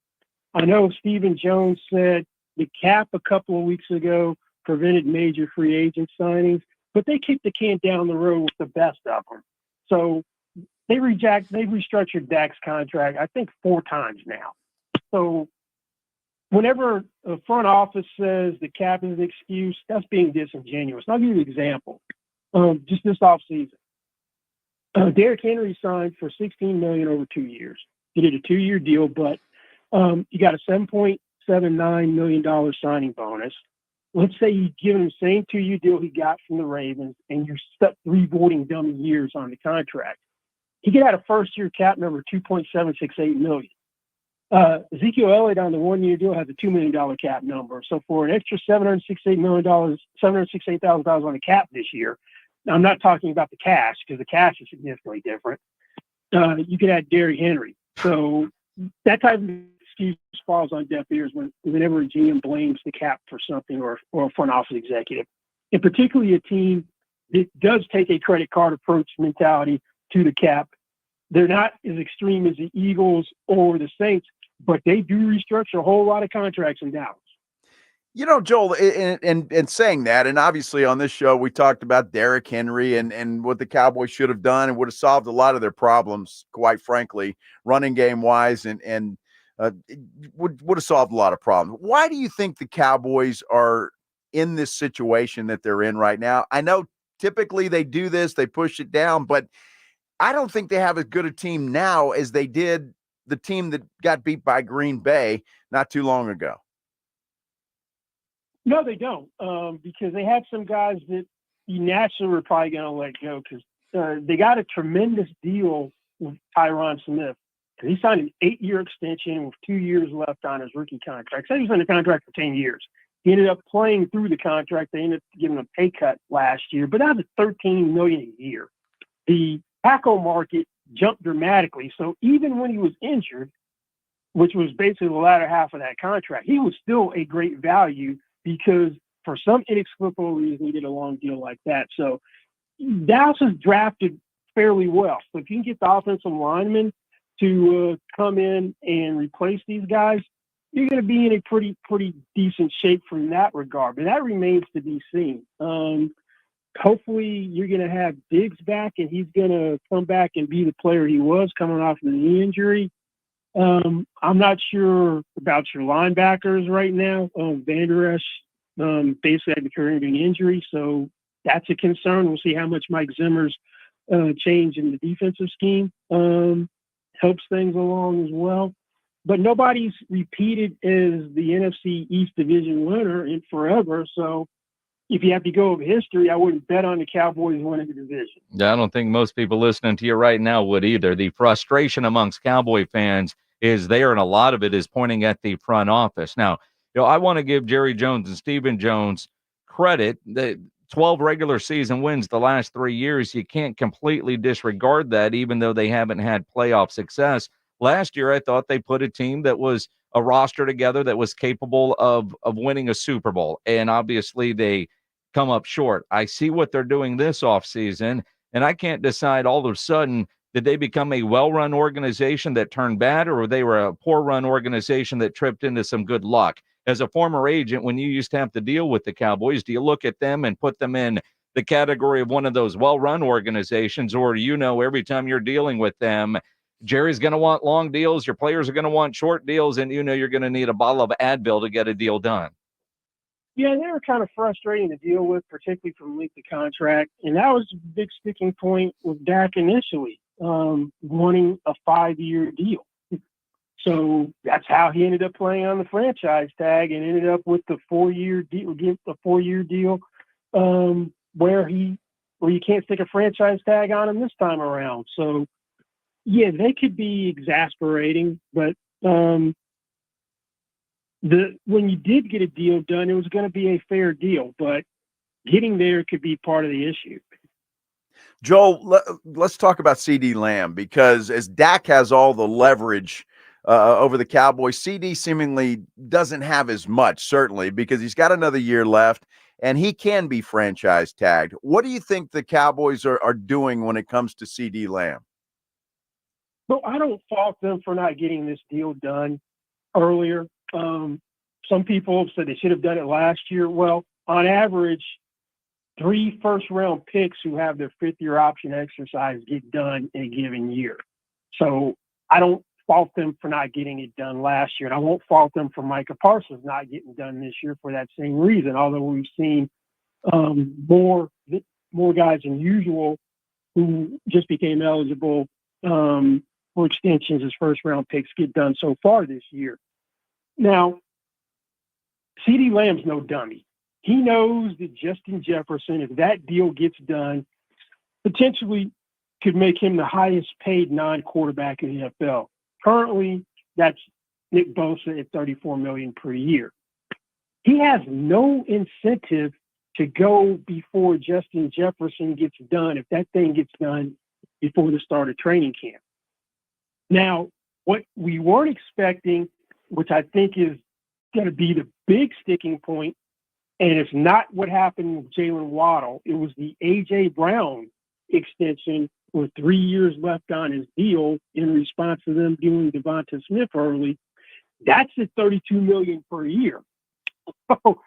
I know Stephen Jones said the cap a couple of weeks ago prevented major free agent signings, but they kicked the can down the road with the best of them. So they've restructured Dak's contract, I think, 4 times now. So whenever a front office says the cap is an excuse, that's being disingenuous. I'll give you an example. Just this offseason, Derrick Henry signed for $16 million over 2 years. He did a 2-year deal, but you got a $7.79 million signing bonus. Let's say you give him the same 2-year deal he got from the Ravens, and you're stuck 3 voting dummy years on the contract. He could have a first-year cap number $2.768 million. Ezekiel Elliott on the 1-year deal has a $2 million cap number. So for an extra $768,000 on the cap this year, now I'm not talking about the cash because the cash is significantly different. You could add Derrick Henry. So that type of excuse falls on deaf ears whenever a GM blames the cap for something or a front office executive, and particularly a team that does take a credit card approach mentality to the cap. They're not as extreme as the Eagles or the Saints, but they do restructure a whole lot of contracts in Dallas. You know, Joel, and saying that, and obviously on this show, we talked about Derrick Henry and what the Cowboys should have done and would have solved a lot of their problems, quite frankly, running game wise, and would have solved a lot of problems. Why do you think the Cowboys are in this situation that they're in right now? I know typically they do this, they push it down, but I don't think they have as good a team now as they did the team that got beat by Green Bay not too long ago. No, they don't, because they had some guys that you naturally were probably going to let go because they got a tremendous deal with Tyron Smith. He signed an 8-year extension with 2 years left on his rookie contract. So he was under contract for 10 years. He ended up playing through the contract. They ended up giving him a pay cut last year, but that was $13 million a year. The tackle market jumped dramatically. So even when he was injured, which was basically the latter half of that contract, he was still a great value because for some inexplicable reason, he did a long deal like that. So Dallas has drafted fairly well. So if you can get the offensive linemen to come in and replace these guys, you're going to be in a pretty decent shape from that regard. But that remains to be seen. Hopefully you're going to have Diggs back and he's going to come back and be the player he was coming off of the knee injury. I'm not sure about your linebackers right now. Van Der Esch basically had a career-ending injury, so that's a concern. We'll see how much Mike Zimmer's change in the defensive scheme helps things along as well. But nobody's repeated as the NFC East Division winner in forever, so if you have to go over history, I wouldn't bet on the Cowboys winning the division. Yeah, I don't think most people listening to you right now would either. The frustration amongst Cowboy fans is there, and a lot of it is pointing at the front office. Now, I want to give Jerry Jones and Stephen Jones credit. The 12 regular season wins the last 3 years. You can't completely disregard that, even though they haven't had playoff success. Last year, I thought they put a team that was a roster together that was capable of winning a Super Bowl, and obviously they come up short. I see what they're doing this offseason, and I can't decide all of a sudden, did they become a well-run organization that turned bad, or they were a poor-run organization that tripped into some good luck? As a former agent, when you used to have to deal with the Cowboys, do you look at them and put them in the category of one of those well-run organizations, or every time you're dealing with them, Jerry's going to want long deals, your players are going to want short deals, and you're going to need a bottle of Advil to get a deal done? Yeah, they were kind of frustrating to deal with, particularly from length of contract. And that was a big sticking point with Dak initially, wanting a 5-year deal. So that's how he ended up playing on the franchise tag and ended up with the 4-year deal, where he or you can't stick a franchise tag on him this time around. So, yeah, they could be exasperating, but when you did get a deal done, it was going to be a fair deal, but getting there could be part of the issue. Joel, let's talk about CD Lamb, because as Dak has all the leverage over the Cowboys, CD seemingly doesn't have as much, certainly, because he's got another year left and he can be franchise tagged. What do you think the Cowboys are doing when it comes to CD Lamb? So I don't fault them for not getting this deal done earlier. Some people have said they should have done it last year. Well, on average, 3 first-round picks who have their 5th-year option exercise get done in a given year. So I don't fault them for not getting it done last year, and I won't fault them for Micah Parsons not getting done this year for that same reason, although we've seen more guys than usual who just became eligible for extensions as first-round picks get done so far this year. Now, CeeDee Lamb's no dummy. He knows that Justin Jefferson, if that deal gets done, potentially could make him the highest paid non-quarterback in the NFL. Currently, that's Nick Bosa at $34 million per year. He has no incentive to go before Justin Jefferson gets done, if that thing gets done before the start of training camp. Now, what we weren't expecting, which I think is going to be the big sticking point, and it's not what happened with Jalen Waddle. It was the A.J. Brown extension with 3 years left on his deal in response to them doing Devonta Smith early. That's at $32 million per year. So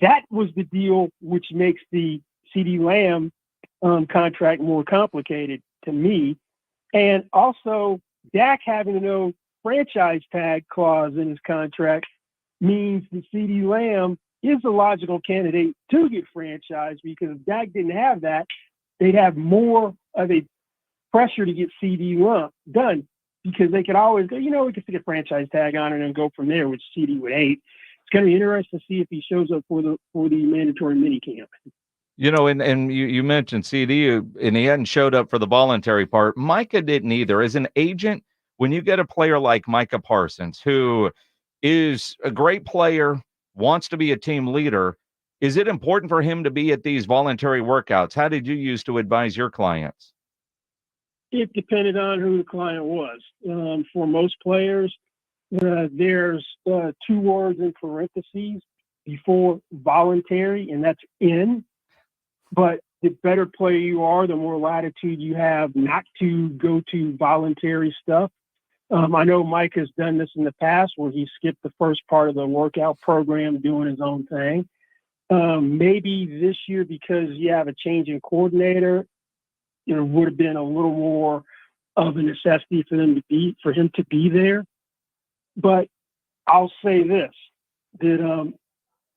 that was the deal which makes the CeeDee Lamb contract more complicated to me. And also, Dak having no franchise tag clause in his contract means that CeeDee Lamb is a logical candidate to get franchised, because if Dak didn't have that, they'd have more of a pressure to get CD done, because they could always go, we could stick a franchise tag on it and go from there, which CD would hate. It's going to be interesting to see if he shows up for the mandatory minicamp. And you mentioned CD, and he hadn't showed up for the voluntary part. Micah didn't either. As an agent, when you get a player like Micah Parsons, who is a great player, wants to be a team leader, is it important for him to be at these voluntary workouts? How did you use to advise your clients? It depended on who the client was. For most players, there's 2 words in parentheses before voluntary, and that's in. But the better player you are, the more latitude you have not to go to voluntary stuff. I know Mike has done this in the past where he skipped the first part of the workout program doing his own thing. Maybe this year, because you have a change in coordinator, it would have been a little more of a necessity for him to be there. But I'll say this, that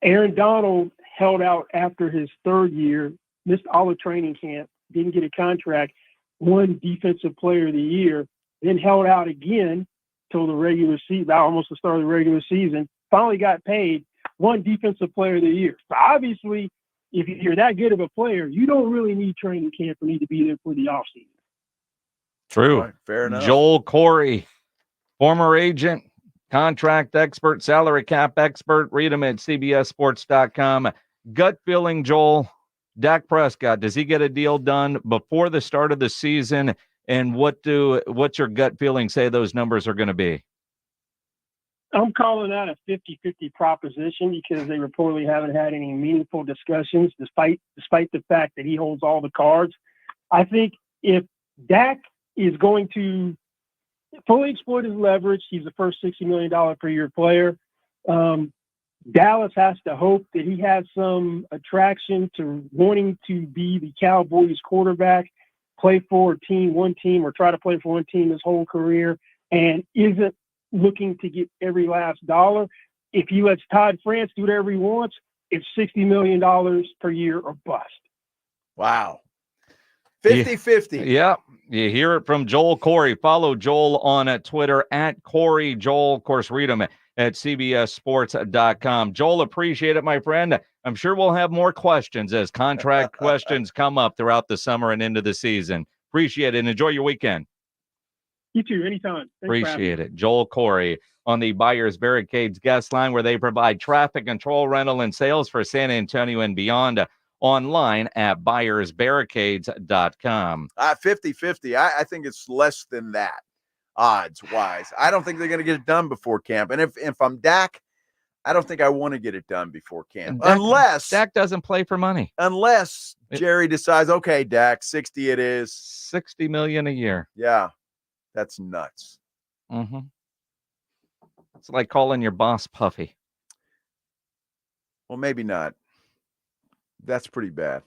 Aaron Donald held out after his 3rd year, missed all of training camp, didn't get a contract, won Defensive Player of the Year, then held out again till the regular season, almost the start of the regular season, finally got paid, won Defensive Player of the Year. So obviously, if you're that good of a player, you don't really need training camp or need to be there for the offseason. True. Right, fair enough. Joel Corey, former agent, contract expert, salary cap expert. Read him at cbssports.com. Gut feeling, Joel, Dak Prescott, does he get a deal done before the start of the season? And what's your gut feeling say those numbers are going to be? I'm calling that a 50-50 proposition, because they reportedly haven't had any meaningful discussions, despite the fact that he holds all the cards. I think if Dak is going to fully exploit his leverage, he's the first $60 million per year player. Dallas has to hope that he has some attraction to wanting to be the Cowboys quarterback, play for one team, or try to play for one team his whole career, and isn't looking to get every last dollar. If he lets Todd France do whatever he wants, it's $60 million per year or bust. Wow. 50-50. Yeah. You hear it from Joel Corey. Follow Joel on Twitter at Corey Joel. Of course, read him at cbssports.com. Joel, appreciate it, my friend. I'm sure we'll have more questions as contract questions come up throughout the summer and into the season. Appreciate it, and enjoy your weekend. You too, anytime. Thanks Appreciate it. Joel Corey on the Buyers Barricades guest line, where they provide traffic control, rental, and sales for San Antonio and beyond. Online at buyersbarricades.com. 50-50. I think it's less than that, odds-wise. I don't think they're going to get it done before camp. And if I'm Dak, I don't think I want to get it done before camp. Unless Dak doesn't play for money. Unless Jerry decides, okay, Dak, 60 it is. $60 million a year. Yeah. That's nuts. Mm-hmm. It's like calling your boss Puffy. Well, maybe not. That's pretty bad.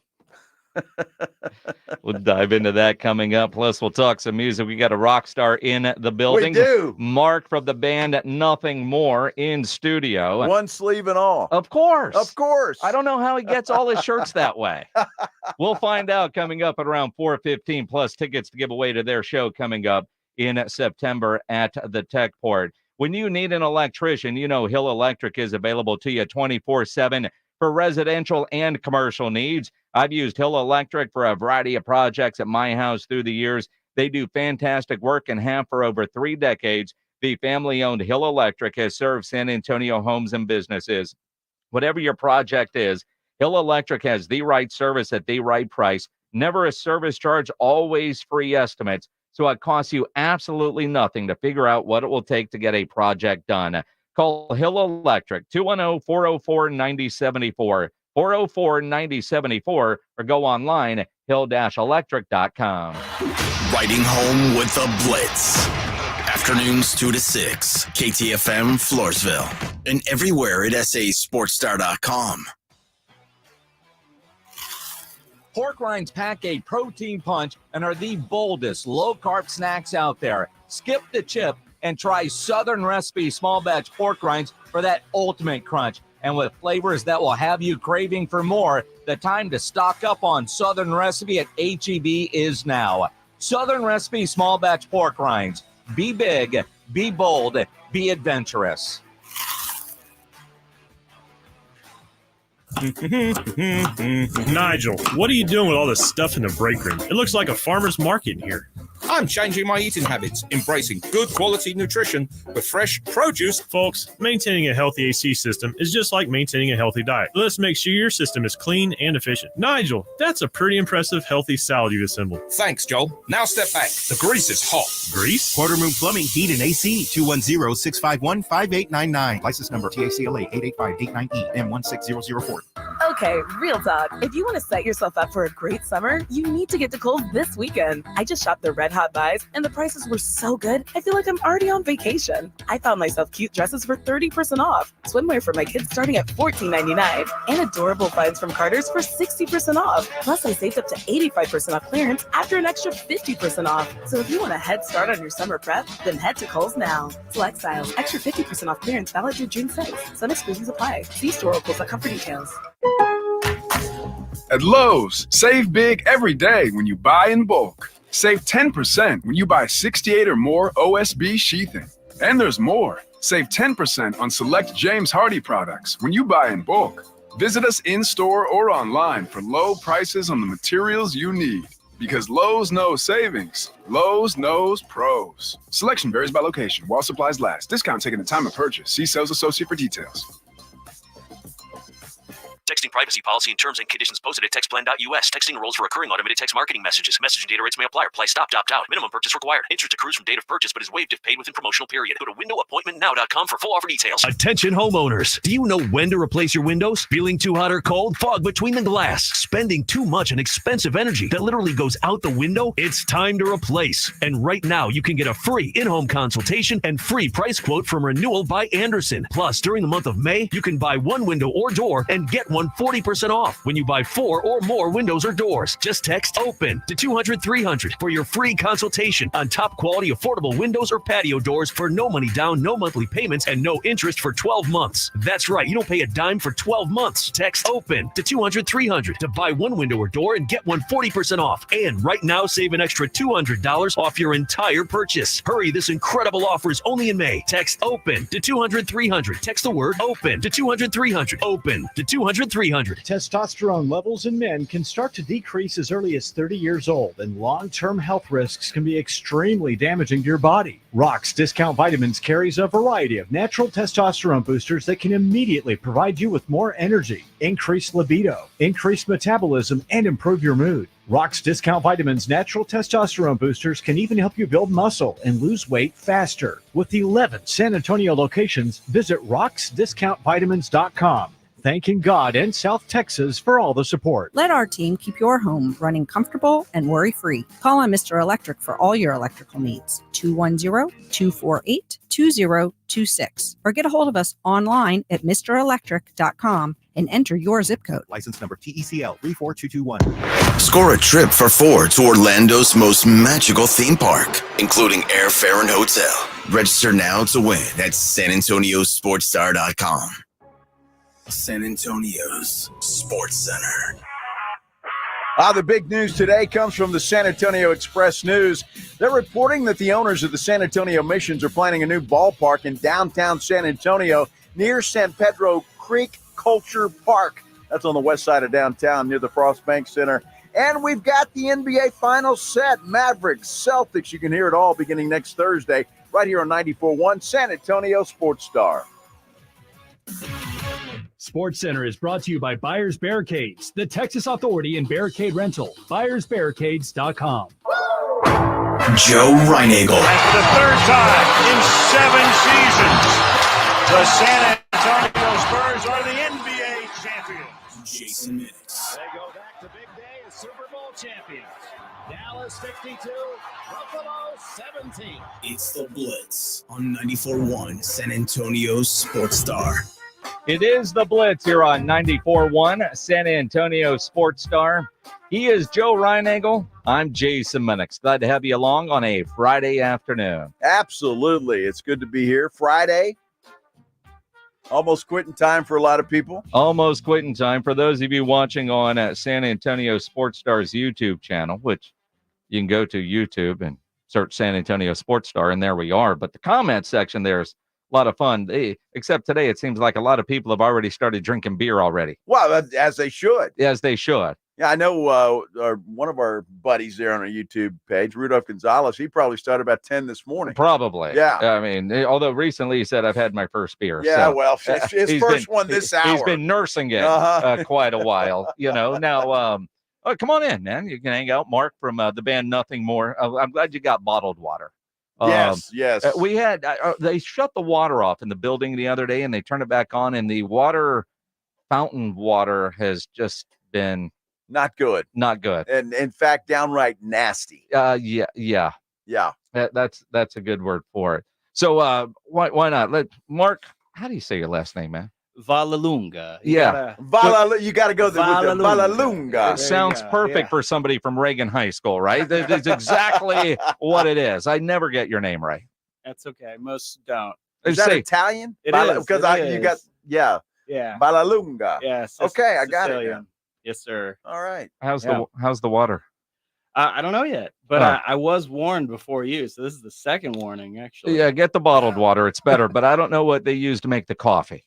We'll dive into that coming up. Plus, we'll talk some music. We got a rock star in the building. We do. Mark from the band Nothing More in studio. One sleeve and all. Of course. Of course. I don't know how he gets all his shirts that way. We'll find out coming up at around 4:15, plus tickets to give away to their show coming up in September at the Tech Port. When you need an electrician, you know Hill Electric is available to you 24/7 for residential and commercial needs. I've used Hill Electric for a variety of projects at my house through the years. They do fantastic work and have for over 3 decades. The family-owned Hill Electric has served San Antonio homes and businesses. Whatever your project is, Hill Electric has the right service at the right price. Never a service charge, always free estimates. So it costs you absolutely nothing to figure out what it will take to get a project done. Call Hill Electric, 210-404-9074, 404-9074, or go online, hill-electric.com. Riding home with the Blitz. Afternoons 2 to 6, KTFM Floresville, and everywhere at sasportstar.com. Pork rinds pack a protein punch and are the boldest low-carb snacks out there. Skip the chip and try Southern Recipe small batch pork rinds for that ultimate crunch. And with flavors that will have you craving for more, the time to stock up on Southern Recipe at H-E-B is now. Southern Recipe small batch pork rinds. Be big, be bold, be adventurous. Nigel, what are you doing with all this stuff in the break room? It looks like a farmer's market in here. I'm changing my eating habits, embracing good quality nutrition with fresh produce. Folks, maintaining a healthy AC system is just like maintaining a healthy diet. Let's make sure your system is clean and efficient. Nigel, that's a pretty impressive healthy salad you've assembled. Thanks, Joel. Now step back. The grease is hot. Grease? Quarter Moon Plumbing, Heat and AC, 210-651-5899. License number TACLA 88589E M16004. Okay, real talk. If you want to set yourself up for a great summer, you need to get to Kohl's this weekend. I just shopped the Red Hot Buys, and the prices were so good, I feel like I'm already on vacation. I found myself cute dresses for 30% off, swimwear for my kids starting at $14.99, and adorable finds from Carter's for 60% off. Plus, I saved up to 85% off clearance after an extra 50% off. So if you want a head start on your summer prep, then head to Kohl's now. Select styles, extra 50% off clearance valid through June 6th. Some exclusions apply. See store or Kohl's.com for details. At Lowe's, save big every day when you buy in bulk. Save 10% when you buy 68 or more OSB sheathing. And there's more. Save 10% on select James Hardy products when you buy in bulk. Visit us in-store or online for low prices on the materials you need. Because Lowe's knows savings. Lowe's knows pros. Selection varies by location while supplies last. Discount taken at time of purchase. See sales associate for details. Texting privacy policy and terms and conditions posted at textplan.us. Texting enrolls for recurring automated text marketing messages. Message and data rates may apply. Reply stop, opt out. Minimum purchase required. Interest accrues from date of purchase but is waived if paid within promotional period. Go to windowappointmentnow.com for full offer details. Attention homeowners. Do you know when to replace your windows? Feeling too hot or cold? Fog between the glass? Spending too much and expensive energy that literally goes out the window? It's time to replace. And right now you can get a free in-home consultation and free price quote from Renewal by Anderson. Plus, during the month of May, you can buy one window or door and get one one 40% off when you buy 4 or more windows or doors. Just text OPEN to 200-300 for your free consultation on top quality affordable windows or patio doors for no money down, no monthly payments, and no interest for 12 months. That's right, you don't pay a dime for 12 months. Text OPEN to 200-300 to buy one window or door and get one 40% off. And right now, save an extra $200 off your entire purchase. Hurry, this incredible offer is only in May. Text OPEN to 200-300. Text the word OPEN to 200-300. OPEN to 200-300. Testosterone levels in men can start to decrease as early as 30 years old, and long-term health risks can be extremely damaging to your body. Rock's Discount Vitamins carries a variety of natural testosterone boosters that can immediately provide you with more energy, increased libido, increased metabolism, and improve your mood. Rock's Discount Vitamins natural testosterone boosters can even help you build muscle and lose weight faster. With 11 San Antonio locations, visit rocksdiscountvitamins.com. Thanking God and South Texas for all the support. Let our team keep your home running comfortable and worry-free. Call on Mr. Electric for all your electrical needs. 210-248-2026. Or get a hold of us online at mrelectric.com and enter your zip code. License number TECL 34221. Score a trip for 4 to Orlando's most magical theme park, including airfare and hotel. Register now to win at sanantoniosportstar.com. San Antonio's Sports Center. The big news today comes from the San Antonio Express News. They're reporting that the owners of the San Antonio Missions are planning a new ballpark in downtown San Antonio near San Pedro Creek Culture Park. That's on the west side of downtown near the Frost Bank Center. And we've got the NBA Finals set. Mavericks, Celtics. You can hear it all beginning next Thursday right here on 94.1 San Antonio Sports Star. Sports Center is brought to you by Buyers Barricades, the Texas Authority in Barricade Rental. BuyersBarricades.com. Joe Reinagel. And for the third time in 7 seasons, the San Antonio Spurs are the NBA champions. Jason Minix. They go back to big day as Super Bowl champions. Dallas 52, Buffalo 17. It's the Blitz on 94.1 San Antonio Sports Star. It is the Blitz here on 94.1 San Antonio Sports Star. He is Joe Reinagel. I'm Jason Minix. Glad to have you along on a Friday afternoon. Absolutely. It's good to be here. Friday. Almost quitting time for a lot of people. Almost quitting time. For those of you watching on San Antonio Sports Star's YouTube channel, which you can go to YouTube and search San Antonio Sports Star, and there we are. But the comment section there is a lot of fun. Except today, it seems like a lot of people have already started drinking beer already. Well, as they should. As they should. Yeah, I know one of our buddies there on our YouTube page, Rudolph Gonzalez, he probably started about 10 this morning. Probably. Yeah. I mean, although recently he said, I've had my first beer. Yeah, so, well, his first one this hour. He's been nursing it quite a while, you know. Now, come on in, man. You can hang out. Mark from the band Nothing More. I'm glad you got bottled water. Yes. We had, they shut the water off in the building the other day and they turned it back on, and the fountain water has just been not good. And in fact, downright nasty. Yeah. That's a good word for it. So why not? Mark, how do you say your last name, man? Valalunga. You got to go there with the Valalunga. It sounds perfect for somebody from Reagan High School, right? That's exactly what it is. I never get your name right. That's okay. Most don't. Is that Italian? It is. Because you got, Valalunga. Yes. Okay, I got it. Yes, sir. All right. How's the water? I don't know yet, but I was warned before you, so this is the second warning, actually. Yeah, get the bottled water. It's better, but I don't know what they use to make the coffee.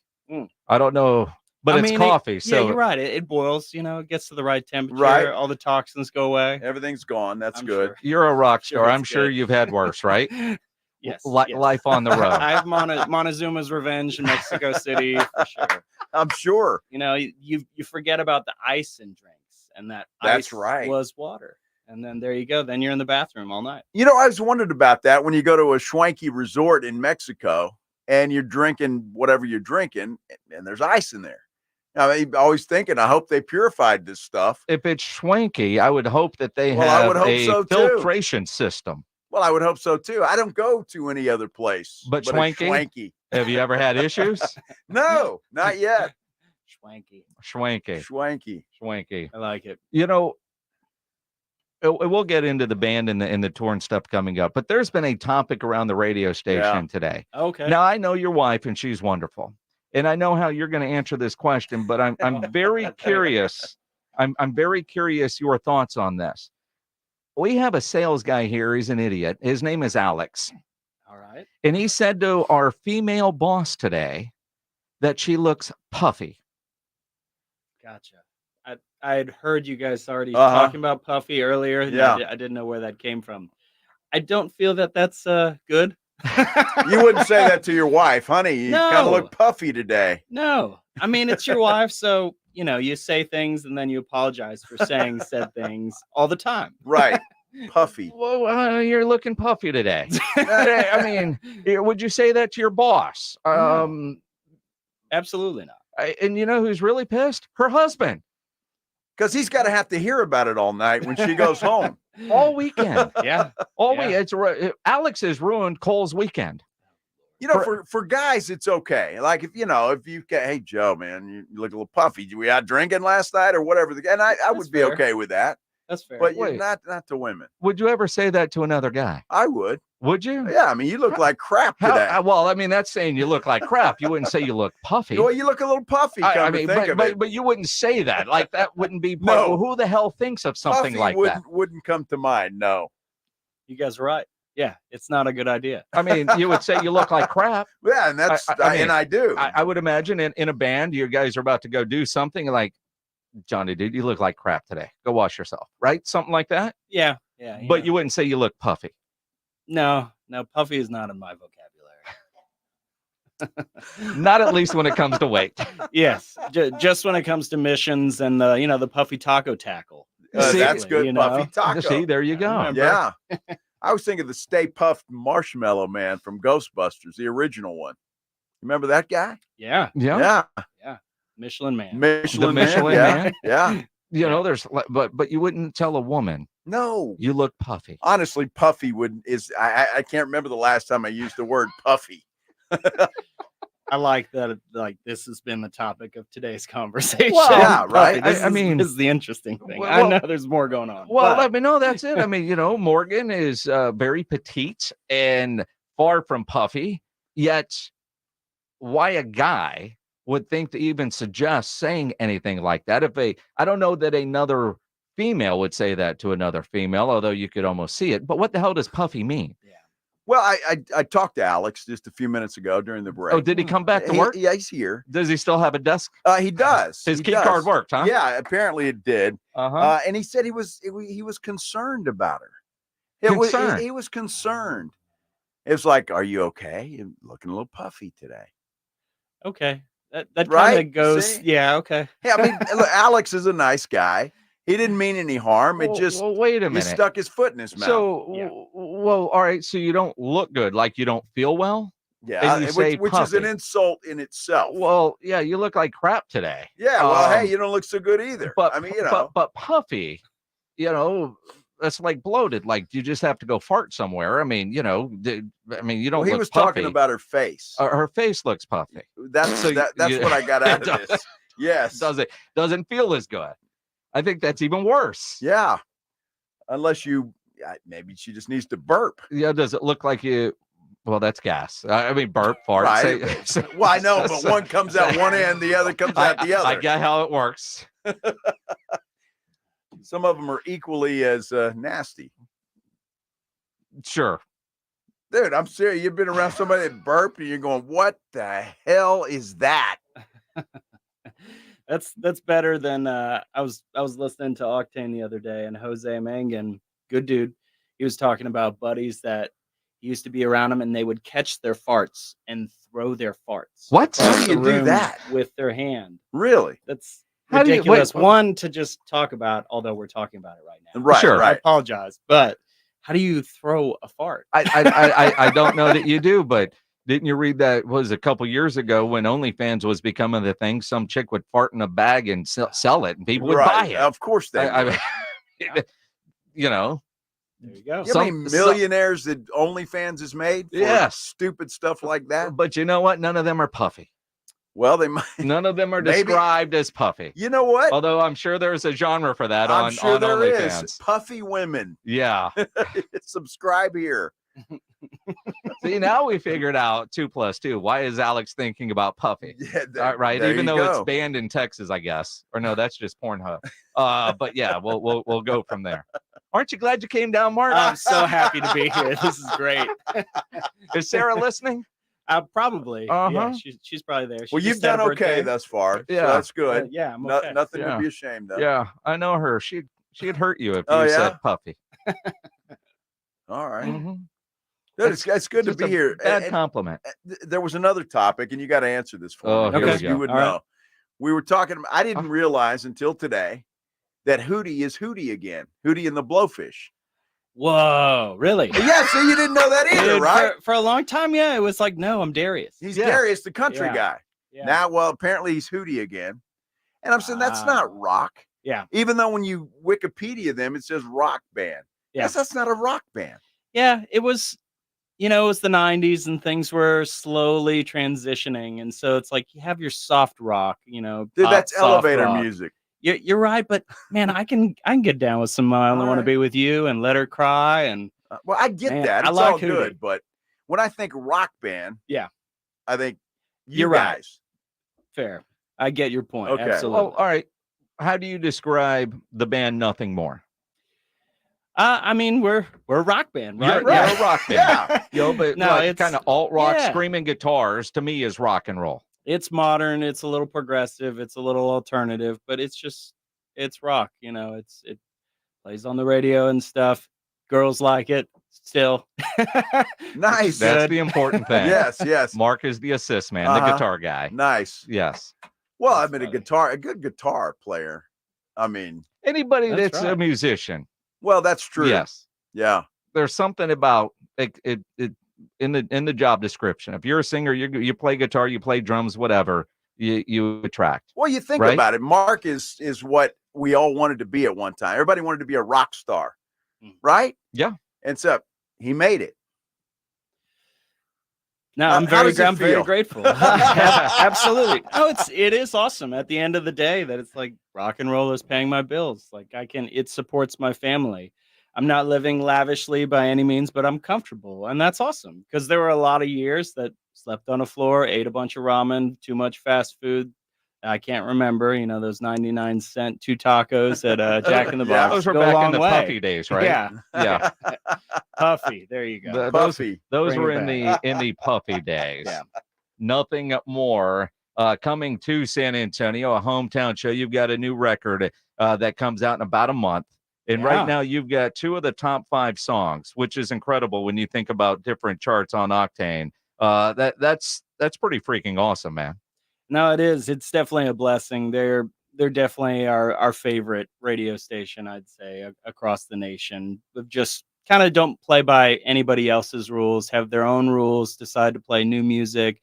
I don't know, but it's coffee. So you're right. It boils, it gets to the right temperature. Right. All the toxins go away. Everything's gone. That's good. Sure. You're a rock star. I'm sure you've had worse, right? Yes. Life on the road. I have Montezuma's Revenge in Mexico City for sure. I'm sure. You forget about the ice in drinks, and that's ice right. was water. And then there you go. Then you're in the bathroom all night. I was wondering about that when you go to a swanky resort in Mexico and you're drinking whatever you're drinking, and there's ice in there. I'm always thinking, I hope they purified this stuff. If it's swanky, I would hope that they have a filtration system. Well, I would hope so too. I don't go to any other place. But swanky? Swanky. Have you ever had issues? No, not yet. Schwanky. I like it. You know, we'll get into the band and the tour and stuff coming up, but there's been a topic around the radio station today. Okay. Now, I know your wife, and she's wonderful, and I know how you're going to answer this question, but I'm very curious. I'm very curious your thoughts on this. We have a sales guy here. He's an idiot. His name is Alex. All right. And he said to our female boss today that she looks puffy. Gotcha. I had heard you guys already talking about Puffy earlier. And Yeah. I didn't know where that came from. I don't feel that that's good. You wouldn't say that to your wife, honey. You kind of No. look puffy today. No. I mean, it's your wife, so, you know, you say things and then you apologize for saying said things all the time. Right. Puffy. Well, you're looking puffy today. I mean, would you say that to your boss? Absolutely not. And you know who's really pissed? Her husband. Because he's got to have to hear about it all night when she goes home. All weekend. Yeah. All Yeah. weekend. Alex has ruined Cole's weekend. You know, for guys, it's okay. Like if you get, hey Joe, man, you look a little puffy. Were you out drinking last night or whatever? And I would be fair. okay with that. That's fair. But Wait. not to women. Would you ever say that to another guy? I would. Would you? Yeah, I mean, you look like crap today. Well, I mean, that's saying you look like crap. You wouldn't say you look puffy. Well, you look a little puffy. I mean, but you wouldn't say that. Like that wouldn't be. No. Well, who the hell thinks of something puffy like that? wouldn't come to mind. No. You guys are right. Yeah, it's not a good idea. I mean, you would say you look like crap. Yeah, and that's and I do. I would imagine in a band, you guys are about to go do something like, Johnny, dude, you look like crap today. Go wash yourself, right? Something like that. Yeah. But you wouldn't say you look puffy. No, Puffy is not in my vocabulary. Not at least when it comes to weight. Yes, just when it comes to missions and the Puffy taco tackle. That's good, Puffy taco. See, there you go. Yeah. I was thinking of the Stay Puffed Marshmallow Man from Ghostbusters, the original one. Remember that guy? Yeah. Yeah. Michelin Man. The Michelin Man. Yeah. You know, but you wouldn't tell a woman. No. You look puffy. Honestly, puffy I can't remember the last time I used the word puffy. I like that. Like this has been the topic of today's conversation. Well, yeah, right. This mean, is the interesting thing. Well, I know there's more going on. Well, but- let me know. That's it. I mean, you know, Morgan is very petite and far from puffy. Yet, why a guy would think to even suggest saying anything like that? I don't know that another female would say that to another female, although you could almost see it. But what the hell does puffy mean? Well, I talked to Alex just a few minutes ago during the break. Oh, did he come back to work? Yeah, he's here. Does he still have a desk? He does. His He key does. card worked, huh? Yeah, apparently it did. Uh-huh. And he said he was concerned about her. Concerned? He was concerned. It was like, are you okay? You're looking a little puffy today. Okay. That Right? kind of goes. See? Yeah. Okay. Yeah, I mean, look, Alex is a nice guy. He didn't mean any harm. It just wait a minute. He stuck his foot in his mouth. So, well, all right. So you don't look good, like you don't feel well. Yeah, and you say which is an puffy. insult in itself. Well, yeah, you look like crap today. Yeah, well, hey, you don't look so good either. But I mean, you know, but puffy, you know, that's like bloated. Like you just have to go fart somewhere. I mean, you know, you don't. well, he look was puffy. talking about her face. Her face looks puffy. That's what I got out of this. Yes, doesn't feel as good. I think that's even worse. Yeah, unless maybe she just needs to burp. Yeah, does it look like you? Well, that's gas. I mean, burp, fart. Right. Well, I know, but one comes out one end, the other comes out the other. I get how it works. Some of them are equally as nasty. Sure. Dude, I'm serious. You've been around somebody that burped and you're going, what the hell is that? That's better than I was listening to Octane the other day, and Jose Mangan, good dude. He was talking about buddies that used to be around him, and they would catch their farts and throw their farts. What? How do you do that with their hand? Really? That's How do you- ridiculous. wait, One to just talk about, although we're talking about it right now. Right. Sure. I Right. apologize, but how do you throw a fart? I don't know that you do, but didn't you read that was a couple years ago when OnlyFans was becoming the thing? Some chick would fart in a bag and sell it, and people would buy it. Of course they would. You know, there you go. You know how many millionaires that OnlyFans has made? For Yes. stupid stuff like that. But you know what? None of them are puffy. Well, they might. None of them are Maybe. described as puffy. You know what? Although I'm sure there's a genre for that I'm on sure there OnlyFans. is. Puffy women. Yeah. Subscribe here. See, now we figured out 2 + 2. Why is Alex thinking about puffy? Yeah, Right. there Even you though go. it's banned in Texas, I guess. Or no, that's just Pornhub. But yeah, we'll go from there. Aren't you glad you came down, Mark? I'm so happy to be here. This is great. Is Sarah listening? Probably. Uh-huh. Yeah, she's probably there. She Well, you've just had done a okay birthday. thus far. Yeah. So that's good. Yeah, I'm okay. Nothing Yeah. to be ashamed of. Yeah, I know her. She'd hurt you if Oh, you yeah? said puffy. All right. Mhm. Good. It's good to Just be a here. Bad And- compliment. there was another topic, and you got to answer this for Oh, me here we because go. you would All right. know. We were talking. I didn't realize until today that Hootie is Hootie again. Hootie and the Blowfish. Whoa, really? Yeah, so you didn't know that either, Dude, right? For a long time, yeah, it was like, no, I'm Darius. He's Yeah. Darius, the country Yeah. guy. Yeah. Now, well, apparently he's Hootie again. And I'm saying that's not rock. Yeah. Even though when you Wikipedia them, it says rock band. Yeah. Yes, that's not a rock band. Yeah, it was, it was the 90s and things were slowly transitioning. And so it's like you have your soft rock, Dude, pop, that's soft elevator rock. music. You're right, but man, I can get down with some I Only Want to Be With You and Let Her Cry. And Well, I get Man, that. I It's like all good. Hootie. But when I think rock band, yeah, I think you You're right. guys. fair. I get your point. Okay. Absolutely. Well, all right. How do you describe the band Nothing More? I mean, we're a rock band, right? You're a rock band. Yeah. But No, like it's kind of alt rock, yeah. screaming guitars to me is rock and roll. It's modern. It's a little progressive. It's a little alternative, but it's rock. It plays on the radio and stuff. Girls like it still. Nice. That's the important thing. Yes. Mark is the assist man, the Uh-huh. guitar guy. Nice. Yes. Well, That's I mean, funny. a good guitar player. I mean, Anybody That's that's a right. musician. well, that's true. Yes. Yeah. There's something about it in the job description. If you're a singer, you play guitar, you play drums, whatever, you attract. Well, you think Right? about it. Mark is what we all wanted to be at one time. Everybody wanted to be a rock star, right? Yeah. And so he made it. No, How I'm very does it feel? grateful. Absolutely. No, it is awesome at the end of the day that it's like rock and roll is paying my bills. Like it supports my family. I'm not living lavishly by any means, but I'm comfortable. And that's awesome because there were a lot of years that slept on a floor, ate a bunch of ramen, too much fast food. I can't remember, those 99-cent 2 tacos at Jack in the Yeah, Box. Those were go a back in long the way. puffy days, right? Yeah. Yeah. Puffy. There you go. Puffy. Those Bring were it in the puffy days. Yeah. Nothing more. Coming to San Antonio, a hometown show. You've got a new record that comes out in about a month. And Yeah. right now you've got 2 of the top 5 songs, which is incredible when you think about different charts on Octane. That's pretty freaking awesome, man. No, it is. It's definitely a blessing. They're definitely our favorite radio station, I'd say, across the nation. We've just kind of don't play by anybody else's rules, have their own rules, decide to play new music,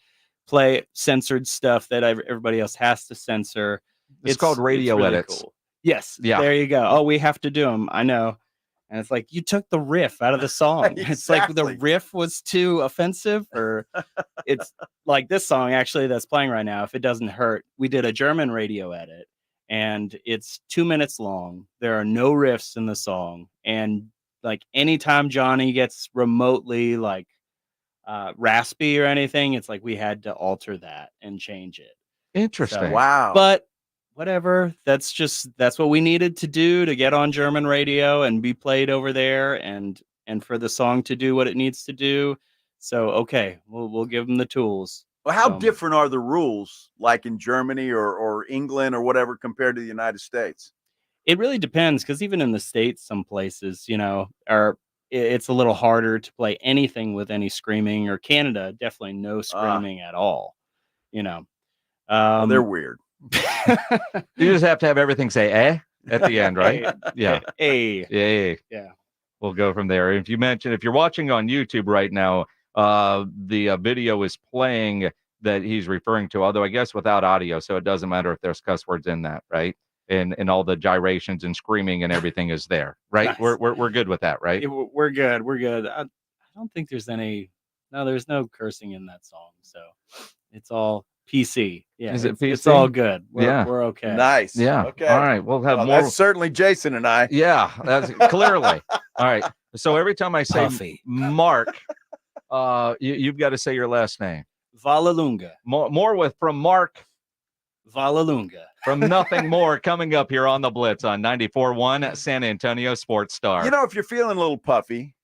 play censored stuff that everybody else has to censor. It's called radio really edits. cool. Yes. Yeah. There you go. Oh, we have to do them. I know. And it's like, you took the riff out of the song. It's like the Exactly. riff was too offensive, or it's like this song actually that's playing right now. If it doesn't hurt, we did a German radio edit and it's 2 minutes long. There are no riffs in the song. And like anytime Johnny gets remotely like raspy or anything, it's like we had to alter that and change it. Interesting. So, Wow. but whatever, that's what we needed to do to get on German radio and be played over there and for the song to do what it needs to do. So okay, we'll give them the tools. Well, how different are the rules like in Germany or England or whatever compared to the United States? It really depends because even in the States, some places, it's a little harder to play anything with any screaming, or Canada, definitely no screaming at all. Well, they're weird. You just have to have everything say at the end, right? Yeah. Yeah. We'll go from there. If you're watching on YouTube right now, the video is playing that he's referring to, although I guess without audio, so it doesn't matter if there's cuss words in that, right? And all the gyrations and screaming and everything is there, right? Nice. We're good with that, right? Yeah, we're good. We're good. I don't think there's no cursing in that song. So it's all PC. Yeah, Is it It's PC? all good. Yeah. We're okay. Nice. Yeah. Okay. All right. We'll have Well, more. that's certainly Jason and I. Yeah, that's clearly. All right. So every time I say Puffy. Mark, you've got to say your last name. Valalunga. More from Mark. Valalunga. From Nothing More coming up here on the Blitz on 94.1 San Antonio Sports Star. You know, if you're feeling a little puffy,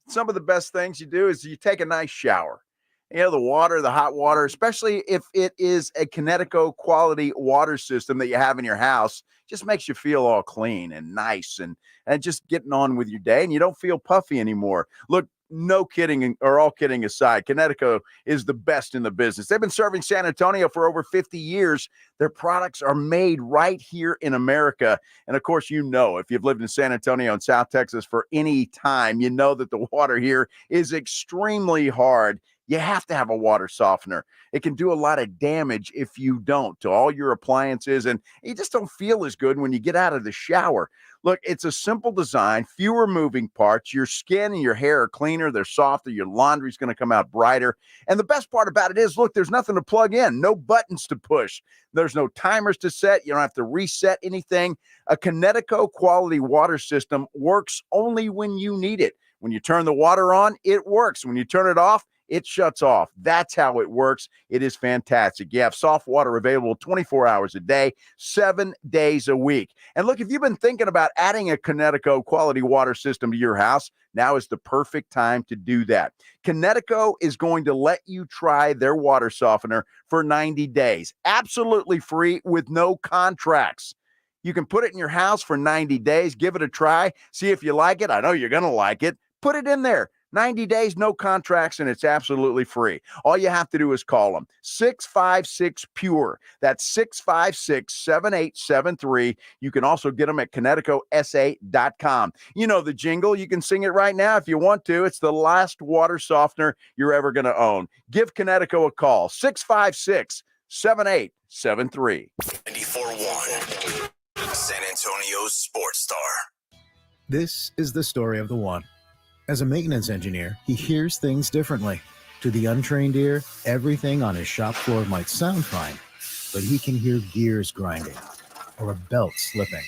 some of the best things you do is you take a nice shower. You know, the hot water, especially if it is a Connecticut quality water system that you have in your house, just makes you feel all clean and nice and just getting on with your day, and you don't feel puffy anymore. Look, no kidding, or all kidding aside, Connecticut is the best in the business. They've been serving San Antonio for over 50 years. Their products are made right here in America. And of course, you know, if you've lived in San Antonio and South Texas for any time, you know that the water here is extremely hard. You have to have a water softener. It can do a lot of damage if you don't to all your appliances, and you just don't feel as good when you get out of the shower. Look, it's a simple design, fewer moving parts. Your skin and your hair are cleaner, they're softer, your laundry's going to come out brighter. And the best part about it is, look, there's nothing to plug in, no buttons to push. There's no timers to set. You don't have to reset anything. A Connecticut quality water system works only when you need it. When you turn the water on, it works. When you turn it off, it shuts off. That's how it works. It is fantastic. You have soft water available 24 hours a day, 7 days a week. And look, if you've been thinking about adding a Connecticut quality water system to your house, now is the perfect time to do that. Connecticut is going to let you try their water softener for 90 days, absolutely free with no contracts. You can put it in your house for 90 days, give it a try, see if you like it. I know you're going to like it. Put it in there. 90 days, no contracts, and it's absolutely free. All you have to do is call them. 656-PURE. That's 656-7873. You can also get them at ConnecticutSA.com. You know the jingle. You can sing it right now if you want to. It's the last water softener you're ever going to own. Give Connecticut a call. 656-7873. 94.1 San Antonio's Sports Star. This is the story of the one. As a maintenance engineer, he hears things differently. To the untrained ear, everything on his shop floor might sound fine, but he can hear gears grinding or a belt slipping.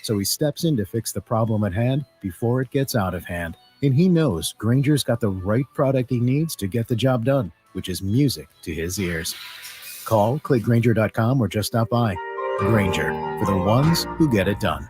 So he steps in to fix the problem at hand before it gets out of hand. And he knows Granger's got the right product he needs to get the job done, which is music to his ears. Call, click Granger.com, or just stop by. Granger, for the ones who get it done.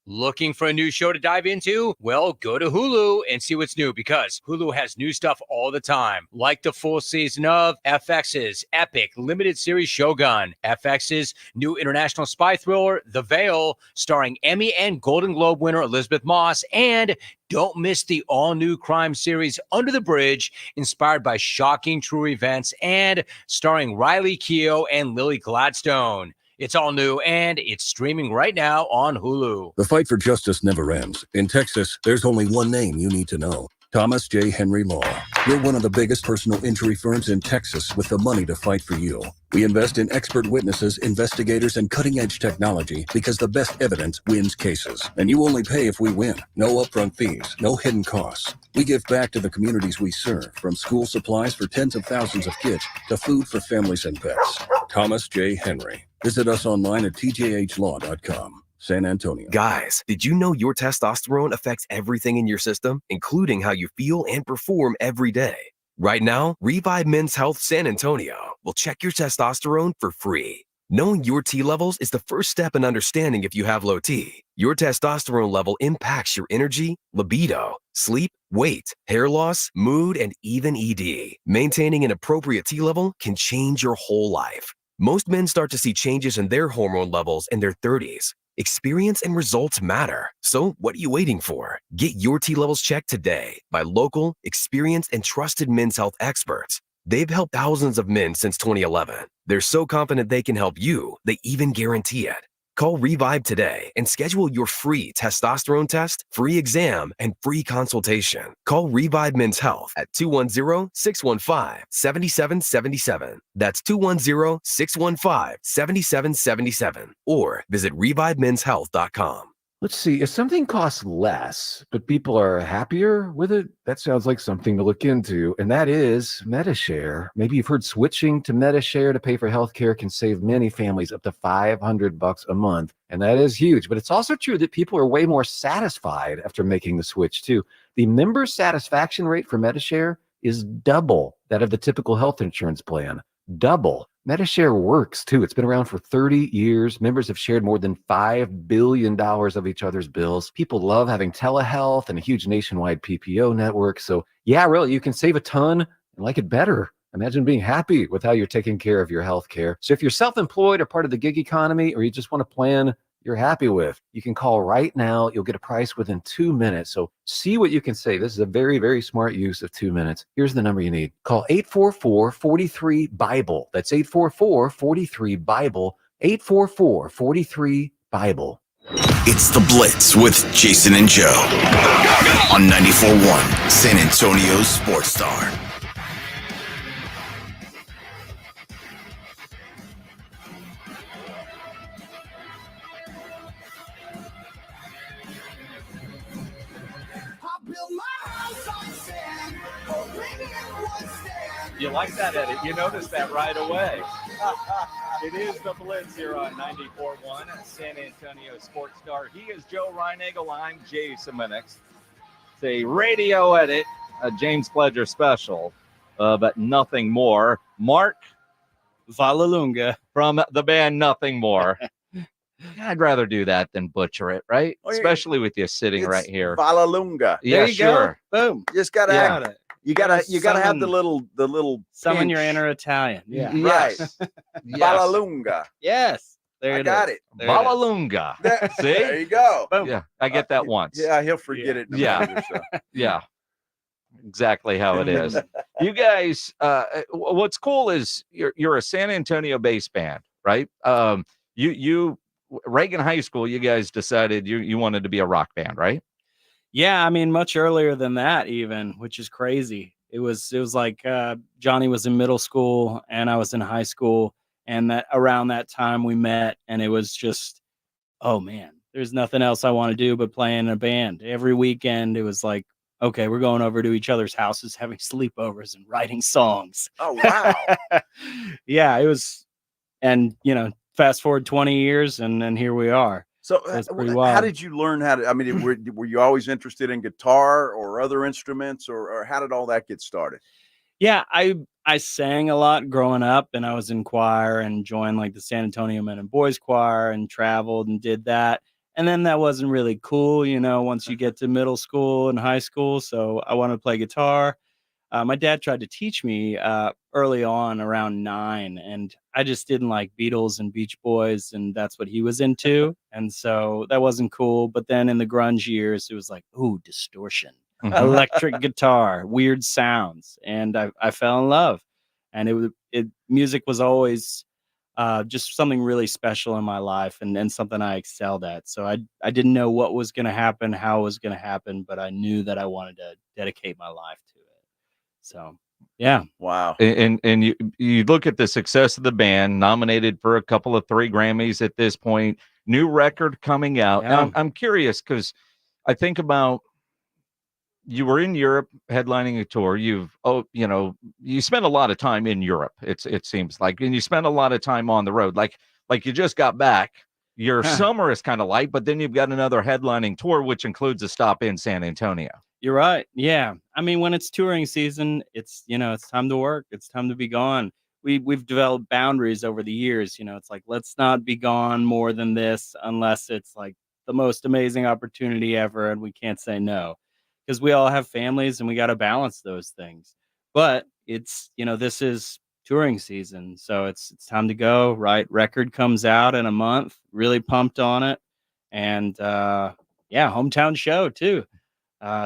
Looking for a new show to dive into? Well, go to Hulu and see what's new, because Hulu has new stuff all the time, like the full season of FX's epic limited series Shogun, FX's new international spy thriller, The Veil, starring Emmy and Golden Globe winner Elizabeth Moss, and don't miss the all-new crime series Under the Bridge, inspired by shocking true events and starring Riley Keough and Lily Gladstone. It's all new, and it's streaming right now on Hulu. The fight for justice never ends. In Texas, there's only one name you need to know. Thomas J. Henry Law. We're one of the biggest personal injury firms in Texas with the money to fight for you. We invest in expert witnesses, investigators, and cutting-edge technology because the best evidence wins cases. And you only pay if we win. No upfront fees, no hidden costs. We give back to the communities we serve, from school supplies for tens of thousands of kids to food for families and pets. Thomas J. Henry. Visit us online at tjhlaw.com. San Antonio. Guys, did you know your testosterone affects everything in your system, including how you feel and perform every day? Right now, Revive Men's Health San Antonio will check your testosterone for free. Knowing your T levels is the first step in understanding if you have low T. Your testosterone level impacts your energy, libido, sleep, weight, hair loss, mood, and even ED. Maintaining an appropriate T level can change your whole life. Most men start to see changes in their hormone levels in their 30s. Experience and results matter. So what are you waiting for? Get your T levels checked today by local, experienced, and trusted men's health experts. They've helped thousands of men since 2011. They're so confident they can help you, they even guarantee it. Call Revive today and schedule your free testosterone test, free exam, and free consultation. Call Revive Men's Health at 210-615-7777. That's 210-615-7777. Or visit ReviveMen'sHealth.com. Let's see. If something costs less, but people are happier with it, that sounds like something to look into. And that is MediShare. Maybe you've heard switching to MediShare to pay for healthcare can save many families up to $500 a month. And that is huge. But it's also true that people are way more satisfied after making the switch, too. The member satisfaction rate for MediShare is double that of the typical health insurance plan. Double. MediShare works too. It's been around for 30 years. Members have shared more than $5 billion of each other's bills. People love having telehealth and a huge nationwide PPO network. So yeah, really, you can save a ton and like it better. Imagine being happy with how you're taking care of your health care. So if you're self-employed or part of the gig economy, or you just want a plan you're happy with, you can call right now. You'll get a price within 2 minutes. So see what you can save. This is a very, very smart use of 2 minutes. Here's the number you need. Call 844-43-BIBLE. That's 844-43-BIBLE. 844-43-BIBLE. It's The Blitz with Jason and Joe on 94.1 San Antonio's Sports Star. You like that edit? You noticed that right away. It is The Blitz here on 94.1 San Antonio Sports Star. He is Joe Reinagel. I'm Jason Minix. It's a radio edit, a James Pledger special, but nothing more. Mark Valalunga from the band Nothing More. I'd rather do that than butcher it, right? Oh, yeah. Especially with you sitting right here. Valalunga. Yeah, there you sure. Go. Boom. You just gotta act. You gotta have the little summon pinch. your inner Italian. Yeah. Right. Yes. Valalunga. Yes. There I got it. Valalunga. See? There you go. Boom. Yeah, I get that once. Yeah, he'll forget it in a minute or so. Yeah. Exactly how it is. You guys, what's cool is you're a San Antonio based band, right? You Reagan High School, you guys decided you wanted to be a rock band, right? Yeah, I mean, much earlier than that, even, which is crazy. It was like Johnny was in middle school and I was in high school, and that around that time we met, and it was just, oh man, there's nothing else I want to do but play in a band. Every weekend, it was like, okay, we're going over to each other's houses, having sleepovers and writing songs. Oh wow, yeah, it was, and fast forward 20 years, and then here we are. So pretty wild. How did you learn how to, I mean, were you always interested in guitar or other instruments, or how did all that get started? Yeah, I sang a lot growing up, and I was in choir and joined like the San Antonio Men and Boys Choir and traveled and did that. And then that wasn't really cool, once you get to middle school and high school. So I wanted to play guitar. My dad tried to teach me early on, around 9, and I just didn't like Beatles and Beach Boys, and that's what he was into. And so that wasn't cool. But then in the grunge years, it was like, ooh, distortion, electric guitar, weird sounds. And I fell in love. And music was always just something really special in my life, and something I excelled at. So I didn't know what was going to happen, how it was going to happen, but I knew that I wanted to dedicate my life to it. So, yeah. Wow. And you look at the success of the band, nominated for a couple of 3 Grammys at this point, new record coming out. Yeah. I'm curious because I think about, you were in Europe headlining a tour. You spent a lot of time in Europe. It seems like, and you spent a lot of time on the road. Like you just got back. Your summer is kind of light, but then you've got another headlining tour, which includes a stop in San Antonio. You're right. Yeah. I mean, when it's touring season, it's time to work. It's time to be gone. We've developed boundaries over the years. It's like, let's not be gone more than this unless it's like the most amazing opportunity ever and we can't say no, because we all have families and we got to balance those things. But it's, this is touring season, so it's time to go, right? Record comes out in a month, really pumped on it. And hometown show too.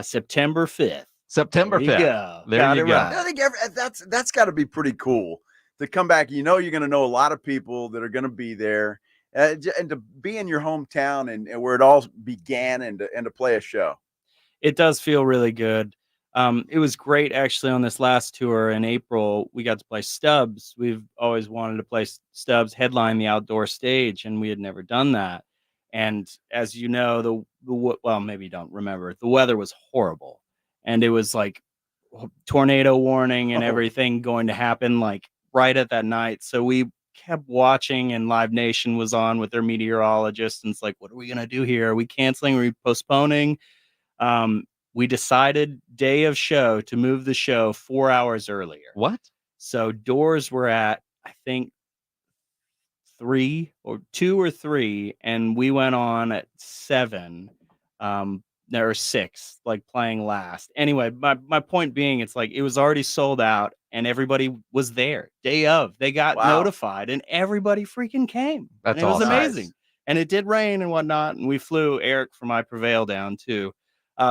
September 5th. September 5th. There you go. I think that's got to be pretty cool to come back. You're going to know a lot of people that are going to be there, and to be in your hometown and where it all began, and to play a show. It does feel really good. It was great actually on this last tour in April. We got to play Stubbs. We've always wanted to play Stubbs, headline the outdoor stage, and we had never done that. And as you know, well, maybe you don't remember, the weather was horrible, and it was like tornado warning and everything going to happen like right at that night. So we kept watching, and Live Nation was on with their meteorologist, and it's like, what are we gonna do here? Are we canceling? Are we postponing? We decided day of show to move the show 4 hours earlier. What? So doors were at, I think, 2 or 3, and we went on at 7. There were 6, like playing last. Anyway, my point being, it's like it was already sold out, and everybody was there day of. They got notified, and everybody freaking came. That's and it was awesome. amazing. And it did rain and whatnot, and we flew Eric from I Prevail down too,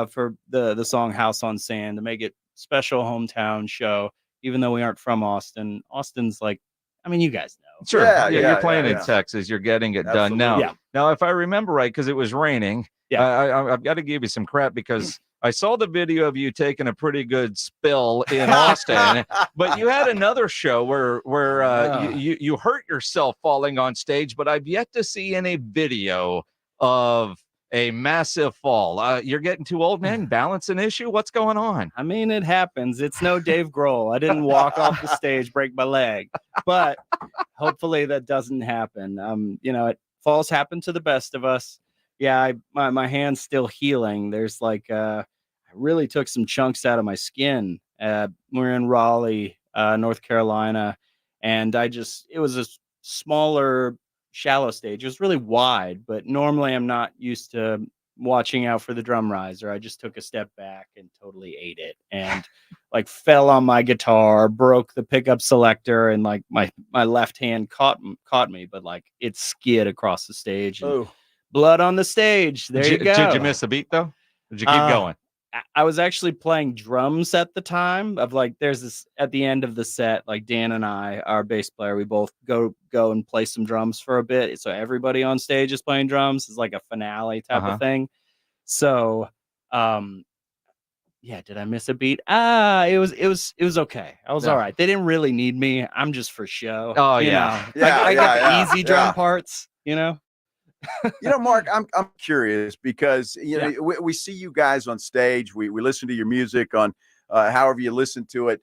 for the song House on Sand to make it special hometown show. Even though we aren't from Austin, Austin's like, I mean, you guys know. Sure. Yeah, You're playing in Texas. You're getting it done now. Yeah. Now, if I remember right, because it was raining, I've got to give you some crap because I saw the video of you taking a pretty good spill in Austin, but you had another show where you hurt yourself falling on stage, but I've yet to see any video of a massive fall. You're getting too old, man. Balance an issue. What's going on? I mean, it happens. It's no Dave Grohl. I didn't walk off the stage, break my leg, but hopefully that doesn't happen. Falls happen to the best of us. Yeah, my hand's still healing. There's like, I really took some chunks out of my skin. We're in Raleigh, North Carolina, and it was a smaller, shallow stage. It was really wide, but normally I'm not used to watching out for the drum riser. I just took a step back and totally ate it, and like fell on my guitar, broke the pickup selector, and like my left hand caught me, but like it skid across the stage. And blood on the stage. There you go. Did you miss a beat though? Did you keep going? I was actually playing drums at the time of like, there's this at the end of the set, like Dan and I, our bass player, we both go and play some drums for a bit. So everybody on stage is playing drums. It's like a finale type of thing. So, yeah, did I miss a beat? It was okay. I was all right. They didn't really need me. I'm just for show. Oh, you yeah. know? I got the easy drum parts, you know? Mark, I'm curious because we see you guys on stage. We listen to your music on however you listen to it.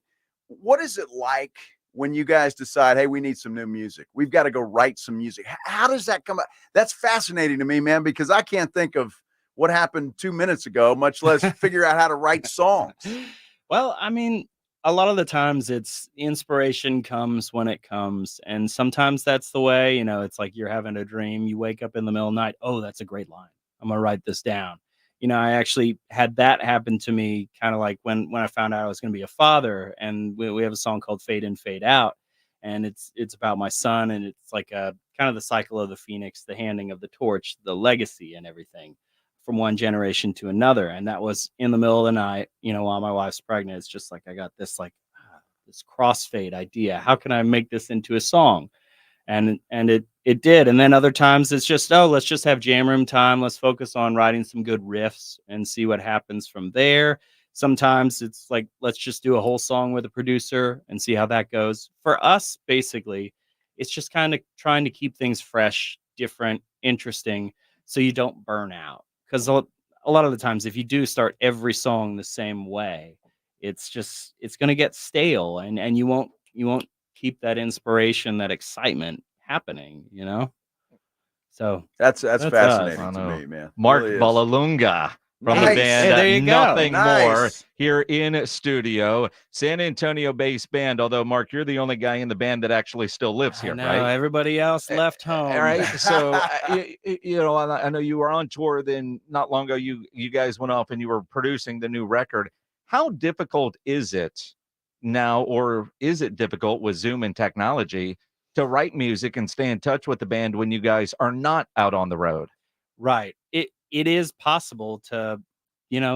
What is it like when you guys decide, hey, we need some new music? We've got to go write some music. How does that come out? That's fascinating to me, man, because I can't think of what happened 2 minutes ago, much less figure out how to write songs. Well, I mean, a lot of the times it's inspiration comes when it comes. And sometimes that's the way, it's like you're having a dream. You wake up in the middle of the night. Oh, that's a great line. I'm going to write this down. I actually had that happen to me kind of like when I found out I was going to be a father. And we have a song called Fade In, Fade Out. And it's about my son. And it's like a kind of the cycle of the Phoenix, the handing of the torch, the legacy and everything from one generation to another. And that was in the middle of the night, while my wife's pregnant. It's just like, I got this this crossfade idea. How can I make this into a song? And it did. And then other times it's just, let's just have jam room time. Let's focus on writing some good riffs and see what happens from there. Sometimes it's like, let's just do a whole song with a producer and see how that goes. For us, basically, it's just kind of trying to keep things fresh, different, interesting, so you don't burn out. Because a lot of the times, if you do start every song the same way, it's going to get stale, and you won't keep that inspiration, that excitement happening, So that's fascinating to me, man. Mark Really is. Ballalunga from the Nice. band Hey, there you go. Nothing More Nice. here in studio. San Antonio-based band, although, Mark, you're the only guy in the band that actually still lives here, No, right? everybody else left home. All right. So, I know you were on tour. Then not long ago, you guys went off and you were producing the new record. How difficult is it now, or is it difficult with Zoom and technology to write music and stay in touch with the band when you guys are not out on the road? Right. It is possible to,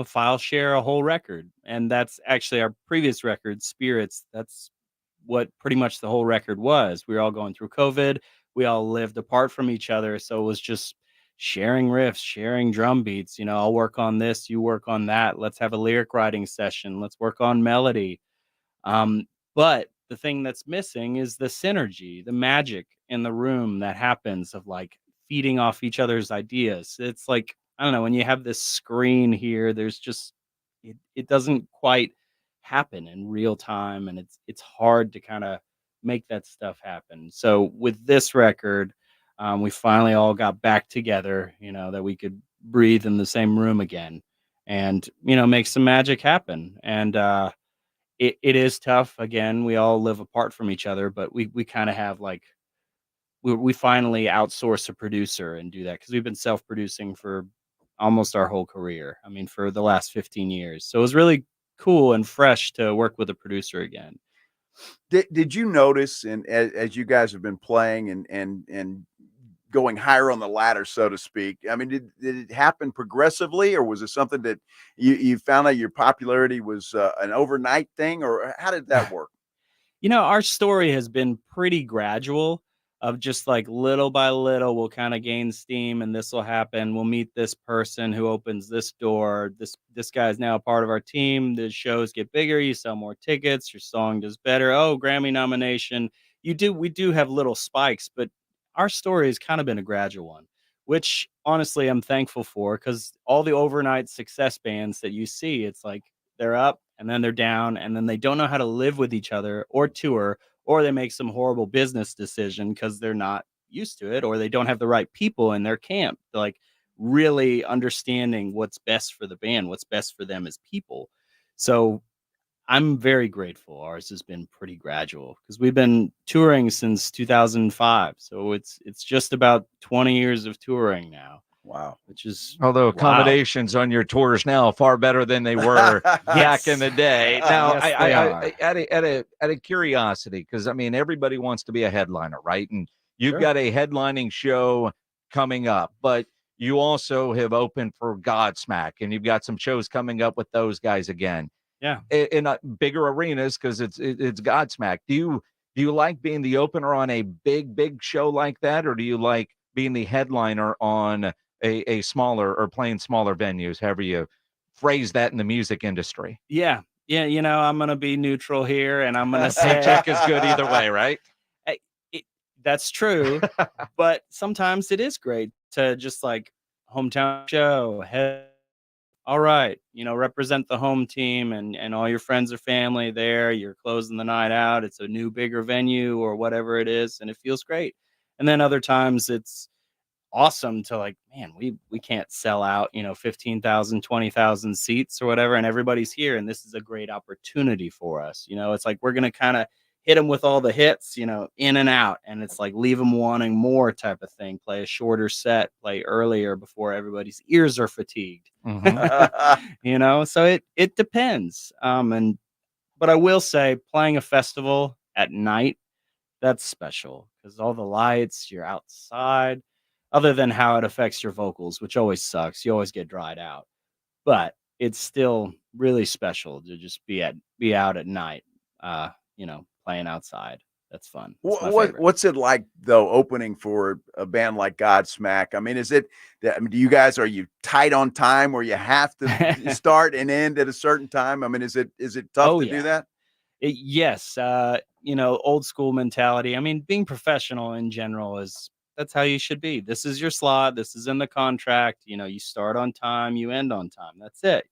file share a whole record. And that's actually our previous record, Spirits. That's what pretty much the whole record was. We were all going through COVID. We all lived apart from each other. So it was just sharing riffs, sharing drum beats. I'll work on this, you work on that. Let's have a lyric writing session. Let's work on melody. But the thing that's missing is the synergy, the magic in the room that happens of like feeding off each other's ideas. It's like, I don't know, when you have this screen here, there's just it doesn't quite happen in real time, and it's hard to kind of make that stuff happen. So with this record, we finally all got back together, that we could breathe in the same room again and, make some magic happen. And it is tough. Again, we all live apart from each other, but we kind of have like we finally outsource a producer and do that because we've been self-producing for almost our whole career. I mean, for the last 15 years. So it was really cool and fresh to work with a producer again. Did you notice, and as you guys have been playing and going higher on the ladder, so to speak, I mean, did it happen progressively, or was it something that you found out your popularity was an overnight thing, or how did that work? Our story has been pretty gradual of just like little by little, we'll kind of gain steam and this will happen. We'll meet this person who opens this door. This guy is now a part of our team. The shows get bigger. You sell more tickets. Your song does better. Oh, Grammy nomination. We do have little spikes, but our story has kind of been a gradual one, which honestly I'm thankful for because all the overnight success bands that you see, it's like they're up and then they're down and then they don't know how to live with each other or tour, or they make some horrible business decision because they're not used to it, or they don't have the right people in their camp. They're like really understanding what's best for the band, what's best for them as people. So I'm very grateful. Ours has been pretty gradual because we've been touring since 2005. So it's just about 20 years of touring now. Wow. Which is Although accommodations on your tours now are far better than they were back in the day. Now, Yes, they are. out of curiosity, because I mean, everybody wants to be a headliner, right? And you've Sure. got a headlining show coming up, but you also have opened for Godsmack, and you've got some shows coming up with those guys again. Yeah. In bigger arenas because it's Godsmack. Do you like being the opener on a big show like that, or do you like being the headliner on a smaller or playing smaller venues, however you phrase that in the music industry? Yeah. Yeah. I'm going to be neutral here and I'm going to say Paycheck is good either way, right? That's true. But sometimes it is great to just like hometown show, all right, represent the home team and all your friends or family there. You're closing the night out. It's a new, bigger venue or whatever it is. And it feels great. And then other times it's awesome to like, man, we can't sell out, 15,000, 20,000 seats or whatever. And everybody's here. And this is a great opportunity for us. It's like, we're going to kind of hit them with all the hits, in and out. And it's like, leave them wanting more type of thing. Play a shorter set, play earlier before everybody's ears are fatigued. So it depends. But I will say playing a festival at night, that's special because all the lights, you're outside, other than how it affects your vocals, which always sucks. You always get dried out, but it's still really special to just be out at night, playing outside. That's fun. That's my favorite. What's it like though, opening for a band like Godsmack? I mean, do you guys, are you tight on time where you have to start and end at a certain time? I mean, is it tough to do that? Yes. Old school mentality. I mean, being professional in general that's how you should be. This is your slot. This is in the contract. You start on time, you end on time. That's it.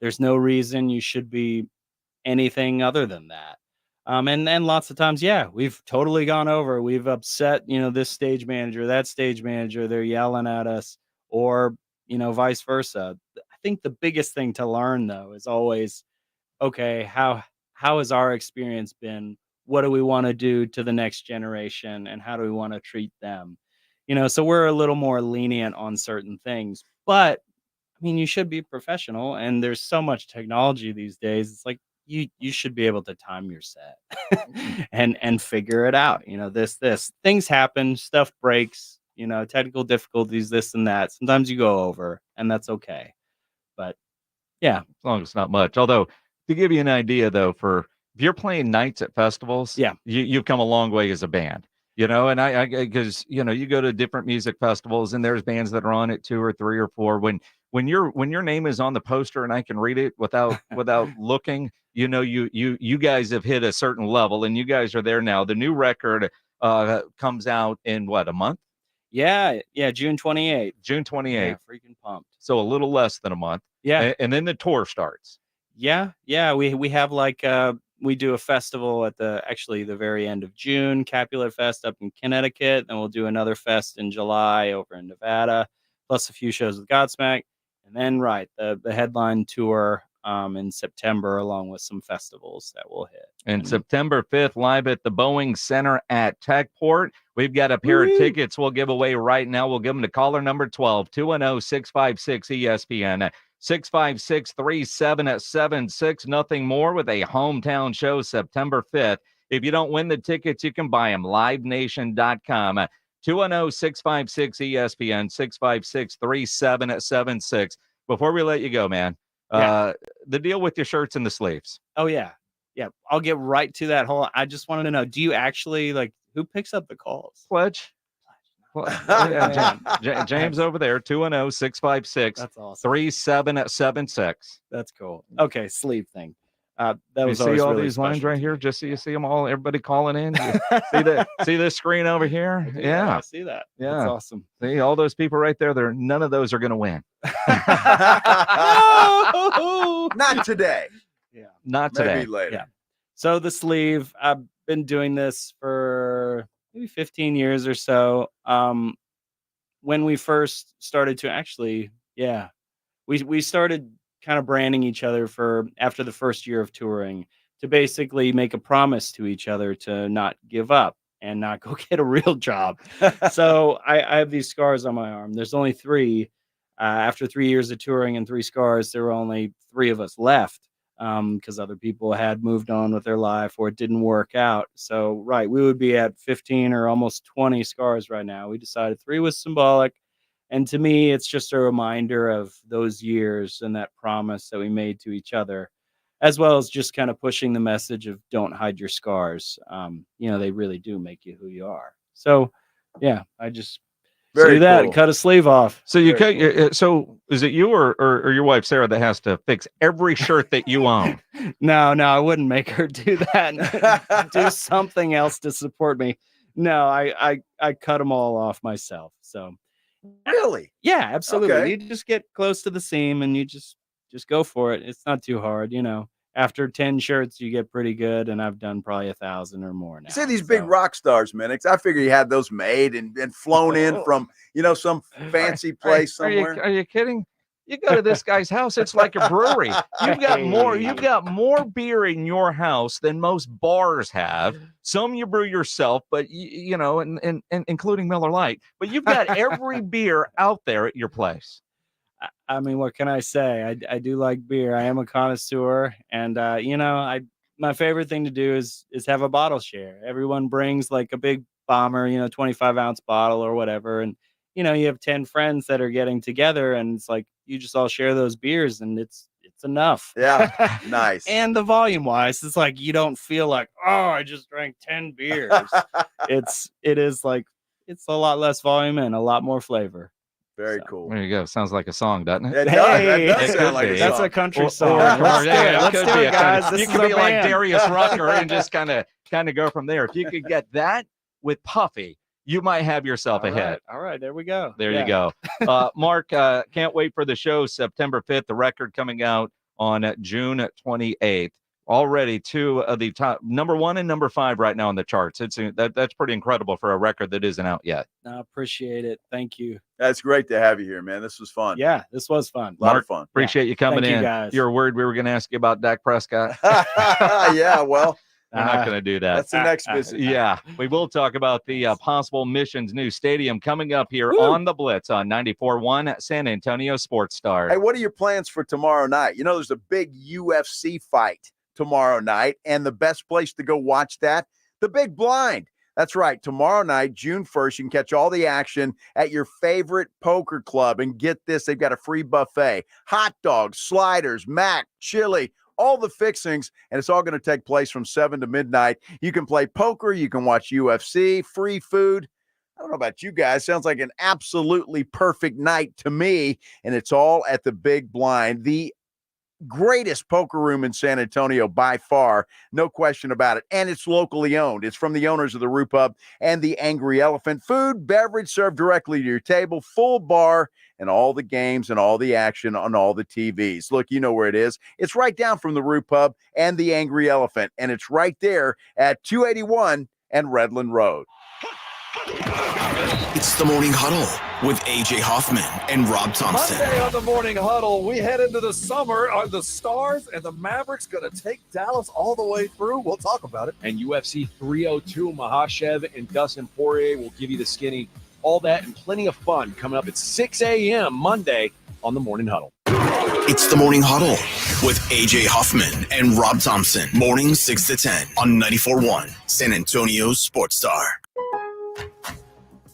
There's no reason you should be anything other than that. And lots of times, yeah, we've totally gone over. We've upset, this stage manager, that stage manager. They're yelling at us, or vice versa. I think the biggest thing to learn though is always, okay, how has our experience been? What do we want to do to the next generation, and how do we want to treat them? So we're a little more lenient on certain things, but I mean, you should be professional, and there's so much technology these days. It's like you should be able to time your set and figure it out. This things happen, stuff breaks, technical difficulties, this and that. Sometimes you go over, and that's okay. But yeah, as long as it's not much. Although, to give you an idea though, if you're playing nights at festivals, yeah, you've come a long way as a band. And I because you go to different music festivals and there's bands that are on it 2 or 3 or 4. When your name is on the poster and I can read it without looking, you guys have hit a certain level and you guys are there now. The new record comes out in what, a month? Yeah, June 28th. June 28th. Yeah, freaking pumped. So a little less than a month. Yeah. And then the tour starts. Yeah. We have we do a festival at the very end of June, Capulet Fest up in Connecticut. Then we'll do another fest in July over in Nevada, plus a few shows with Godsmack. And then the headline tour in September, along with some festivals that we'll hit. And September 5th, live at the Boeing Center at Techport. We've got a pair of tickets we'll give away right now. We'll give them to caller number 12, 210-656-ESPN, 656-3776. Nothing more with a hometown show September 5th. If you don't win the tickets, you can buy them. LiveNation.com. 210-656-ESPN, 656-3776. Before we let you go, man, the deal with your shirts and the sleeves. Oh, yeah. Yeah, I'll get right to that. I just wanted to know, do you actually, who picks up the calls? Pledge. James over there, 210-656. That's awesome. 3776. That's cool. Okay, sleeve thing. That was you see all these lines right here, just so you see them all, everybody calling in. See this screen over here? I see that. Yeah. That's awesome. See all those people right there, none of those are going to win. No! Not today. Yeah. Not today. Maybe later. Yeah. So the sleeve, I've been doing this for maybe 15 years or so. When we first started to we started kind of branding each other after the first year of touring to basically make a promise to each other to not give up and not go get a real job. So I have these scars on my arm. There's only 3. After 3 years of touring and 3 scars, there were only 3 of us left. Because other people had moved on with their life or it didn't work out. So, we would be at 15 or almost 20 scars right now. We decided 3 was symbolic. And to me, it's just a reminder of those years and that promise that we made to each other, as well as just kind of pushing the message of don't hide your scars. They really do make you who you are. So, I just do that and cut a sleeve off. So so is it you or your wife Sarah that has to fix every shirt that you own? No, I wouldn't make her do that. Do something else to support me. No, I cut them all off myself. So really, yeah, absolutely. Okay. You just get close to the seam and you just go for it. It's not too hard, After 10 shirts, you get pretty good, and I've done probably 1,000 or more now. You say these big rock stars, Minix. I figure you had those made and flown in from, some fancy place somewhere. Are you kidding? You go to this guy's house, it's like a brewery. You've got more beer in your house than most bars have. Some you brew yourself, but and including Miller Lite. But you've got every beer out there at your place. I mean, what can I say? I do like beer. I am a connoisseur, and my favorite thing to do is have a bottle share. Everyone brings like a big bomber, 25-ounce bottle or whatever, and you have 10 friends that are getting together, and it's like you just all share those beers, and it's enough. Yeah, nice. And the volume wise, it's like you don't feel like, oh, I just drank 10 beers. It's a lot less volume and a lot more flavor. Very cool. There you go. Sounds like a song, doesn't it? That does sound like a song. That's a country song. Let's do it, guys. You could be like Darius Rucker and just kind of go from there. If you could get that with Puffy, you might have yourself a hit. All right, there we go. There you go. Mark, can't wait for the show September 5th. The record coming out on June 28th. Already 2 of the top, number 1 and number 5 right now on the charts. That's pretty incredible for a record that isn't out yet. I appreciate it. Thank you. That's great to have you here, man. This was fun. Yeah, this was fun. A lot of fun. Appreciate you coming Thank in. you, guys. You're worried we were going to ask you about Dak Prescott. Yeah, well, we're not going to do that. That's the next visit. Yeah, we will talk about the possible Mission's new stadium coming up here on the Blitz on 94.1 San Antonio Sports Star. Hey, what are your plans for tomorrow night? There's a big UFC fight tomorrow night, and the best place to go watch that, the Big Blind. That's right. Tomorrow night, June 1st, you can catch all the action at your favorite poker club. And get this, they've got a free buffet, hot dogs, sliders, mac, chili, all the fixings, and it's all going to take place from 7 to midnight. You can play poker, you can watch UFC, free food. I don't know about you guys. Sounds like an absolutely perfect night to me, and it's all at the Big Blind. The greatest poker room in San Antonio by far, no question about it. And it's locally owned. It's from the owners of the Roux Pub and the Angry Elephant. Food, beverage served directly to your table, full bar, and all the games and all the action on all the TVs. Look, you know where it is. It's right down from the Roux Pub and the Angry Elephant, and it's right there at 281 and Redland Road. It's the Morning Huddle with AJ Hoffman and Rob Thompson. Monday on the Morning Huddle, we head into the summer. Are the Stars and the Mavericks going to take Dallas all the way through? We'll talk about it. And UFC 302, Makhachev and Dustin Poirier will give you the skinny. All that and plenty of fun coming up at 6 a.m. Monday on the Morning Huddle. It's the Morning Huddle with AJ Hoffman and Rob Thompson. Mornings 6 to 10 on 94.1 San Antonio Sports Star.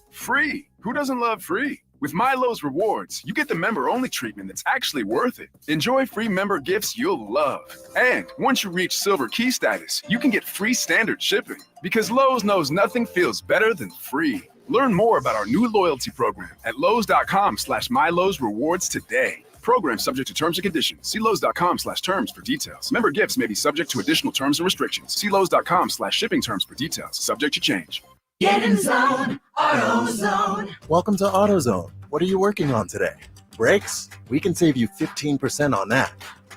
Free. Who doesn't love free? With Milo's Rewards, you get the member-only treatment that's actually worth it. Enjoy free member gifts you'll love. And once you reach Silver Key status, you can get free standard shipping. Because Lowe's knows nothing feels better than free. Learn more about our new loyalty program at Lowe's.com/MyLowe's Rewards today. Program subject to terms and conditions. See Lowe's.com/terms for details. Member gifts may be subject to additional terms and restrictions. See Lowe's.com/shipping terms for details. Subject to change. Get in zone, AutoZone. Welcome to AutoZone. What are you working on today? Brakes? We can save you 15% on that.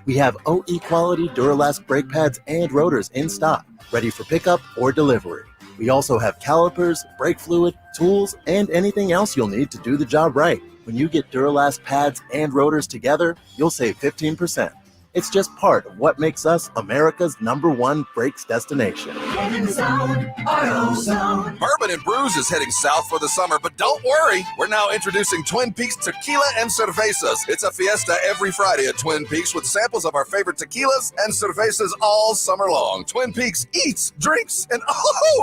We have OE quality Duralast brake pads and rotors in stock, ready for pickup or delivery. We also have calipers, brake fluid, tools, and anything else you'll need to do the job right. When you get Duralast pads and rotors together, you'll save 15%. It's just part of what makes us America's #1 brakes destination. Get in zone, AutoZone. Bourbon and Brews is heading south for the summer, but don't worry. We're now introducing Twin Peaks Tequila and Cervezas. It's a fiesta every Friday at Twin Peaks with samples of our favorite tequilas and cervezas all summer long. Twin Peaks eats, drinks, and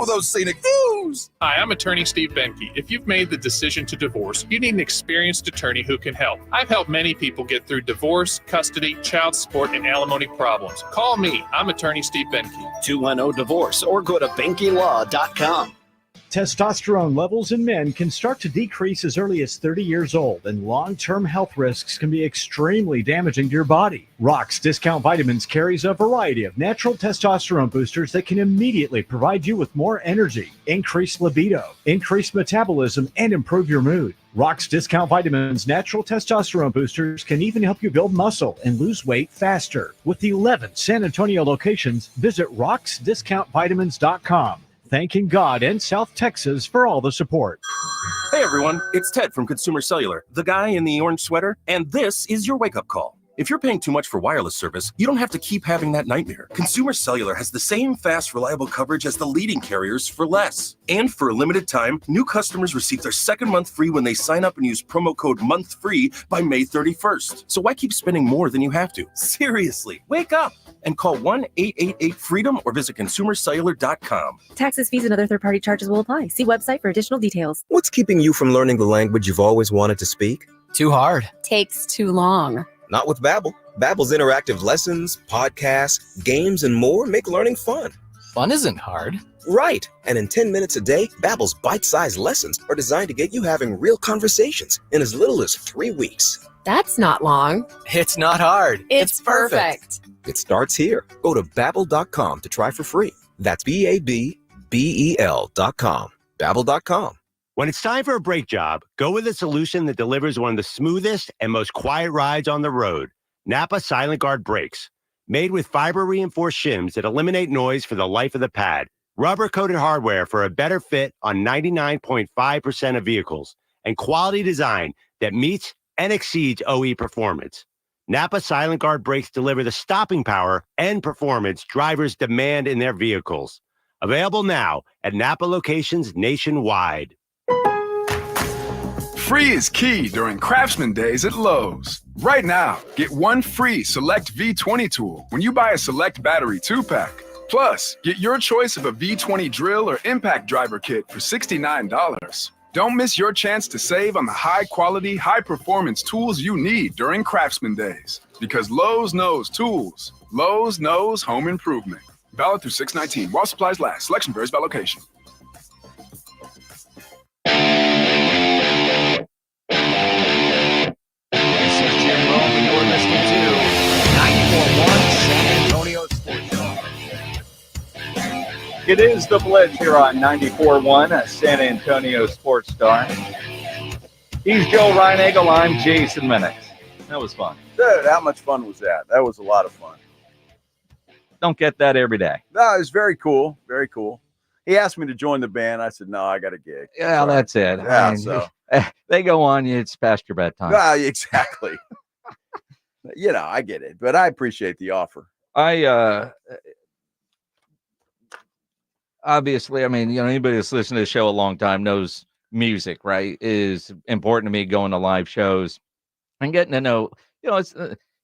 those scenic views. Hi, I'm attorney Steve Benke. If you've made the decision to divorce, you need an experienced attorney who can help. I've helped many people get through divorce, custody, child support, and alimony problems. Call me. I'm attorney Steve Benke. 210-DIVORCE or go to BenkeLaw.com. Testosterone levels in men can start to decrease as early as 30 years old, and long-term health risks can be extremely damaging to your body. Rock's Discount Vitamins carries a variety of natural testosterone boosters that can immediately provide you with more energy, increased libido, increased metabolism, and improve your mood. Rock's Discount Vitamins natural testosterone boosters can even help you build muscle and lose weight faster. With 11 San Antonio locations, visit rocksdiscountvitamins.com. Thanking God and South Texas for all the support. Hey everyone, it's Ted from Consumer Cellular, the guy in the orange sweater, and this is your wake-up call. If you're paying too much for wireless service, you don't have to keep having that nightmare. Consumer Cellular has the same fast, reliable coverage as the leading carriers for less. And for a limited time, new customers receive their second month free when they sign up and use promo code MONTHFREE by May 31st. So why keep spending more than you have to? Seriously, wake up and call 1-888-FREEDOM or visit consumercellular.com. Taxes, fees, and other third-party charges will apply. See website for additional details. What's keeping you from learning the language you've always wanted to speak? Too hard. Takes too long. Not with Babbel. Babbel's interactive lessons, podcasts, games, and more make learning fun. Fun isn't hard. Right. And in 10 minutes a day, Babbel's bite-sized lessons are designed to get you having real conversations in as little as 3 weeks. That's not long. It's not hard. It's perfect. It starts here. Go to Babbel.com to try for free. That's BABBEL.com. Babbel.com. When it's time for a brake job, go with a solution that delivers one of the smoothest and most quiet rides on the road. Napa Silent Guard brakes. Made with fiber-reinforced shims that eliminate noise for the life of the pad. Rubber-coated hardware for a better fit on 99.5% of vehicles. And quality design that meets and exceeds OE performance. Napa Silent Guard brakes deliver the stopping power and performance drivers demand in their vehicles. Available now at Napa locations nationwide. Free is key during Craftsman Days at Lowe's. Right now, get one free Select V20 tool when you buy a Select Battery 2-pack. Plus, get your choice of a V20 drill or impact driver kit for $69. Don't miss your chance to save on the high-quality, high-performance tools you need during Craftsman Days. Because Lowe's knows tools. Lowe's knows home improvement. Valid through 6/19. While supplies last. Selection varies by location. This is Jim Rome, and you're listening to It is the Blitz here on 94.1 San Antonio Sports Star. He's Joe Reinagel. I'm Jason Minix. That was fun. Dude, how much fun was that? That was a lot of fun. Don't get that every day. No, it was very cool. Very cool. He asked me to join the band. I said, no, I got a gig. Yeah, Sorry. that's it. Yeah, I mean, so. they go on. It's past your bedtime. No, exactly. I get it, but I appreciate the offer. Obviously, I mean, anybody that's listened to the show a long time knows music, right, is important to me, going to live shows and getting to know, it's,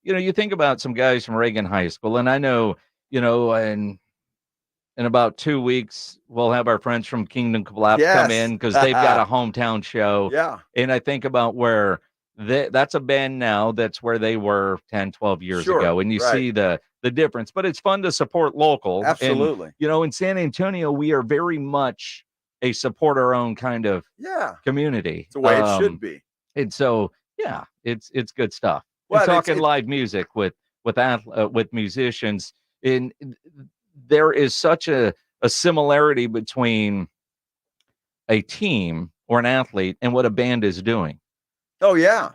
you think about some guys from Reagan High School, and I know, in about 2 weeks, we'll have our friends from Kingdom Collapse come in because they've got a hometown show. Yeah. And I think about where that's a band now that's where they were 10, 12 years ago. And you see the difference, but it's fun to support local. Absolutely. And, in San Antonio, we are very much a support our own kind of community. It's the way it should be. And so, it's good stuff. Well, We're talking live music with musicians, and there is such a similarity between a team or an athlete and what a band is doing. Oh, yeah.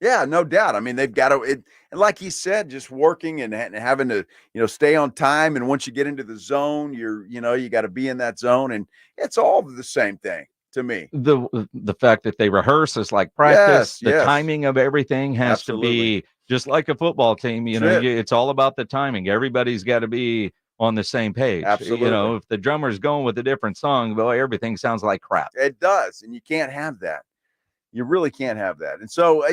Yeah, no doubt. I mean, they've got to, and like he said, just working and having to, stay on time. And once you get into the zone, you got to be in that zone. And it's all the same thing to me. The fact that they rehearse is like practice. The timing of everything has to be just like a football team. It's all about the timing. Everybody's got to be on the same page. Absolutely. If the drummer's going with a different song, boy, everything sounds like crap. It does. And you can't have that. You really can't have that. And so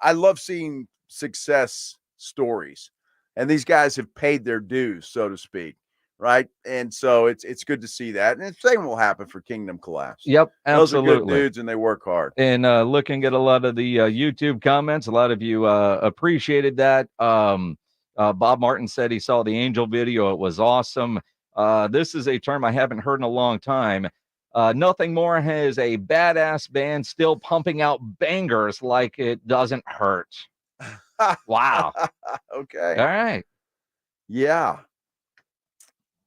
I love seeing success stories, and these guys have paid their dues, so to speak. Right. And so it's good to see that. And the same will happen for Kingdom Collapse. Yep. Absolutely. Those are good dudes and they work hard. And looking at a lot of the YouTube comments, a lot of you appreciated that. Bob Martin said he saw the Angel video. It was awesome. This is a term I haven't heard in a long time. Nothing more has a badass band still pumping out bangers like it doesn't hurt. Wow. Okay. All right. Yeah.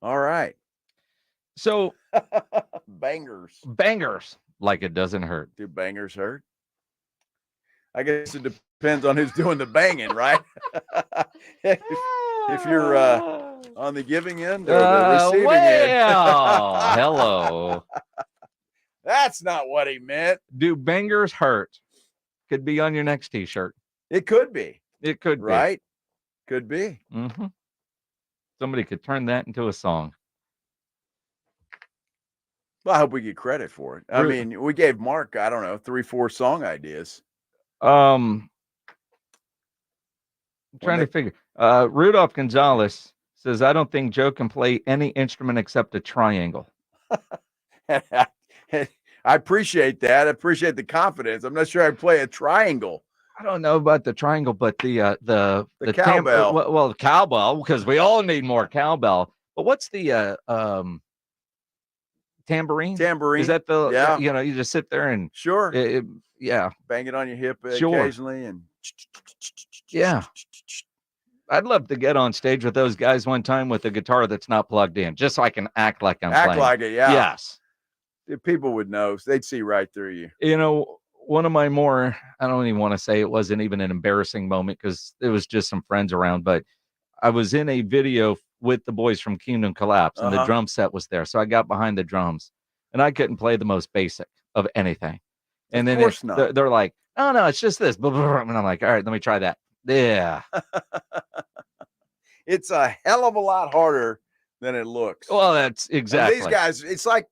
All right. So bangers like it doesn't hurt. Do bangers hurt? I guess it depends on who's doing the banging, right? if you're on the giving end or the receiving end. Hello. That's not what he meant. Do bangers hurt? Could be on your next t-shirt. It could be. It could be. Right? Could be. Mm-hmm. Somebody could turn that into a song. Well, I hope we get credit for it. I mean, we gave Mark, 3-4 song ideas. I'm trying to figure. Rudolph Gonzalez says, I don't think Joe can play any instrument except a triangle. I appreciate that. I appreciate the confidence. I'm not sure I play a triangle. I don't know about the triangle, but the cowbell. The cowbell, because we all need more cowbell. But what's the tambourine? Tambourine. Is that you just sit there and bang it on your hip occasionally and I'd love to get on stage with those guys one time with a guitar that's not plugged in, just so I can act like I'm playing. Like it, yeah. Yes. People would know. They'd see right through you. One of my more, I don't even want to say it wasn't even an embarrassing moment because it was just some friends around, but I was in a video with the boys from Kingdom Collapse and the drum set was there. So I got behind the drums and I couldn't play the most basic of anything. And then they're like, oh, no, it's just this. And I'm like, all right, let me try that. Yeah. It's a hell of a lot harder than it looks. Well, that's exactly. And these guys, it's like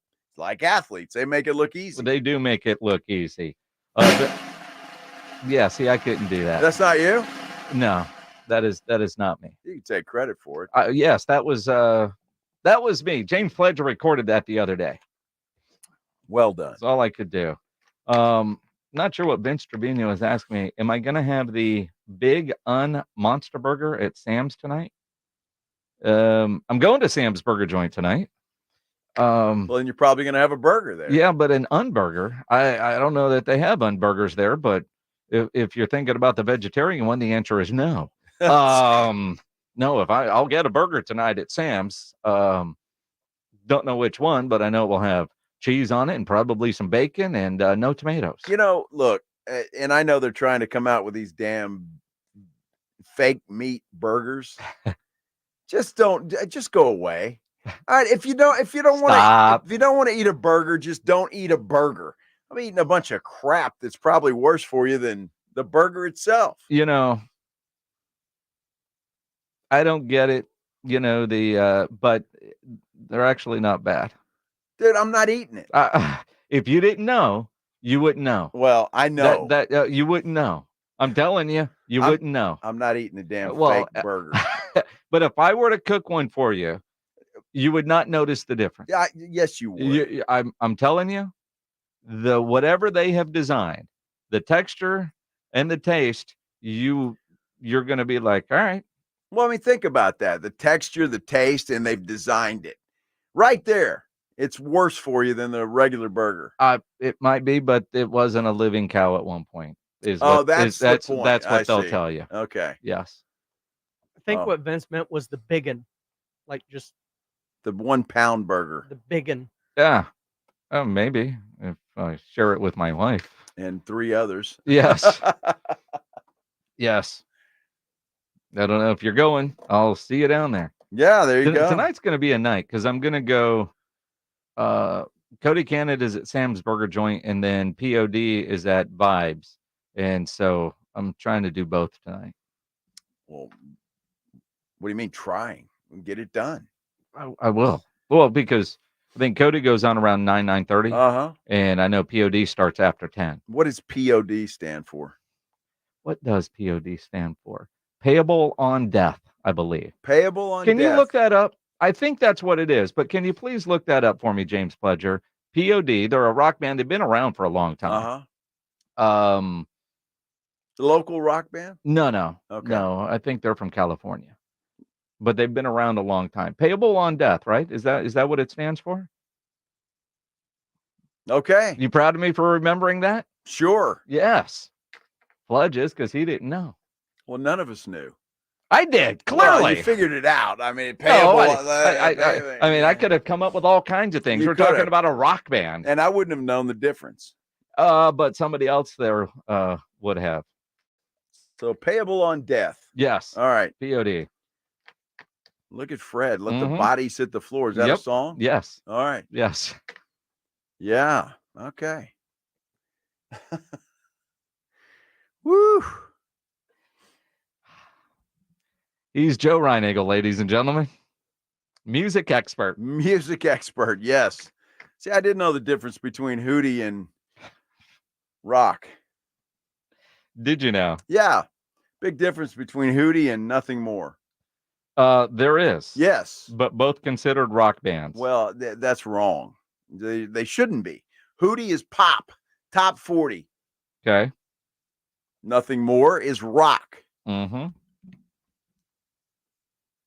athletes. They make it look easy. They do make it look easy. Yeah, see, I couldn't do that. That's not you? No, that is not me. You can take credit for it. Yes, that was me. James Pledger recorded that the other day. Well done. That's all I could do. Not sure what Vince Trevino was asking me. Am I going to have the Big Monster Burger at Sam's tonight? I'm going to Sam's Burger Joint tonight. Well, then you're probably going to have a burger there. Yeah, but an unburger. I don't know that they have unburgers there, but if you're thinking about the vegetarian one, the answer is no. No, I'll get a burger tonight at Sam's. Don't know which one, but I know it will have cheese on it and probably some bacon and no tomatoes. Look, and I know they're trying to come out with these damn fake meat burgers. Just go away. All right, if you don't want to eat a burger, just don't eat a burger. I'm eating a bunch of crap that's probably worse for you than the burger itself. I don't get it. But they're actually not bad. Dude, I'm not eating it. If you didn't know, you wouldn't know. Well, I know that you wouldn't know. I'm telling you, wouldn't know. I'm not eating a damn fake burger. But if I were to cook one for you, you would not notice the difference. Yeah, yes, you would. I'm telling you, whatever they have designed, the texture and the taste, you're going to be like, all right. Well, I mean, think about that. The texture, the taste, and they've designed it right there. It's worse for you than the regular burger. It might be, but it wasn't a living cow at one point. That's the point. That's what they'll see. tell you. Okay. Yes. I think what Vince meant was the biggin, like just the 1 pound burger. The biggin. Yeah. Oh, maybe if I share it with my wife and 3 others. Yes. Yes. I don't know if you're going. I'll see you down there. Yeah, there you go. Tonight's going to be a night because I'm going to go. Cody Cannon is at Sam's Burger Joint, and then POD is at Vibes, and so I'm trying to do both tonight. Well, what do you mean trying? Get it done. I will. Well, because I think Cody goes on around 9:30. And I know POD starts after 10. What does POD stand for? What does POD stand for? Payable on death, I believe. Payable on death. Can you look that up? I think that's what it is, but can you please look that up for me, James Pledger? POD, they're a rock band. They've been around for a long time. The local rock band? No. Okay. No, I think they're from California. But they've been around a long time. Payable on death, right? Is that what it stands for? Okay. You proud of me for remembering that? Sure. Yes. Pledges, because he didn't know. Well, none of us knew. I did, clearly. Well, you figured it out. I mean, payable. I could have come up with all kinds of things. We're talking about a rock band. And I wouldn't have known the difference. But somebody else there would have. So payable on death. Yes. All right. POD. Look at Fred. Let the bodies hit the floor. Is that a song? Yes. All right. Yes. Yeah. Okay. Woo. He's Joe Reinagle, ladies and gentlemen. Music expert. Music expert, yes. See, I didn't know the difference between Hootie and rock. Did you know? Yeah. Big difference between Hootie and nothing more. There is. Yes. But both considered rock bands. Well, that's wrong. They shouldn't be. Hootie is pop, top 40. Okay. Nothing more is rock. Mm-hmm.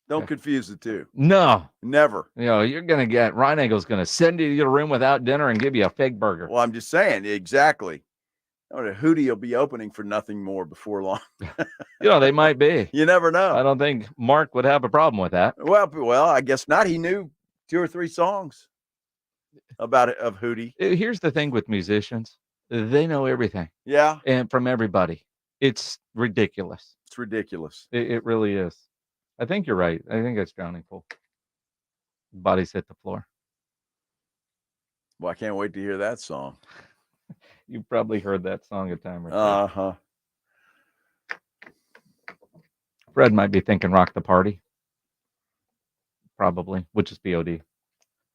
Don't confuse the two. No. Never. You're going to get, Reinagle's going to send you to your room without dinner and give you a fake burger. Well, I'm just saying, exactly. Hootie will be opening for nothing more before long. They might be. You never know. I don't think Mark would have a problem with that. Well, I guess not. He knew 2 or 3 songs about it of Hootie. Here's the thing with musicians. They know everything. Yeah. And from everybody. It's ridiculous. It's ridiculous. It really is. I think you're right. I think it's Drowning Pool. Bodies hit the floor. Well, I can't wait to hear that song. You probably heard that song a time or two. Uh-huh. Fred might be thinking Rock the Party. Probably, which is POD.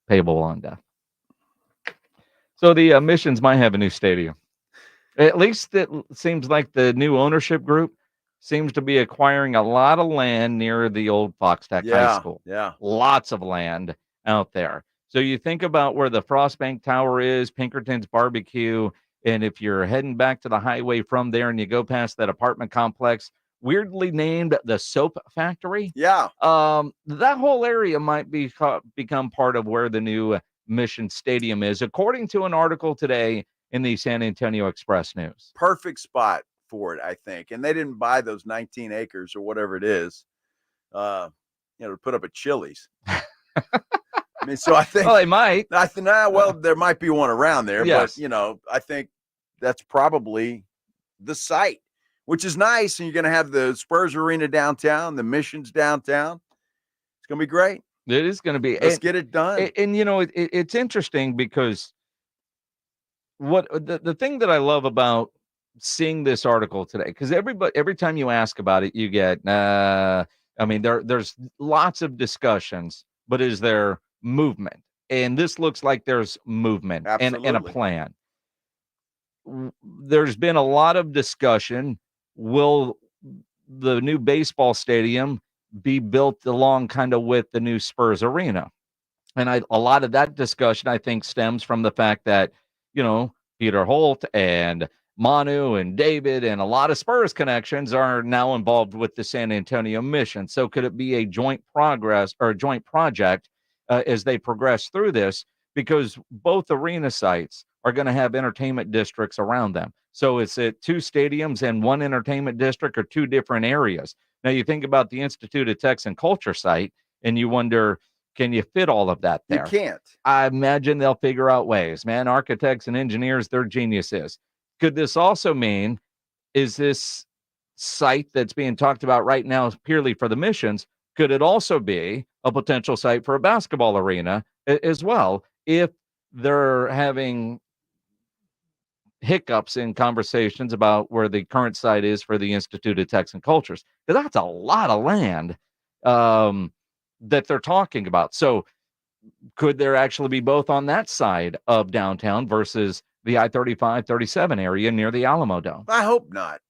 Payable on death. So the Missions might have a new stadium. At least it seems like the new ownership group seems to be acquiring a lot of land near the old Foxtech High School. Yeah. Lots of land out there. So you think about where the Frostbank Tower is, Pinkerton's Barbecue, and if you're heading back to the highway from there and you go past that apartment complex, weirdly named the Soap Factory. Yeah. That whole area might become part of where the new Mission Stadium is, according to an article today in the San Antonio Express News. Perfect spot for it, I think. And they didn't buy those 19 acres or whatever it is, to put up a Chili's. mean, so I think. Well, they might. There might be one around there, Yes. but I think that's probably the site, which is nice. And you're going to have the Spurs Arena downtown, the Missions downtown. It's going to be great. It is going to be. Let's get it done. And it's interesting because what the thing that I love about seeing this article today, because every time you ask about it, you get, there's lots of discussions, but is there movement? And this looks like there's movement and a plan. There's been a lot of discussion. Will the new baseball stadium be built along kind of with the new Spurs Arena? And a lot of that discussion, I think, stems from the fact that, Peter Holt and Manu and David and a lot of Spurs connections are now involved with the San Antonio mission. So could it be a joint project as they progress through this? Because both arena sites are going to have entertainment districts around them. So is it two stadiums and one entertainment district or two different areas? Now you think about the Institute of Texan Culture site and you wonder, can you fit all of that there? You can't. I imagine they'll figure out ways, man. Architects and engineers, they're geniuses. Could this also mean, is this site that's being talked about right now purely for the missions, could it also be a potential site for a basketball arena as well, if they're having hiccups in conversations about where the current site is for the Institute of Texan Cultures? Because that's a lot of land that they're talking about. So could there actually be both on that side of downtown versus the I-35-37 area near the Alamo Dome? I hope not.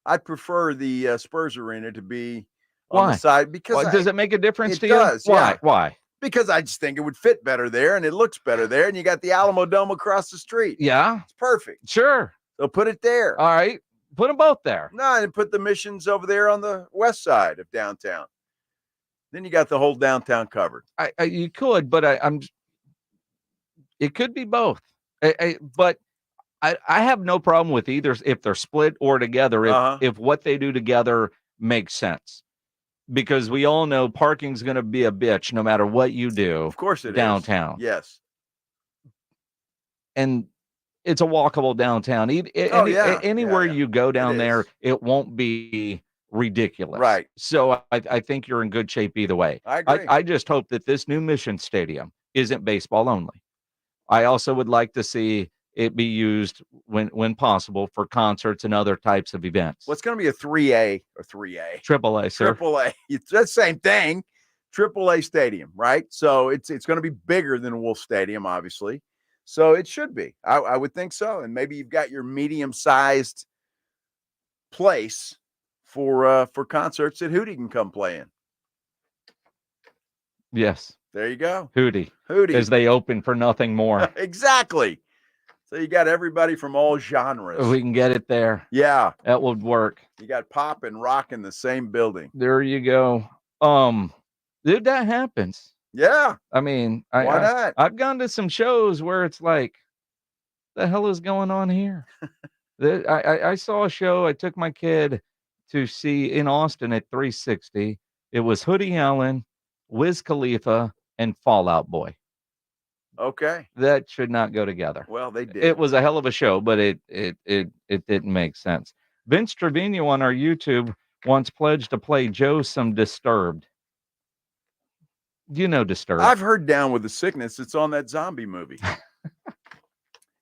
I'd prefer the Spurs Arena to be on the side because does it make a difference to you? Does, Why? yeah. Why? Because I just think it would fit better there and it looks better there. And you got the Alamo Dome across the street. Yeah. It's perfect. Sure. So put it there. All right. Put them both there. No, and put the missions over there on the west side of downtown. Then you got the whole downtown covered. You could, but it could be both. But I have no problem with either if they're split or together, if what they do together makes sense. Because we all know parking's going to be a bitch no matter what you do. Of course it downtown. is. Yes. And it's a walkable downtown. Anywhere you go down there, it won't be ridiculous. Right. So I think you're in good shape either way. I agree. I just hope that this new Mission Stadium isn't baseball only. I also would like to see it be used when possible for concerts and other types of events. What's going to be a 3A or 3A? AAA, sir. AAA. It's the same thing. AAA stadium, right? So it's going to be bigger than Wolf Stadium, obviously. So it should be. I would think so. And maybe you've got your medium-sized place for concerts that Hootie can come play in. Yes. There you go. Hootie. As they open for nothing more. Exactly. So you got everybody from all genres. We can get it there. Yeah. That would work. You got pop and rock in the same building. There you go. Dude, that happens. Yeah. I mean, why not? I've gone to some shows where it's like, the hell is going on here? I saw a show. I took my kid to see in Austin at 360. It was Hoodie Allen, Wiz Khalifa, and Fall Out Boy. Okay. That should not go together. Well, they did. It was a hell of a show, but it didn't make sense. Vince Trevino on our YouTube once pledged to play Joe some Disturbed. You know Disturbed. I've heard Down with the Sickness. It's on that zombie movie.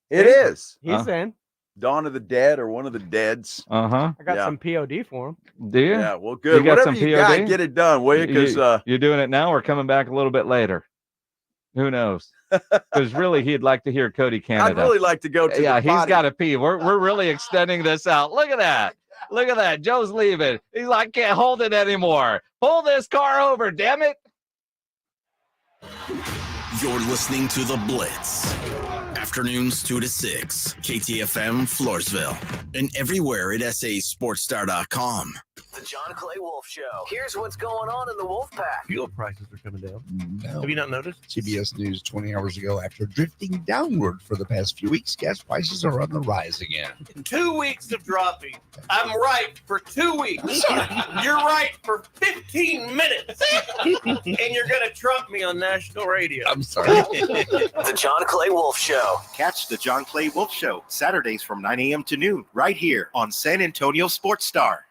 It is. He's in. Dawn of the Dead or one of the Deads. Uh-huh. I got some POD for him. Do you? Yeah, well, good. You got Whatever some you POD? got, get it done, will you? Because you're doing it now or coming back a little bit later. Who knows? Because really, he'd like to hear Cody Canada. I'd really like to go to Yeah, the he's potty. got to pee. We're really extending this out. Look at that. Look at that. Joe's leaving. He's like, I can't hold it anymore. Pull this car over, damn it. You're listening to The Blitz. Afternoons 2 to 6. KTFM Floresville. And everywhere at sasportstar.com. The John Clay Wolf Show. Here's what's going on in the Wolf Pack. Fuel prices are coming down. No. Have you not noticed? CBS News 20 hours ago, after drifting downward for the past few weeks, gas prices are on the rise again. 2 weeks of dropping. I'm right for 2 weeks. You're right for 15 minutes. And you're going to trump me on national radio. I'm sorry. The John Clay Wolf Show. Catch the John Clay Wolf Show Saturdays from 9 a.m. to noon right here on San Antonio Sports Star.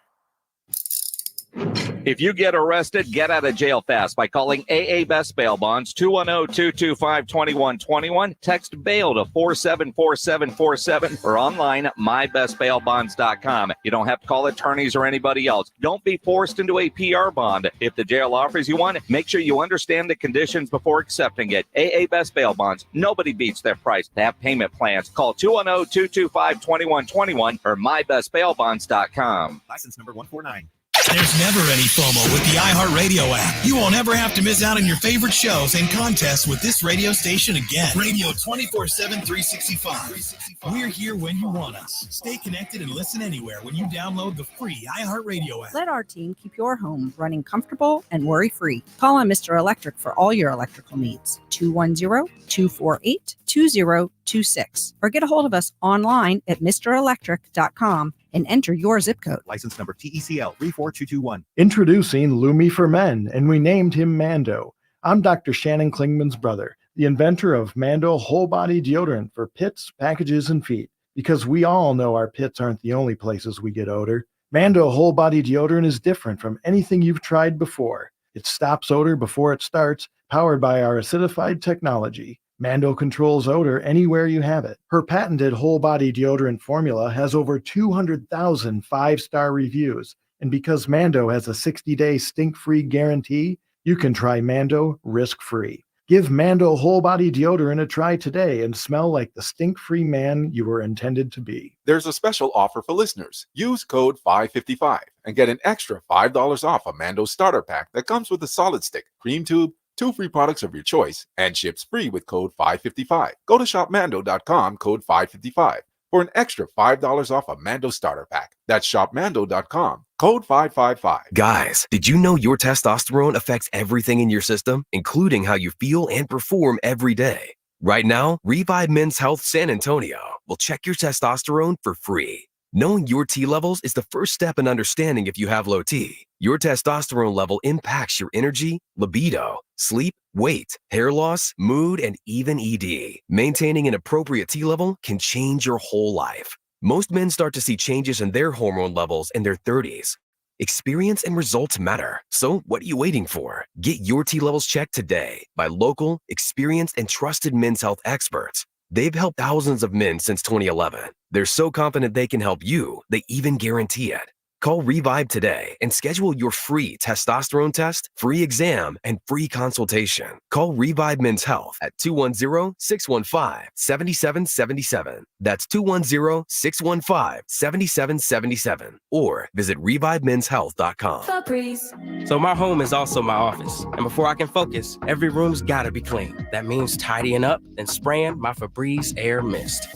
If you get arrested, get out of jail fast by calling AA Best Bail Bonds, 210-225-2121. Text bail to 474747 or online, mybestbailbonds.com. You don't have to call attorneys or anybody else. Don't be forced into a PR bond. If the jail offers you one, make sure you understand the conditions before accepting it. AA Best Bail Bonds. Nobody beats their price. They have payment plans. Call 210-225-2121 or mybestbailbonds.com. License number 149. There's never any FOMO with the iHeartRadio app. You won't ever have to miss out on your favorite shows and contests with this radio station again. Radio 24/7, 365. We're here when you want us. Stay connected and listen anywhere when you download the free iHeartRadio app. Let our team keep your home running comfortable and worry-free. Call on Mr. Electric for all your electrical needs. 210-248-2026. Or get a hold of us online at mrelectric.com and enter your zip code. License number TECL 34221. Introducing Lumi for Men, and we named him Mando. I'm Dr. Shannon Klingman's brother, the inventor of Mando Whole Body Deodorant for pits, packages, and feet. Because we all know our pits aren't the only places we get odor. Mando Whole Body Deodorant is different from anything you've tried before. It stops odor before it starts, powered by our acidified technology. Mando controls odor anywhere you have it. Her patented whole body deodorant formula has over 200,000 five-star reviews. And because Mando has a 60-day stink-free guarantee, you can try Mando risk-free. Give Mando whole body deodorant a try today and smell like the stink-free man you were intended to be. There's a special offer for listeners. Use code 555 and get an extra $5 off a Mando starter pack that comes with a solid stick, cream tube, 2 free products of your choice, and ships free with code 555. Go to shopmando.com, code 555, for an extra $5 off a Mando starter pack. That's shopmando.com, code 555. Guys, did you know your testosterone affects everything in your system, including how you feel and perform every day? Right now, Revive Men's Health San Antonio will check your testosterone for free. Knowing your T levels is the first step in understanding if you have low T. Your testosterone level impacts your energy, libido, sleep, weight, hair loss, mood, and even ED. Maintaining an appropriate T level can change your whole life. Most men start to see changes in their hormone levels in their 30s. Experience and results matter. So what are you waiting for? Get your T levels checked today by local, experienced, and trusted men's health experts. They've helped thousands of men since 2011. They're so confident they can help you, they even guarantee it. Call Revive today and schedule your free testosterone test, free exam, and free consultation. Call Revive Men's Health at 210-615-7777. That's 210-615-7777. Or visit ReviveMen'sHealth.com. Febreze. So my home is also my office. And before I can focus, every room's gotta be clean. That means tidying up and spraying my Febreze Air Mist.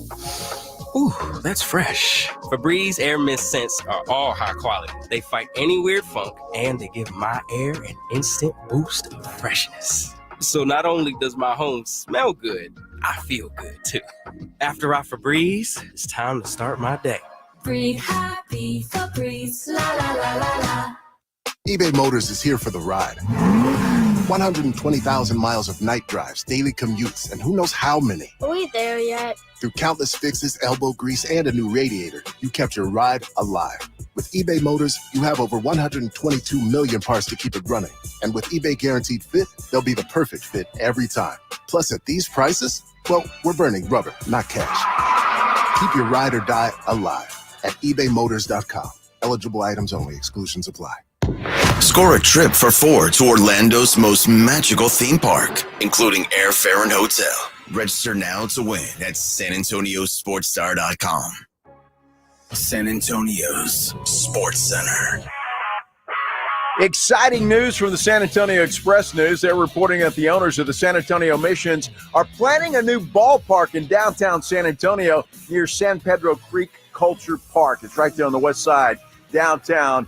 Ooh, that's fresh. Febreze Air Mist scents are all high quality. They fight any weird funk, and they give my air an instant boost of freshness. So not only does my home smell good, I feel good too. After I Febreze, it's time to start my day. Breathe happy, Febreze, la la la la la. eBay Motors is here for the ride. 120,000 miles of night drives, daily commutes, and who knows how many. Are we there yet? Through countless fixes, elbow grease, and a new radiator, you kept your ride alive. With eBay Motors, you have over 122 million parts to keep it running. And with eBay Guaranteed Fit, they'll be the perfect fit every time. Plus, at these prices, well, we're burning rubber, not cash. Keep your ride or die alive at ebaymotors.com. Eligible items only. Exclusions apply. Score a trip for 4 to Orlando's most magical theme park, including airfare and hotel. Register now to win at SanAntonioSportsStar.com. San Antonio's Sports Center. Exciting news from the San Antonio Express News. They're reporting that the owners of the San Antonio Missions are planning a new ballpark in downtown San Antonio near San Pedro Creek Culture Park. It's right there on the west side, downtown.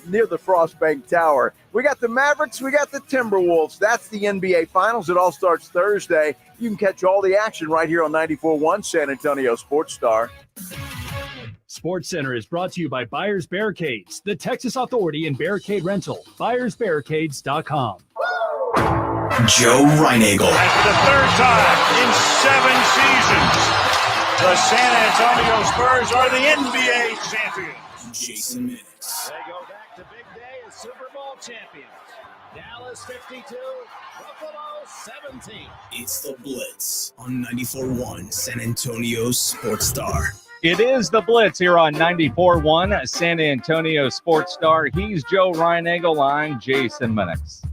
near the Frostbank Tower. We got the Mavericks, we got the Timberwolves. That's the NBA Finals. It all starts Thursday. You can catch all the action right here on 94.1 San Antonio Sports Star. Sports Center is brought to you by Buyers Barricades, the Texas Authority in Barricade Rental. BuyersBarricades.com. Joe Reinagel. And for the third time in 7 seasons, the San Antonio Spurs are the NBA champions. Jason Minix. They go back to big day as Super Bowl champions. Dallas 52, Buffalo 17. It's the Blitz on 94.1 San Antonio Sports Star. It is the Blitz here on 94.1 San Antonio Sports Star. He's Joe Reinagel. I'm Jason Minix.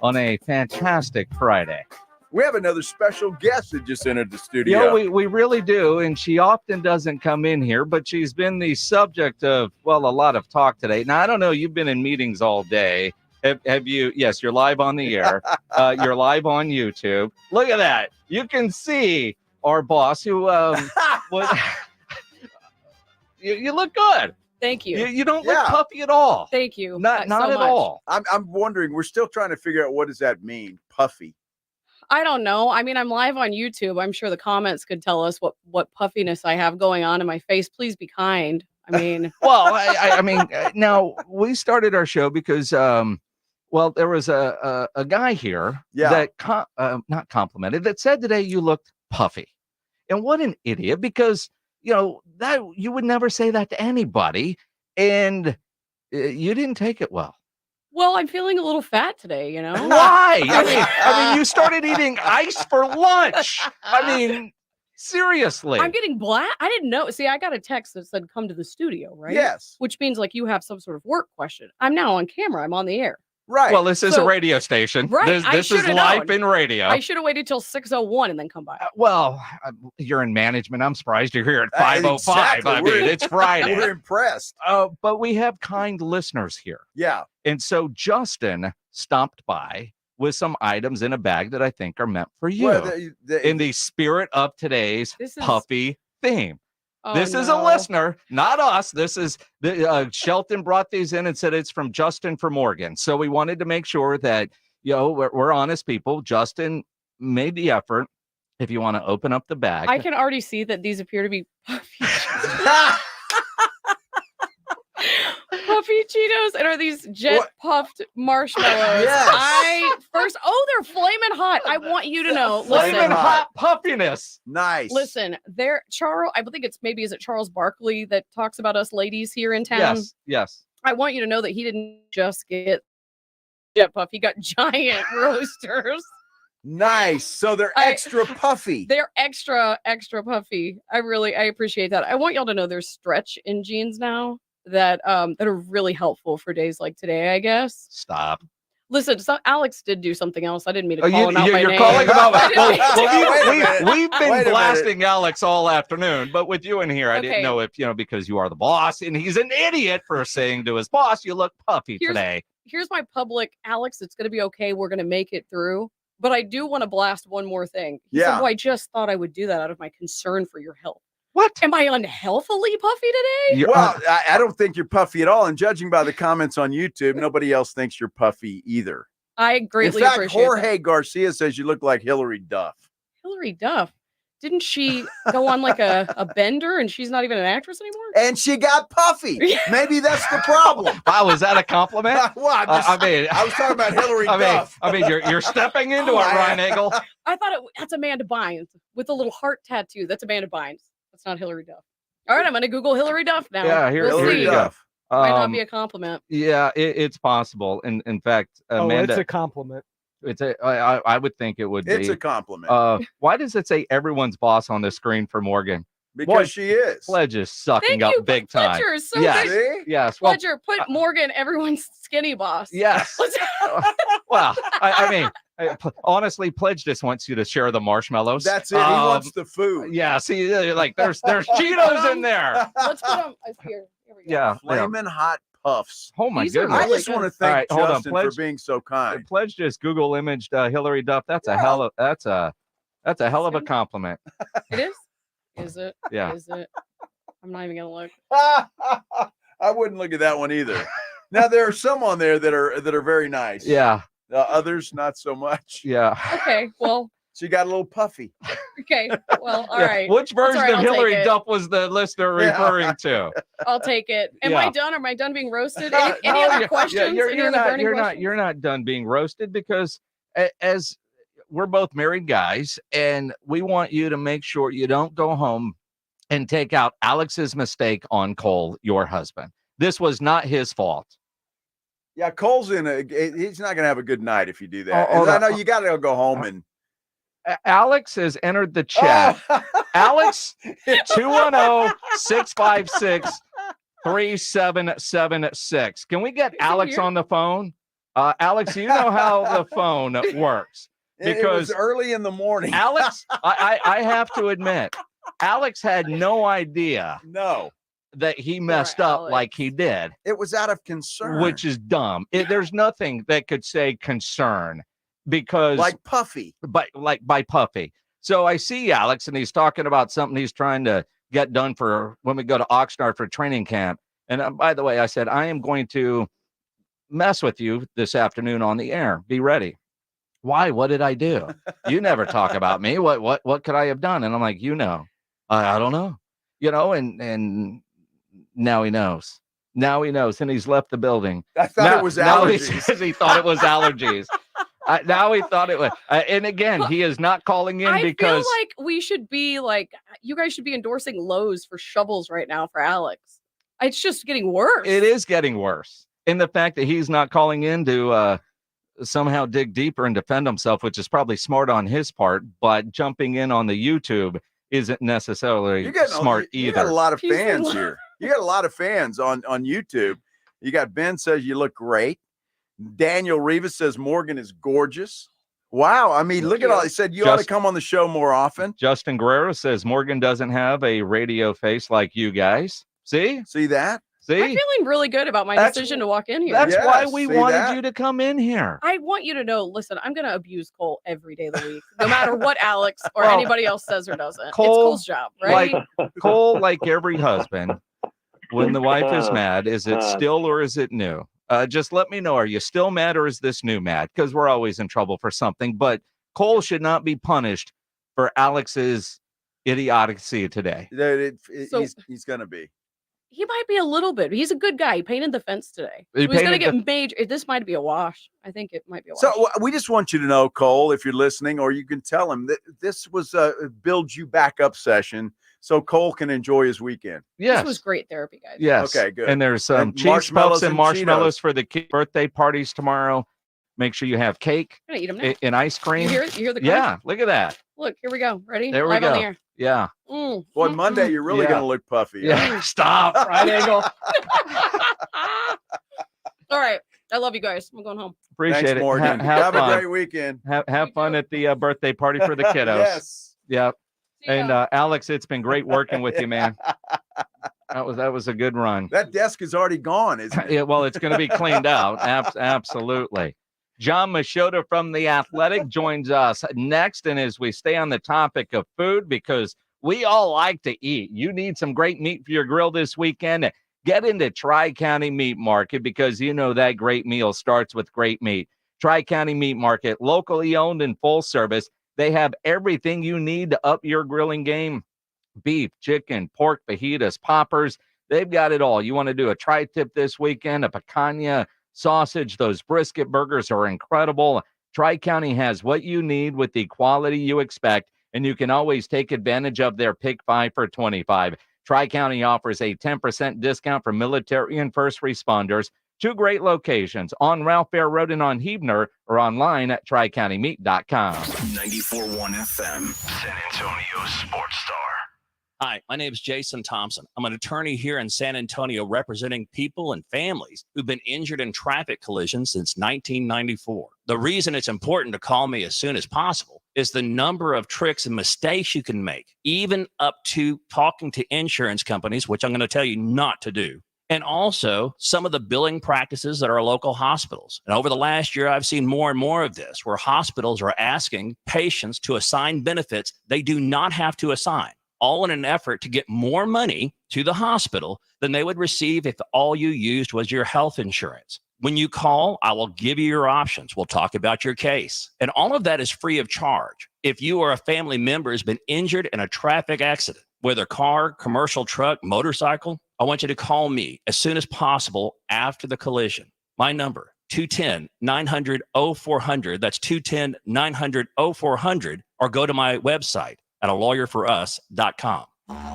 On a fantastic Friday. We have another special guest that just entered the studio. We really do, and she often doesn't come in here, but she's been the subject of, well, a lot of talk today. Now, I don't know, you've been in meetings all day. Have you? Yes, you're live on the air. You're live on YouTube. Look at that. You can see our boss who was... You look good. Thank you. You don't look puffy at all. Thank you. Not so at much. all. I'm wondering, we're still trying to figure out what does that mean, puffy. I don't know. I mean, I'm live on YouTube. I'm sure the comments could tell us what puffiness I have going on in my face. Please be kind. I mean, well, I mean, now we started our show because, well, there was a guy here that not complimented, that said today you looked puffy, and what an idiot, because you know that you would never say that to anybody, and you didn't take it well. well, I'm feeling a little fat today, you know? Why? I mean, you started eating ice for lunch. I mean, seriously. I'm getting black. I didn't know. See, I got a text that said, come to the studio, right? Yes. Which means like you have some sort of work question. I'm now on camera. I'm on the air. Right. Well, this is a radio station. Right. This is live in radio. I should have waited till 6:01 and then come by. Well, you're in management. I'm surprised you're here at 5:05. Exactly. I mean, it's Friday. We're impressed. But we have kind listeners here. Yeah. And so Justin stopped by with some items in a bag that I think are meant for you, Well, in the spirit of today's puffy theme. Oh, this is a listener, not us. This is Shelton brought these in and said it's from Justin for Morgan. So we wanted to make sure that, you know, we're honest people. Justin made the effort. If you want to open up the bag, I can already see that these appear to be puffy puffy Cheetos, and are these jet puffed marshmallows? Yes. They're flaming hot. I want you to know. Flaming hot puffiness. Nice. Listen, they're Charles. I think it's is it Charles Barkley that talks about us ladies here in town? Yes. I want you to know that he didn't just get jet puff. He got giant roasters. Nice. So they're extra puffy. They're extra puffy. I appreciate that. I want y'all to know there's stretch in jeans now that are really helpful for days like today, I guess. Stop. Listen, Alex did do something else. I didn't mean to call him out by you're name. calling him out. Well, we've been blasting Alex all afternoon, but with you in here, I didn't Okay. know if, because you are the boss, and he's an idiot for saying to his boss, you look puffy today. Here's my public, Alex, it's going to be okay. We're going to make it through. But I do want to blast one more thing. He said, I just thought I would do that out of my concern for your health. What? Am I unhealthily puffy today? Well, I don't think you're puffy at all. And judging by the comments on YouTube, nobody else thinks you're puffy either. I greatly In fact, appreciate Jorge Garcia says you look like Hillary Duff. Hillary Duff. Didn't she go on like a bender and she's not even an actress anymore? And she got puffy. Maybe that's the problem. Wow, is that a compliment? Well, I was talking about Hillary Duff. I mean, you're stepping into it, Ryan Eagle. I thought that's Amanda Bynes with a little heart tattoo. That's Amanda Bynes. That's not Hillary Duff. All right, I'm going to Google Hillary Duff now. Yeah, Hillary Duff. Might not be a compliment. Yeah, it's possible. In fact, Amanda, it's a compliment. I would think it would be. It's a compliment. Why does it say everyone's boss on the screen for Morgan? Because she is. Pledge is sucking Thank you, up big time. Pledger is so yes. good. Yes. Well, Pledger, put Morgan, everyone's skinny boss. Yes. Well, I mean, honestly, Pledge just wants you to share the marshmallows. That's it. He wants the food. Yeah. See, like there's Cheetos in there. Let's put them here. Here we go. Yeah. Flaming hot puffs. Oh my These are goodness. I just want to thank hold on, Justin for Pledge. being so kind. Pledge just Google imaged Hillary Duff. That's a hell of a compliment. It is? Is it? Yeah. Is it? I'm not even going to look. I wouldn't look at that one either. Now there are some on there that are very nice. Yeah. Others not so much. Yeah. Okay, well. She got a little puffy. Okay, well, all right. Which version That's all right, of I'll take Hillary it. Duff was the listener referring to? I'll take it. Am Yeah. I done? Am I done being roasted? Any other questions? You're not done being roasted because as we're both married guys, and we want you to make sure you don't go home and take out Alex's mistake on Cole, your husband. This was not his fault. Yeah, Cole's he's not going to have a good night if you do that. Oh, And I know you got to go home and. Alex has entered the chat. Alex, 210-656-3776. Can we get Alex on the phone? Alex, you know how the phone works. Because it was early in the morning. Alex, I have to admit, Alex had no idea. No. That he messed up like he did. It was out of concern. Which is dumb. There's nothing that could say concern because like Puffy. By Puffy. So I see Alex and he's talking about something he's trying to get done for when we go to Oxnard for training camp. And by the way, I said, I am going to mess with you this afternoon on the air. Be ready. Why? What did I do? You never talk about me. What could I have done? And I'm like, I don't know. And now he knows. Now he knows, and he's left the building. I thought it was allergies. Now he says he thought it was allergies. Now he thought it was. And again, he is not calling in because I feel like we should be you guys should be endorsing Lowe's for shovels right now for Alex. It's just getting worse. It is getting worse. And the fact that he's not calling in to somehow dig deeper and defend himself, which is probably smart on his part, but jumping in on the YouTube isn't necessarily smart either. You got a lot of fans here. You got a lot of fans on YouTube. You got Ben says you look great. Daniel Rivas says Morgan is gorgeous. Wow. I mean, look at all. He said you ought to come on the show more often. Justin Guerrero says Morgan doesn't have a radio face like you guys. See that? See? I'm feeling really good about my decision to walk in here. That's why we wanted you to come in here. I want you to know, listen, I'm going to abuse Cole every day of the week, no matter what Alex or anybody else says or doesn't. It's Cole's job, right? Cole, like every husband, when the wife is mad, is it still or is it new? Just let me know. Are you still mad or is this new mad? Because we're always in trouble for something. But Cole should not be punished for Alex's idiocy today. He's going to be. He might be a little bit. He's a good guy. He painted the fence today. So he's going to get major. This might be a wash. I think it might be a wash. So we just want you to know, Cole, if you're listening, or you can tell him that this was a build you back up session so Cole can enjoy his weekend. Yes. This was great therapy, guys. Yes. Okay, good. And there's some cheese puffs and marshmallows for the birthday parties tomorrow. Make sure you have cake I'm gonna eat them now. and ice cream. You hear it? You hear the crunch? Yeah, look at that. Look, here we go. Ready? There we Live go. on the air. Yeah. Boy, Monday, you're really going to look puffy. Yeah. Stop. Right angle. All right. I love you guys. I'm going home. Appreciate Thanks, it. Morgan. Have a great weekend. Have fun at the birthday party for the kiddos. Yes. Yep. And Alex, it's been great working with you, man. That was a good run. That desk is already gone, isn't it? Yeah, well, it's going to be cleaned out. Absolutely. John Machota from The Athletic joins us next. And as we stay on the topic of food, because we all like to eat, you need some great meat for your grill this weekend. Get into Tri-County Meat Market because you know that great meal starts with great meat. Tri-County Meat Market, locally owned and full service. They have everything you need to up your grilling game. Beef, chicken, pork, fajitas, poppers. They've got it all. You want to do a tri-tip this weekend, a picanha, sausage. Those brisket burgers are incredible. Tri-County has what you need with the quality you expect, and you can always take advantage of their Pick 5 for $25. Tri-County offers a 10% discount for military and first responders. Two great locations on Ralph Fair Road and on Huebner, or online at tricountymeat.com. 94.1 FM, San Antonio Sports Star. Hi, my name is Jason Thompson. I'm an attorney here in San Antonio representing people and families who've been injured in traffic collisions since 1994. The reason it's important to call me as soon as possible is the number of tricks and mistakes you can make, even up to talking to insurance companies, which I'm going to tell you not to do. And also some of the billing practices at our local hospitals. And over the last year, I've seen more and more of this, where hospitals are asking patients to assign benefits they do not have to assign. all in an effort to get more money to the hospital than they would receive if all you used was your health insurance. When you call, I will give you your options. We'll talk about your case. And all of that is free of charge. If you or a family member has been injured in a traffic accident, whether car, commercial truck, motorcycle, I want you to call me as soon as possible after the collision. My number, 210-900-0400. That's 210-900-0400. Or go to my website at alawyer4us.com.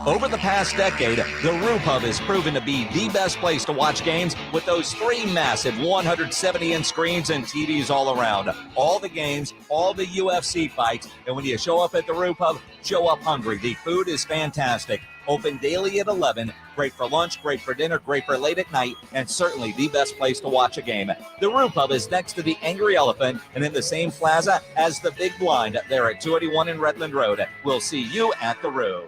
Over the past decade, the Roo Pub has proven to be the best place to watch games with those 3 massive 170-inch screens and TVs all around. All the games, all the UFC fights, and when you show up at the Roo Pub, show up hungry. The food is fantastic. Open daily at 11. Great for lunch, great for dinner, great for late at night, and certainly the best place to watch a game. The Roo Pub is next to the Angry Elephant and in the same plaza as the Big Blind. There at 281 in Redland Road. We'll see you at the Roo.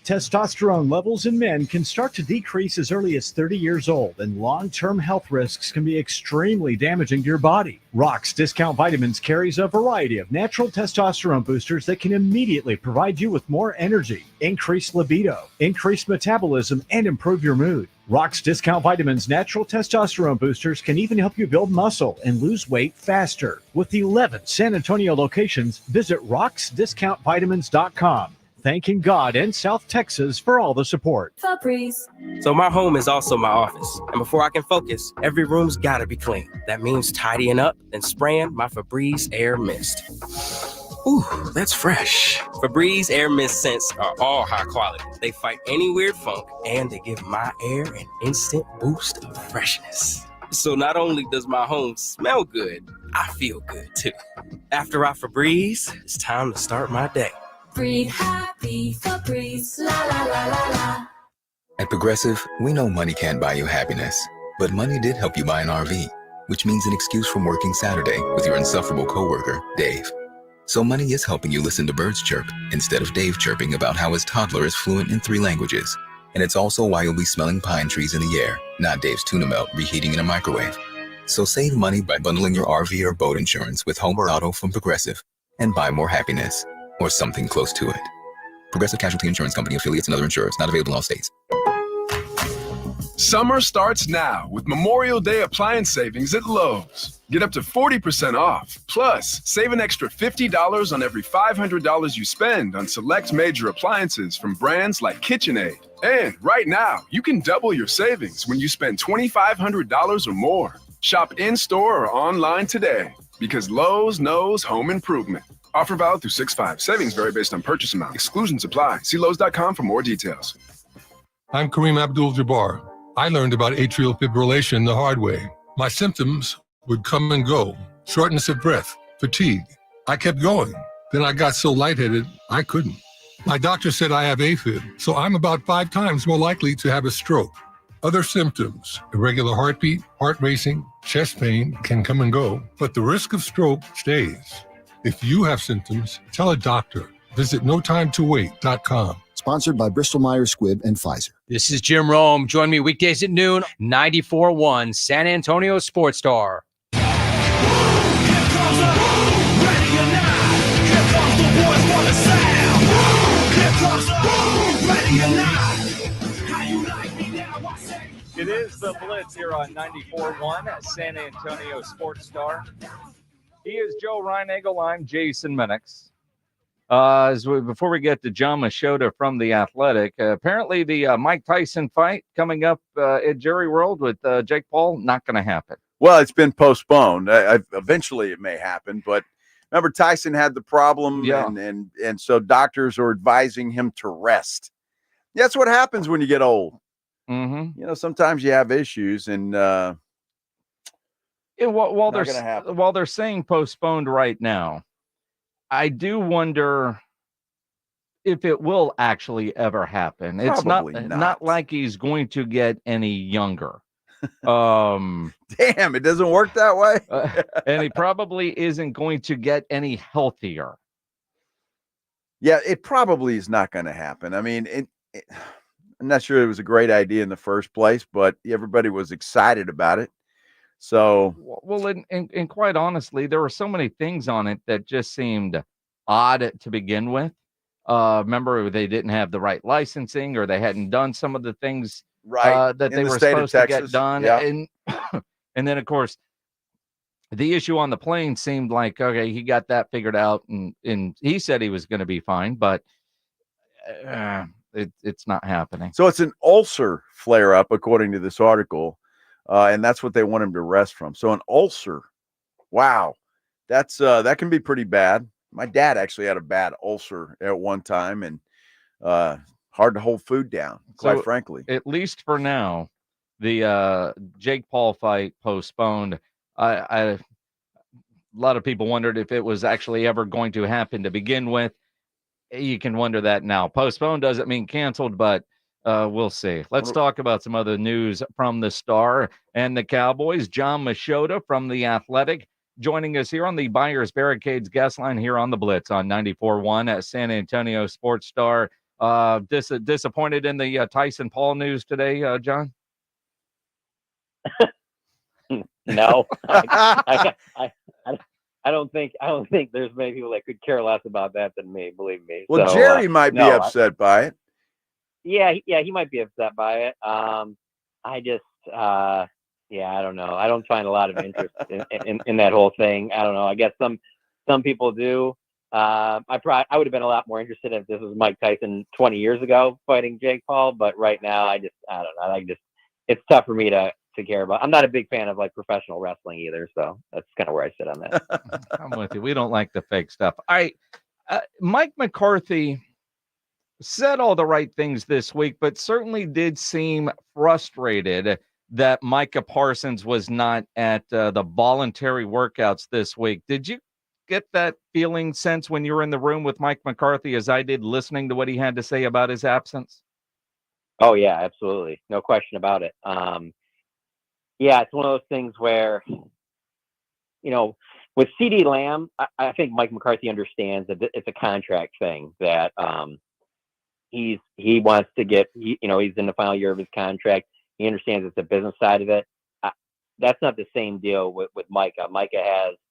Testosterone levels in men can start to decrease as early as 30 years old, and long-term health risks can be extremely damaging to your body. Rock's Discount Vitamins carries a variety of natural testosterone boosters that can immediately provide you with more energy, increased libido, increased metabolism, and improve your mood. Rock's Discount Vitamins natural testosterone boosters can even help you build muscle and lose weight faster. With 11 San Antonio locations, visit rocksdiscountvitamins.com. Thanking God and South Texas for all the support. Febreze. So my home is also my office. And before I can focus, every room's gotta be clean. That means tidying up and spraying my Febreze Air Mist. Ooh, that's fresh. Febreze Air Mist scents are all high quality. They fight any weird funk, and they give my air an instant boost of freshness. So not only does my home smell good, I feel good too. After I Febreze, it's time to start my day. Breathe happy, Febreze, la la la la la. At Progressive, we know money can't buy you happiness, but money did help you buy an RV, which means an excuse from working Saturday with your insufferable coworker, Dave. So money is helping you listen to birds chirp instead of Dave chirping about how his toddler is fluent in 3 languages. And it's also why you'll be smelling pine trees in the air, not Dave's tuna melt reheating in a microwave. So save money by bundling your RV or boat insurance with home or auto from Progressive and buy more happiness. Or something close to it. Progressive Casualty Insurance Company, affiliates, and other insurers. Not available in all states. Summer starts now with Memorial Day appliance savings at Lowe's. Get up to 40% off. Plus, save an extra $50 on every $500 you spend on select major appliances from brands like KitchenAid. And right now, you can double your savings when you spend $2,500 or more. Shop in-store or online today because Lowe's knows home improvement. Offer valid through 6/5. Savings vary based on purchase amount. Exclusions apply. See Lowe's.com for more details. I'm Kareem Abdul-Jabbar. I learned about atrial fibrillation the hard way. My symptoms would come and go. Shortness of breath, fatigue. I kept going. Then I got so lightheaded, I couldn't. My doctor said I have AFib, so I'm about 5 times more likely to have a stroke. Other symptoms, irregular heartbeat, heart racing, chest pain can come and go, but the risk of stroke stays. If you have symptoms, tell a doctor. Visit notimetowait.com. Sponsored by Bristol-Myers Squibb and Pfizer. This is Jim Rome. Join me weekdays at noon, 94.1 San Antonio Sports Star. It is the Blitz here on 94.1 San Antonio Sports Star. He is Joe Reinagel. I'm Jason Minix. Before we get to John Machota from The Athletic, apparently the Mike Tyson fight coming up at Jerry World with Jake Paul, not going to happen. Well, it's been postponed. Eventually it may happen, but remember Tyson had the problem, and so doctors are advising him to rest. That's what happens when you get old. Mm-hmm. You know, sometimes you have issues, and while they're saying postponed right now, I do wonder if it will actually ever happen. It's not like he's going to get any younger. Damn, it doesn't work that way. And he probably isn't going to get any healthier. Yeah, it probably is not going to happen. I mean, I'm not sure it was a great idea in the first place, but everybody was excited about it. So, well, and quite honestly, there were so many things on it that just seemed odd to begin with. Remember, they didn't have the right licensing, or they hadn't done some of the things Right. that In they the were state of supposed to get Texas. done. Yeah. And and then, of course, the issue on the plane seemed like, okay, he got that figured out, and he said he was going to be fine, but it's not happening. So it's an ulcer flare up, according to this article, and that's what they want him to rest from. So an ulcer, wow, that's that can be pretty bad. My dad actually had a bad ulcer at one time, and hard to hold food down, quite frankly. At least for now, the Jake Paul fight postponed. A lot of people wondered if it was actually ever going to happen to begin with. You can wonder that now. Postponed doesn't mean canceled, but we'll see. Let's talk about some other news from the Star and the Cowboys. John Machota from The Athletic joining us here on the Buyers Barricades guest line here on the Blitz on 94.1 at San Antonio Sports Star. Disappointed in the Tyson Paul news today, John? No, I don't think there's many people that could care less about that than me. Believe me. Well, So, Jerry might be upset by it. Yeah, he might be upset by it. I just, I don't know. I don't find a lot of interest in that whole thing. I don't know. I guess some people do. I would have been a lot more interested if this was Mike Tyson 20 years ago fighting Jake Paul, but right now I don't know. It's tough for me to care about. I'm not a big fan of like professional wrestling either, so that's kind of where I sit on that. I'm with you. We don't like the fake stuff. Mike McCarthy said all the right things this week, but certainly did seem frustrated that Micah Parsons was not at the voluntary workouts this week. Did you get that feeling sense when you were in the room with Mike McCarthy, as I did, listening to what he had to say about his absence? Oh yeah, absolutely. No question about it. Yeah, it's one of those things where, with CeeDee Lamb, I think Mike McCarthy understands that it's a contract thing, that he wants to get, he's in the final year of his contract. He understands it's a business side of it. That's not the same deal with Micah.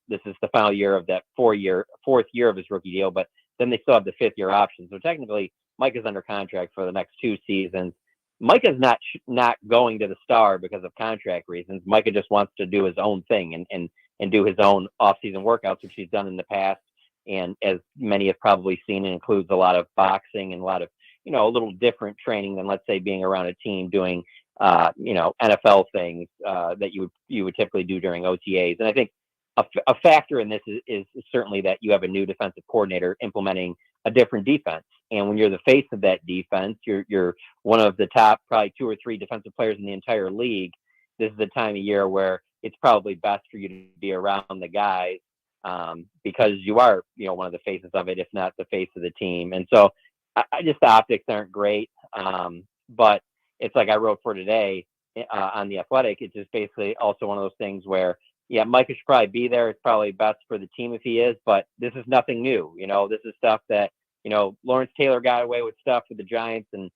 This is the final year of that fourth year of his rookie deal, but then they still have the fifth year option. So technically Micah's under contract for the next 2 seasons. Micah's not going to the Star because of contract reasons. Micah just wants to do his own thing and do his own off-season workouts, which he's done in the past. And as many have probably seen, it includes a lot of boxing and a lot of, a little different training than, let's say, being around a team doing, NFL things that you would typically do during OTAs. And I think a factor in this is certainly that you have a new defensive coordinator implementing a different defense. And when you're the face of that defense, you're one of the top probably 2 or 3 defensive players in the entire league. This is the time of year where it's probably best for you to be around the guys because you are, one of the faces of it, if not the face of the team. And so the optics aren't great. But it's like I wrote for today on The Athletic. It's just basically also one of those things where, yeah, Micah should probably be there. It's probably best for the team if he is, but this is nothing new. This is stuff that, Lawrence Taylor got away with stuff with the Giants, and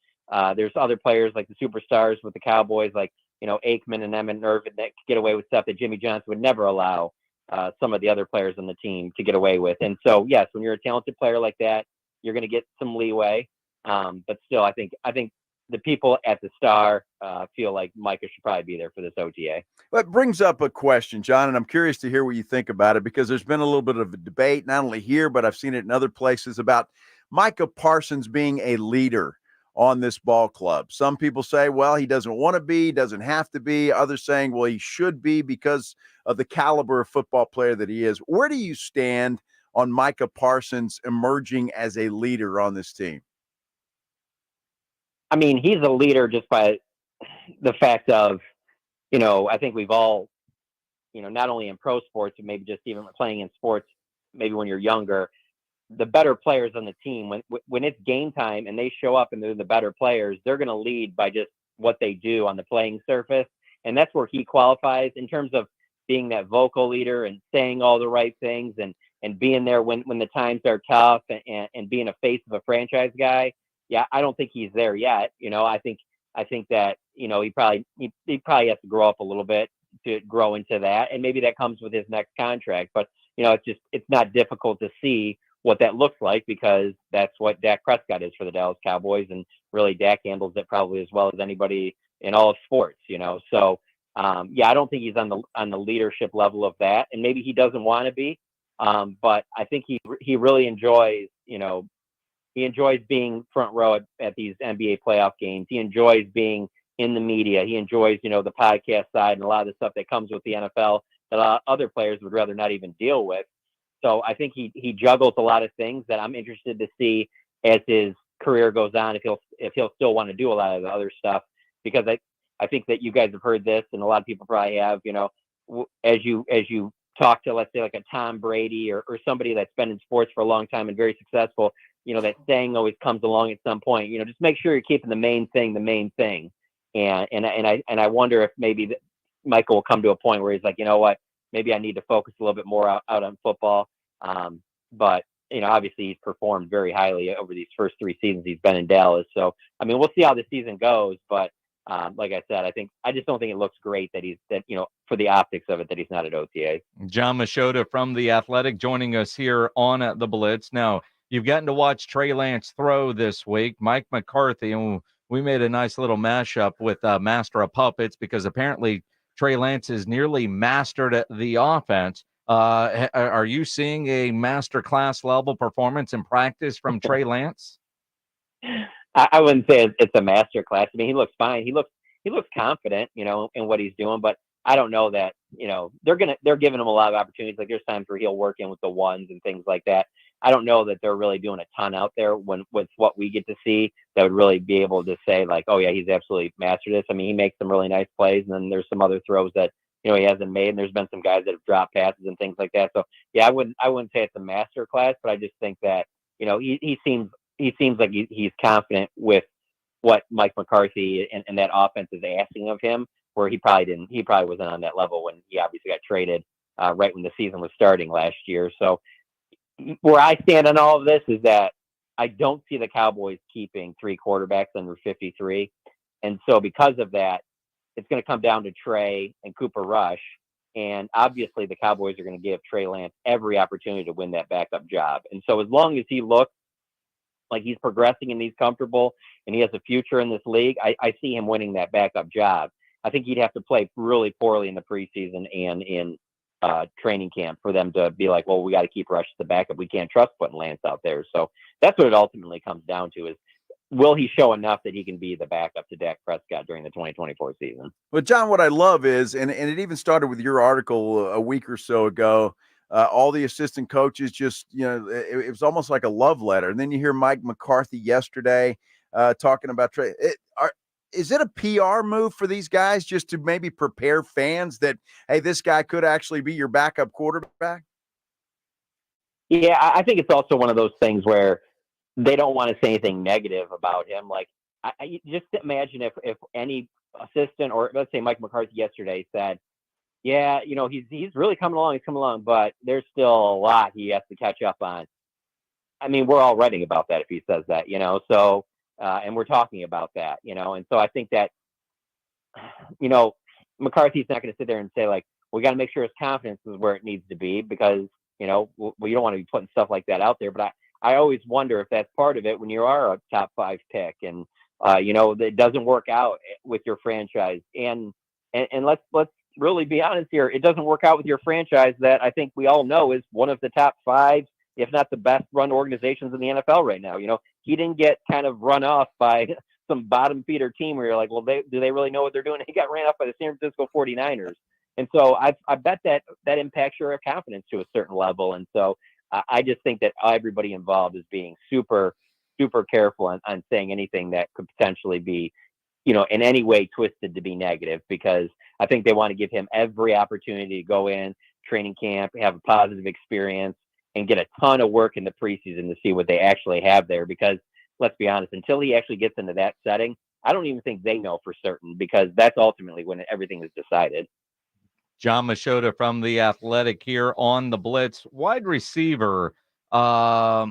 there's other players like the superstars with the Cowboys, like, Aikman and Emmett Irvin, that get away with stuff that Jimmy Johnson would never allow some of the other players on the team to get away with. And so, yes, when you're a talented player like that, you're going to get some leeway. But still, I think the people at the Star feel like Micah should probably be there for this OTA. Well, it brings up a question, John, and I'm curious to hear what you think about it, because there's been a little bit of a debate, not only here, but I've seen it in other places, about Micah Parsons being a leader on this ball club. Some people say, well, he doesn't want to be, doesn't have to be. Others saying, well, he should be because of the caliber of football player that he is. Where do you stand on Micah Parsons emerging as a leader on this team? I mean, he's a leader just by the fact of, I think we've all, not only in pro sports, but maybe just even playing in sports, maybe when you're younger, the better players on the team, when it's game time and they show up and they're the better players, they're going to lead by just what they do on the playing surface. And that's where he qualifies in terms of being that vocal leader and saying all the right things and being there when the times are tough and being a face of a franchise guy. Yeah, I don't think he's there yet. I think that, he probably has to grow up a little bit to grow into that. And maybe that comes with his next contract, but it's not difficult to see what that looks like, because that's what Dak Prescott is for the Dallas Cowboys, and really Dak handles it probably as well as anybody in all of sports, So yeah, I don't think he's on the leadership level of that, and maybe he doesn't want to be, but I think he really enjoys, he enjoys being front row at these NBA playoff games. He enjoys being in the media. He enjoys, the podcast side and a lot of the stuff that comes with the NFL that a lot of other players would rather not even deal with. So I think he juggles a lot of things that I'm interested to see as his career goes on, if he'll still want to do a lot of the other stuff, because I think that you guys have heard this, and a lot of people probably have, as you talk to, let's say, like a Tom Brady or somebody that's been in sports for a long time and very successful, that saying always comes along at some point, just make sure you're keeping the main thing. And I wonder if maybe Michael will come to a point where he's like, you know what, maybe I need to focus a little bit more out on football. But obviously he's performed very highly over these first 3 seasons he's been in Dallas. So, I mean, we'll see how the season goes, but like I said, I just don't think it looks great that for the optics of it, that he's not at OTA. John Machota from The Athletic joining us here on the Blitz. Now, you've gotten to watch Trey Lance throw this week. Mike McCarthy, and we made a nice little mashup with Master of Puppets, because apparently Trey Lance has nearly mastered the offense. Are you seeing a master class level performance in practice from Trey Lance? I wouldn't say it's a master class. I mean, he looks fine. He looks confident, in what he's doing, but I don't know that, they're giving him a lot of opportunities. Like, there's times where he'll work in with the ones and things like that. I don't know that they're really doing a ton out there with what we get to see that would really be able to say, like, oh yeah, he's absolutely mastered this. I mean, he makes some really nice plays, and then there's some other throws that, he hasn't made, and there's been some guys that have dropped passes and things like that. So yeah, I wouldn't say it's a master class, but I just think that, he seems like he's confident with what Mike McCarthy and that offense is asking of him, where he probably wasn't on that level when he obviously got traded right when the season was starting last year. So where I stand on all of this is that I don't see the Cowboys keeping 3 quarterbacks under 53. And so because of that, it's going to come down to Trey and Cooper Rush. And obviously the Cowboys are going to give Trey Lance every opportunity to win that backup job. And so as long as he looks like he's progressing and he's comfortable and he has a future in this league, I see him winning that backup job. I think he'd have to play really poorly in the preseason and in training camp for them to be like, well, we got to keep Rush as the backup. We can't trust putting Lance out there. So that's what it ultimately comes down to, is will he show enough that he can be the backup to Dak Prescott during the 2024 season? But John, what I love is, and it even started with your article a week or so ago, all the assistant coaches just, it was almost like a love letter. And then you hear Mike McCarthy yesterday talking about Trey. Is it a PR move for these guys just to maybe prepare fans that, hey, this guy could actually be your backup quarterback? Yeah, I think it's also one of those things where they don't want to say anything negative about him. Like, I just imagine if any assistant, or let's say Mike McCarthy yesterday said, yeah, he's really coming along, but there's still a lot he has to catch up on. I mean, we're all writing about that if he says that, so, and we're talking about that, and so I think that, McCarthy's not going to sit there and say, like, we got to make sure his confidence is where it needs to be, because, you don't want to be putting stuff like that out there. But I always wonder if that's part of it when you are a top 5 pick and, it doesn't work out with your franchise. And let's really be honest here. It doesn't work out with your franchise that I think we all know is one of the top 5, if not the best run organizations in the NFL right now. He didn't get kind of run off by some bottom feeder team where you're like, well, do they really know what they're doing? He got ran off by the San Francisco 49ers. And so I bet that impacts your confidence to a certain level. And so I just think that everybody involved is being super, super careful on saying anything that could potentially be, in any way twisted to be negative, because I think they want to give him every opportunity to go in training camp, have a positive experience, and get a ton of work in the preseason to see what they actually have there. Because let's be honest, until he actually gets into that setting, I don't even think they know for certain, because that's ultimately when everything is decided. John Machota from The Athletic here on the Blitz. Wide receiver, I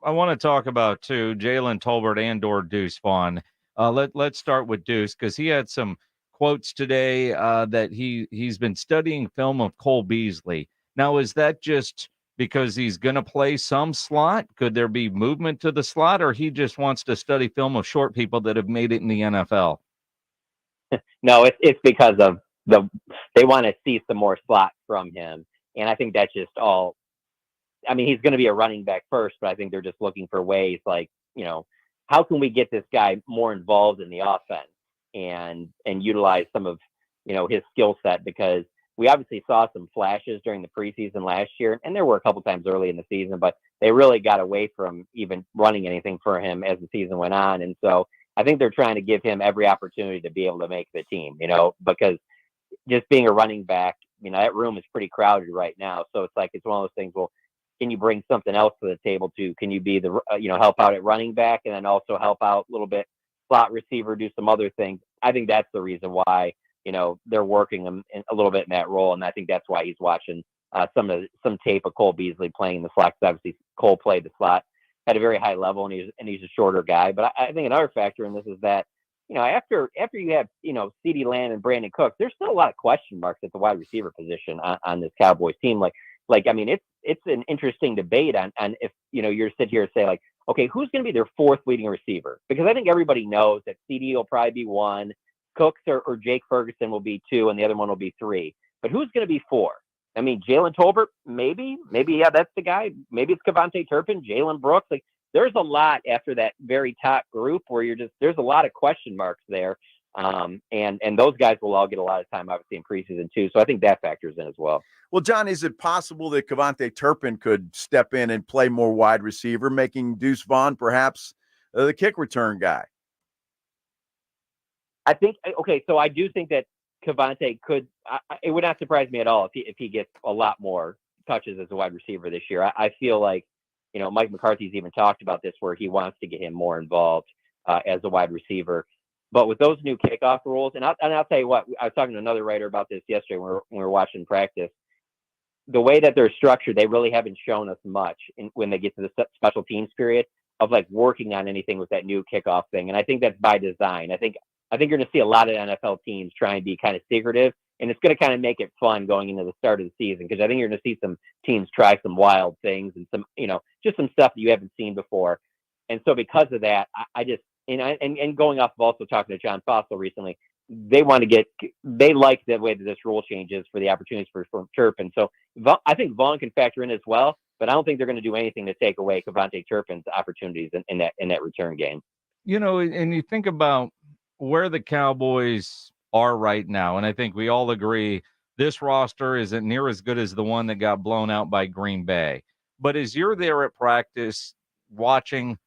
want to talk about too, Jalen Tolbert and/or Deuce Vaughn. Let's start with Deuce, because he had some quotes today that he's been studying film of Cole Beasley. Now, is that just because he's going to play some slot? Could there be movement to the slot, or he just wants to study film of short people that have made it in the NFL? No, it's because of they want to see some more slot from him. And I think that's just all. I mean, he's going to be a running back first, but I think they're just looking for ways like, how can we get this guy more involved in the offense and utilize some of, his skill set, because we obviously saw some flashes during the preseason last year, and there were a couple times early in the season, but they really got away from even running anything for him as the season went on. And so I think they're trying to give him every opportunity to be able to make the team, because just being a running back, that room is pretty crowded right now. So it's like, it's one of those things, well, can you bring something else to the table too? Can you be the, help out at running back and then also help out a little bit slot receiver, do some other things? I think that's the reason why, they're working him a little bit in that role. And I think that's why he's watching some tape of Cole Beasley playing the slot. Obviously Cole played the slot at a very high level, and he's a shorter guy. But I think another factor in this is that, after you have, CeeDee Lamb and Brandon Cooks, there's still a lot of question marks at the wide receiver position on this Cowboys team. I mean, it's an interesting debate on if, you're sit here and say like, okay, who's going to be their fourth leading receiver? Because I think everybody knows that CD will probably be 1, Cooks or Jake Ferguson will be 2, and the other one will be 3. But who's going to be 4? I mean, Jalen Tolbert, maybe, yeah, that's the guy. Maybe it's Kevontae Turpin, Jalen Brooks. Like, there's a lot after that very top group where there's a lot of question marks there. And those guys will all get a lot of time, obviously, in preseason too. So I think that factors in as well. Well, John, is it possible that Kevontae Turpin could step in and play more wide receiver, making Deuce Vaughn perhaps the kick return guy? I think, okay, so I do think that Kevontae could, it would not surprise me at all if he gets a lot more touches as a wide receiver this year. I feel like, Mike McCarthy's even talked about this, where he wants to get him more involved as a wide receiver. But with those new kickoff rules, and I'll tell you what, I was talking to another writer about this yesterday when we were watching practice. The way that they're structured, they really haven't shown us much when they get to the special teams period of like working on anything with that new kickoff thing. And I think that's by design. I think you're going to see a lot of NFL teams try and be kind of secretive, and it's going to kind of make it fun going into the start of the season, because I think you're going to see some teams try some wild things and some, just some stuff that you haven't seen before. And so because of that, I just, and going off of also talking to John Fossil recently, they like the way that this rule changes for the opportunities for Turpin. So I think Vaughn can factor in as well, but I don't think they're going to do anything to take away Kevontae Turpin's opportunities in that return game. And you think about where the Cowboys are right now, and I think we all agree this roster isn't near as good as the one that got blown out by Green Bay. But as you're there at practice, watching,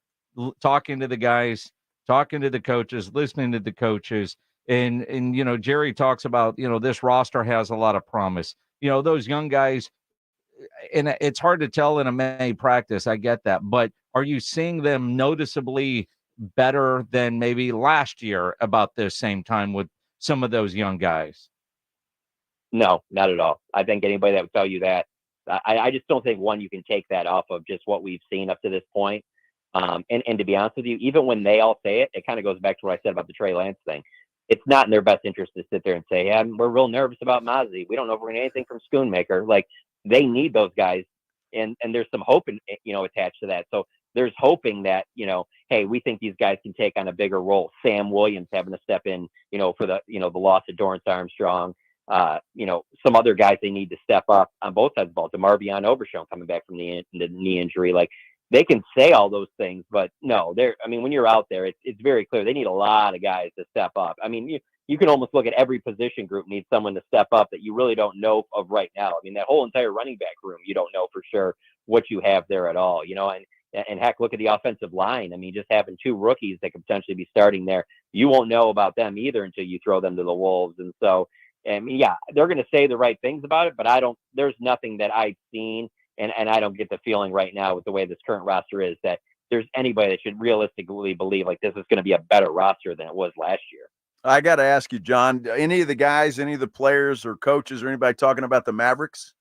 talking to the guys, talking to the coaches, listening to the coaches, and Jerry talks about, this roster has a lot of promise. Those young guys, and it's hard to tell in a May practice, I get that, but are you seeing them noticeably better than maybe last year about this same time with some of those young guys? No, not at all. I think anybody that would tell you that, I just don't think you can take that off of just what we've seen up to this point. And to be honest with you, even when they all say it kind of goes back to what I said about the Trey Lance thing. It's not in their best interest to sit there and say, yeah, we're real nervous about Mozzie. We don't know if we're going to get anything from Schoonmaker. Like, they need those guys. And there's some hope attached to that. So there's hoping that, hey, we think these guys can take on a bigger role. Sam Williams having to step in, for the loss of Dorrance Armstrong. Some other guys they need to step up on both sides of the ball. DeMarvion Overshown coming back from the knee injury. Like, they can say all those things, but no, when you're out there, it's very clear they need a lot of guys to step up. I mean, you can almost look at every position group needs someone to step up that you really don't know of right now. I mean, that whole entire running back room, you don't know for sure what you have there at all, and heck, look at the offensive line. I mean, just having 2 rookies that could potentially be starting there, you won't know about them either until you throw them to the wolves. And so, yeah, they're going to say the right things about it, but there's nothing that I've seen. And I don't get the feeling right now with the way this current roster is that there's anybody that should realistically believe like this is going to be a better roster than it was last year. I got to ask you, John, any of the guys, any of the players or coaches or anybody talking about the Mavericks?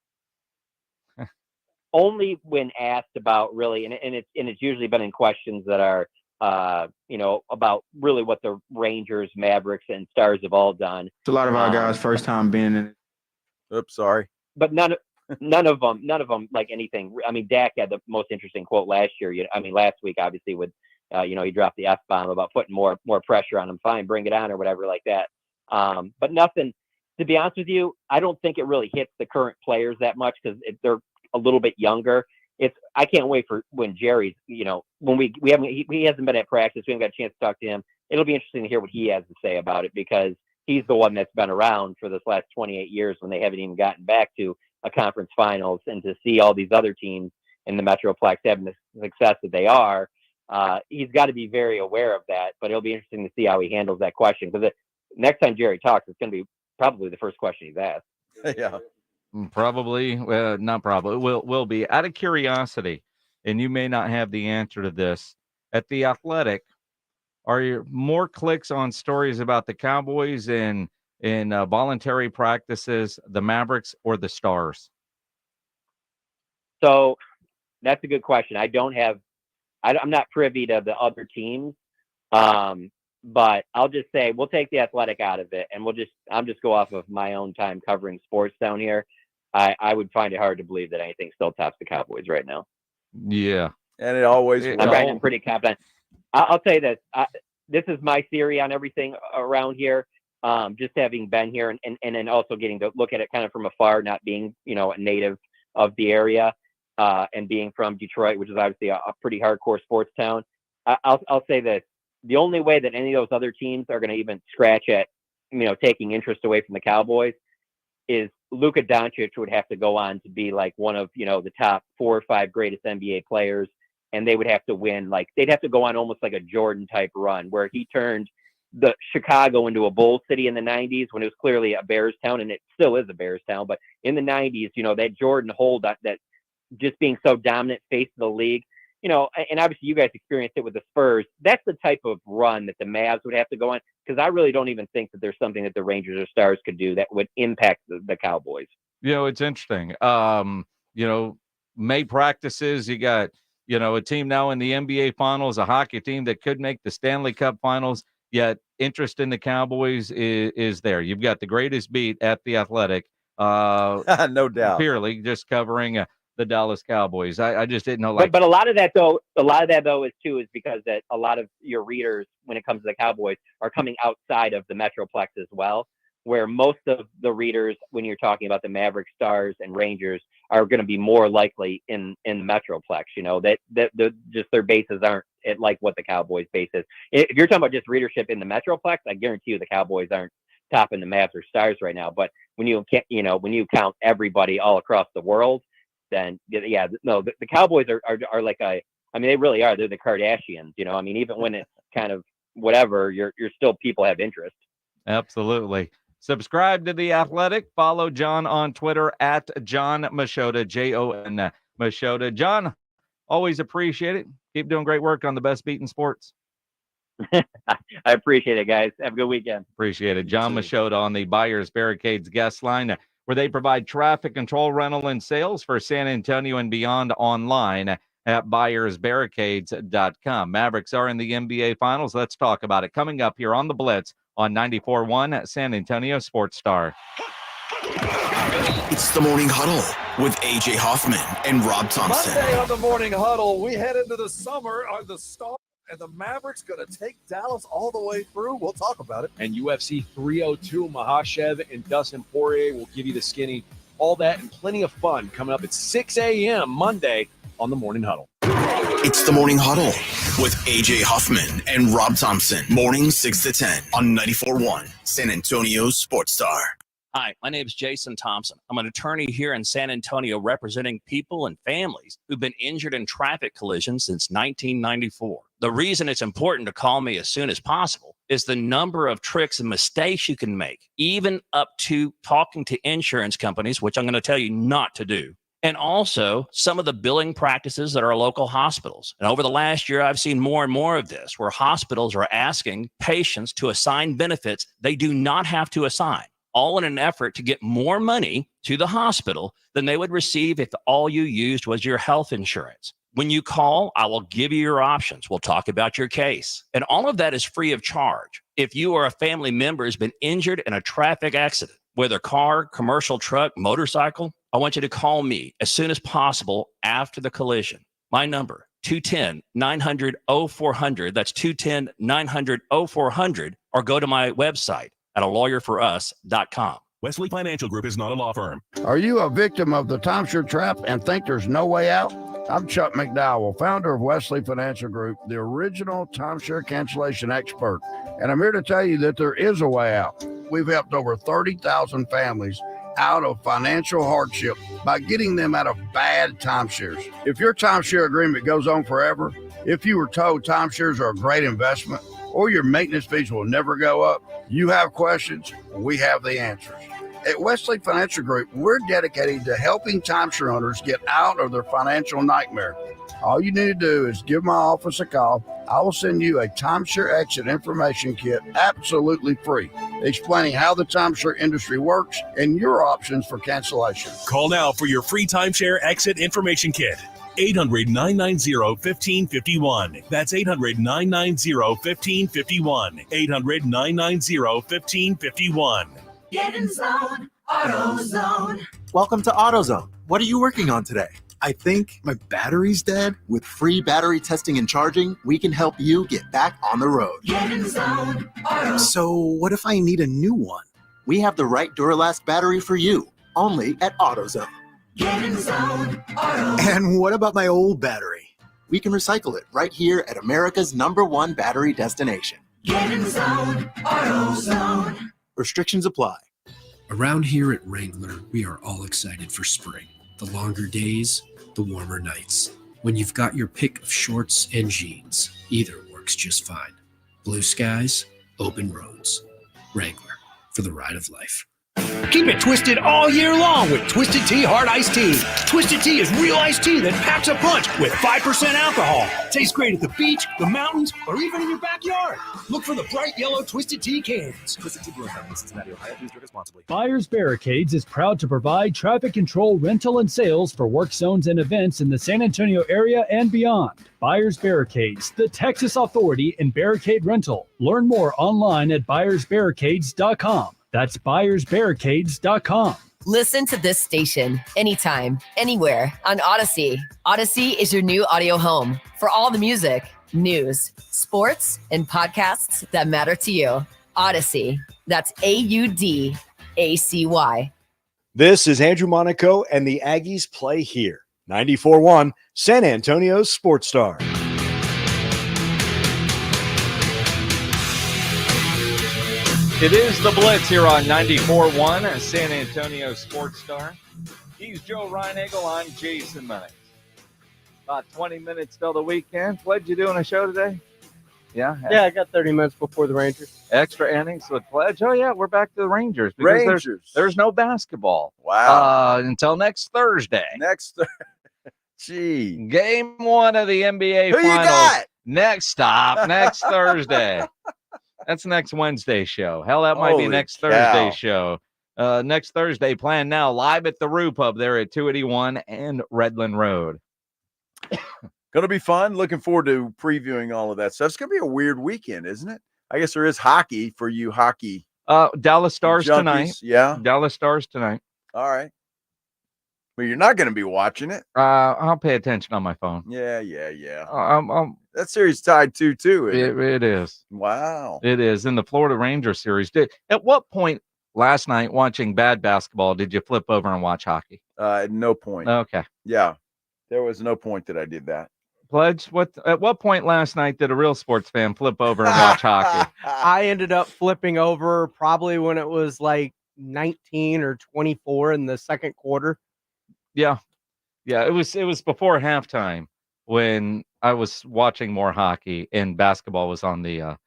Only when asked about really, and it's usually been in questions that are, about really what the Rangers, Mavericks, and Stars have all done. It's a lot of our guys' first time being in it. Oops, sorry. But none none of them like anything. I mean, Dak had the most interesting quote last year. Last week, obviously, with he dropped the F-bomb about putting more pressure on him. Fine, bring it on or whatever like that. But nothing. To be honest with you, I don't think it really hits the current players that much because they're a little bit younger. I can't wait for when Jerry's, when he hasn't been at practice. We haven't got a chance to talk to him. It'll be interesting to hear what he has to say about it because he's the one that's been around for this last 28 years when they haven't even gotten back to a conference finals, and to see all these other teams in the Metroplex having the success that they are, he's got to be very aware of that. But it'll be interesting to see how he handles that question because next time Jerry talks, it's going to be probably the first question he's asked. Yeah. Probably, not probably, will be. Out of curiosity, and you may not have the answer to this, at The Athletic, are there more clicks on stories about the Cowboys in voluntary practices, the Mavericks, or the Stars? So that's a good question. I'm not privy to the other teams, but I'll just say we'll take The Athletic out of it, and I'll just go off of my own time covering sports down here. I would find it hard to believe that anything still tops the Cowboys right now. Yeah, and it always. I'm pretty confident. I'll tell you this. This is my theory on everything around here. Just having been here and then also getting to look at it kind of from afar, not being a native of the area, and being from Detroit, which is obviously a pretty hardcore sports town. I'll say this. The only way that any of those other teams are going to even scratch at, taking interest away from the Cowboys is Luka Doncic would have to go on to be like one of, the top 4 or 5 greatest NBA players. And they would have to win, they'd have to go on almost like a Jordan type run where he turned the Chicago into a Bulls city in the 90s when it was clearly a Bears town, and it still is a Bears town. But in the 90s, that Jordan hold, that just being so dominant face of the league, and obviously you guys experienced it with the Spurs. That's the type of run that the Mavs would have to go on, because I really don't even think that there's something that the Rangers or Stars could do that would impact the Cowboys. It's interesting. May practices, you got, a team now in the NBA Finals, a hockey team that could make the Stanley Cup Finals, yet interest in the Cowboys is there. You've got the greatest beat at The Athletic. No doubt. Purely just covering the Dallas Cowboys. I just didn't know. But a lot of that though is because that a lot of your readers, when it comes to the Cowboys, are coming outside of the Metroplex as well, where most of the readers, when you're talking about the Mavericks, Stars, and Rangers, are going to be more likely in the Metroplex. That just their bases aren't at like what the Cowboys base is. If you're talking about just readership in the Metroplex, I guarantee you the Cowboys aren't topping the Mavs or Stars right now. But when you count everybody all across the world, then the Cowboys are like they really are. They're the Kardashians. Even when it's kind of whatever, you're still, people have interest. Absolutely. Subscribe to The Athletic. Follow John on Twitter at John Machota, Jon Machota. John, always appreciate it. Keep doing great work on the best beat in sports. I appreciate it, guys. Have a good weekend. Appreciate it. John Machota on the Buyers Barricades guest line, where they provide traffic control, rental, and sales for San Antonio and beyond online at buyersbarricades.com. Mavericks are in the NBA Finals. Let's talk about it. Coming up here on the Blitz on 94.1 San Antonio Sports Star. It's the Morning Huddle with AJ Hoffman and Rob Thompson. Monday on the Morning Huddle, we head into the summer. Are the Stars and the Mavericks going to take Dallas all the way through? We'll talk about it. And UFC 302, Makhachev and Dustin Poirier will give you the skinny. All that and plenty of fun coming up at 6 a.m. Monday on the Morning Huddle. It's the Morning Huddle with AJ Hoffman and Rob Thompson. Morning 6 to 10 on 94.1 San Antonio Sports Star. Hi, my name is Jason Thompson. I'm an attorney here in San Antonio representing people and families who've been injured in traffic collisions since 1994. The reason it's important to call me as soon as possible is the number of tricks and mistakes you can make, even up to talking to insurance companies, which I'm going to tell you not to do. And also some of the billing practices at our local hospitals. And over the last year, I've seen more and more of this, where hospitals are asking patients to assign benefits they do not have to assign, all in an effort to get more money to the hospital than they would receive if all you used was your health insurance. When you call, I will give you your options. We'll talk about your case. And all of that is free of charge. If you or a family member has been injured in a traffic accident, Whether car, commercial truck, motorcycle, I want you to call me as soon as possible after the collision. My number, 210-900-0400. That's 210-900-0400. Or go to my website at alawyerforus.com. Wesley Financial Group is not a law firm. Are you a victim of the timeshare trap and think there's no way out? I'm Chuck McDowell, founder of Wesley Financial Group, the original timeshare cancellation expert. And I'm here to tell you that there is a way out. We've helped over 30,000 families out of financial hardship by getting them out of bad timeshares. If your timeshare agreement goes on forever, if you were told timeshares are a great investment, or your maintenance fees will never go up, you have questions, we have the answers. At Wesley Financial Group, we're dedicated to helping timeshare owners get out of their financial nightmare. All you need to do is give my office a call. I will send you a timeshare exit information kit absolutely free, explaining how the timeshare industry works and your options for cancellation. Call now for your free timeshare exit information kit. 800-990-1551. That's 800-990-1551. 800-990-1551. Get in zone, AutoZone. Welcome to AutoZone. What are you working on today? I think my battery's dead. With free battery testing and charging, we can help you get back on the road. Get in zone, AutoZone. So what if I need a new one? We have the right Duralast battery for you, only at AutoZone. Get in zone, AutoZone. And what about my old battery? We can recycle it right here at America's #1 battery destination. Get in zone, AutoZone. Restrictions apply. Around here at Wrangler, we are all excited for spring. The longer days, the warmer nights. When you've got your pick of shorts and jeans, either works just fine. Blue skies, open roads. Wrangler, for the ride of life. Keep it twisted all year long with Twisted Tea Hard Iced Tea. Twisted Tea is real iced tea that packs a punch with 5% alcohol. Tastes great at the beach, the mountains, or even in your backyard. Look for the bright yellow Twisted Tea cans. Twisted Tea Brewing Company, Cincinnati, Ohio. Please drink responsibly. Buyers Barricades is proud to provide traffic control, rental, and sales for work zones and events in the San Antonio area and beyond. Buyers Barricades, the Texas authority in barricade rental. Learn more online at buyersbarricades.com. That's buyersbarricades.com. Listen to this station anytime, anywhere on Odyssey. Odyssey is your new audio home for all the music, news, sports, and podcasts that matter to you. Odyssey. That's AUDACY. This is Andrew Monaco, and the Aggies play here. 94-1, San Antonio's Sports Star. It is the Blitz here on 94.1 San Antonio Sports Star. He's Joe Reinagel. I'm Jason Minnick. About 20 minutes till the weekend. Pledge, you doing a show today? Yeah? Yeah, I got 30 minutes before the Rangers. Extra innings with Pledge. Oh, yeah, we're back to the Rangers. Because there's no basketball. Wow. Until next Thursday. Gee. Game 1 of the NBA Who Finals. you got? Next Thursday. That's next Wednesday show. Hell, that might be next Thursday show. Next Thursday, planned now, live at the Rue Pub there at 281 and Redland Road. Going to be fun. Looking forward to previewing all of that stuff. It's going to be a weird weekend, isn't it? I guess there is hockey for you hockey. Dallas Stars junkies. tonight. Yeah. Dallas Stars tonight. All right. Well, you're not going to be watching it. I'll pay attention on my phone. Yeah. That series tied 2-2. It is. Wow. It is. In the Florida Rangers series. At what point last night watching bad basketball did you flip over and watch hockey? At no point. Okay. Yeah. There was no point that I did that. Pledge, at what point last night did a real sports fan flip over and watch hockey? I ended up flipping over probably when it was like 19 or 24 in the second quarter. Yeah. It was before halftime when I was watching more hockey and basketball was on the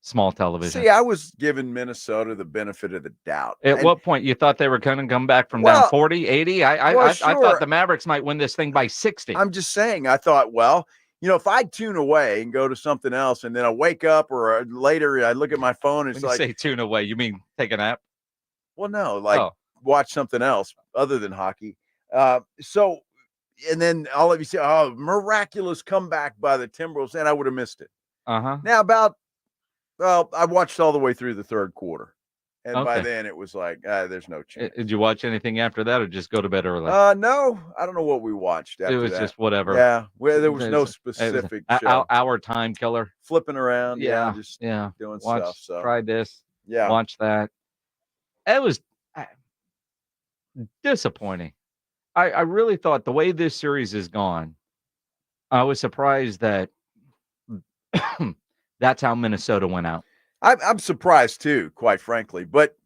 small television. See, I was giving Minnesota the benefit of the doubt. At what point you thought they were going to come back from down 40, 80? I thought the Mavericks might win this thing by 60. I'm just saying, I thought, well, if I tune away and go to something else and then I wake up or later I look at my phone, it's when like. You say tune away, you mean take a nap? Well, no, watch something else other than hockey. And then all of you say, oh, miraculous comeback by the Timberwolves, and I would have missed it. Uh-huh. Now I watched all the way through the third quarter, And by then it was like, there's no chance. Did you watch anything after that, or just go to bed early? No, I don't know what we watched after it was that. just whatever. Yeah, there was no It was specific a- show. Our time killer. Flipping around, just yeah. doing Watch, stuff. So try this. Yeah. Watch that. It was disappointing. I really thought the way this series has gone, I was surprised that that's how Minnesota went out. I'm surprised too, quite frankly. But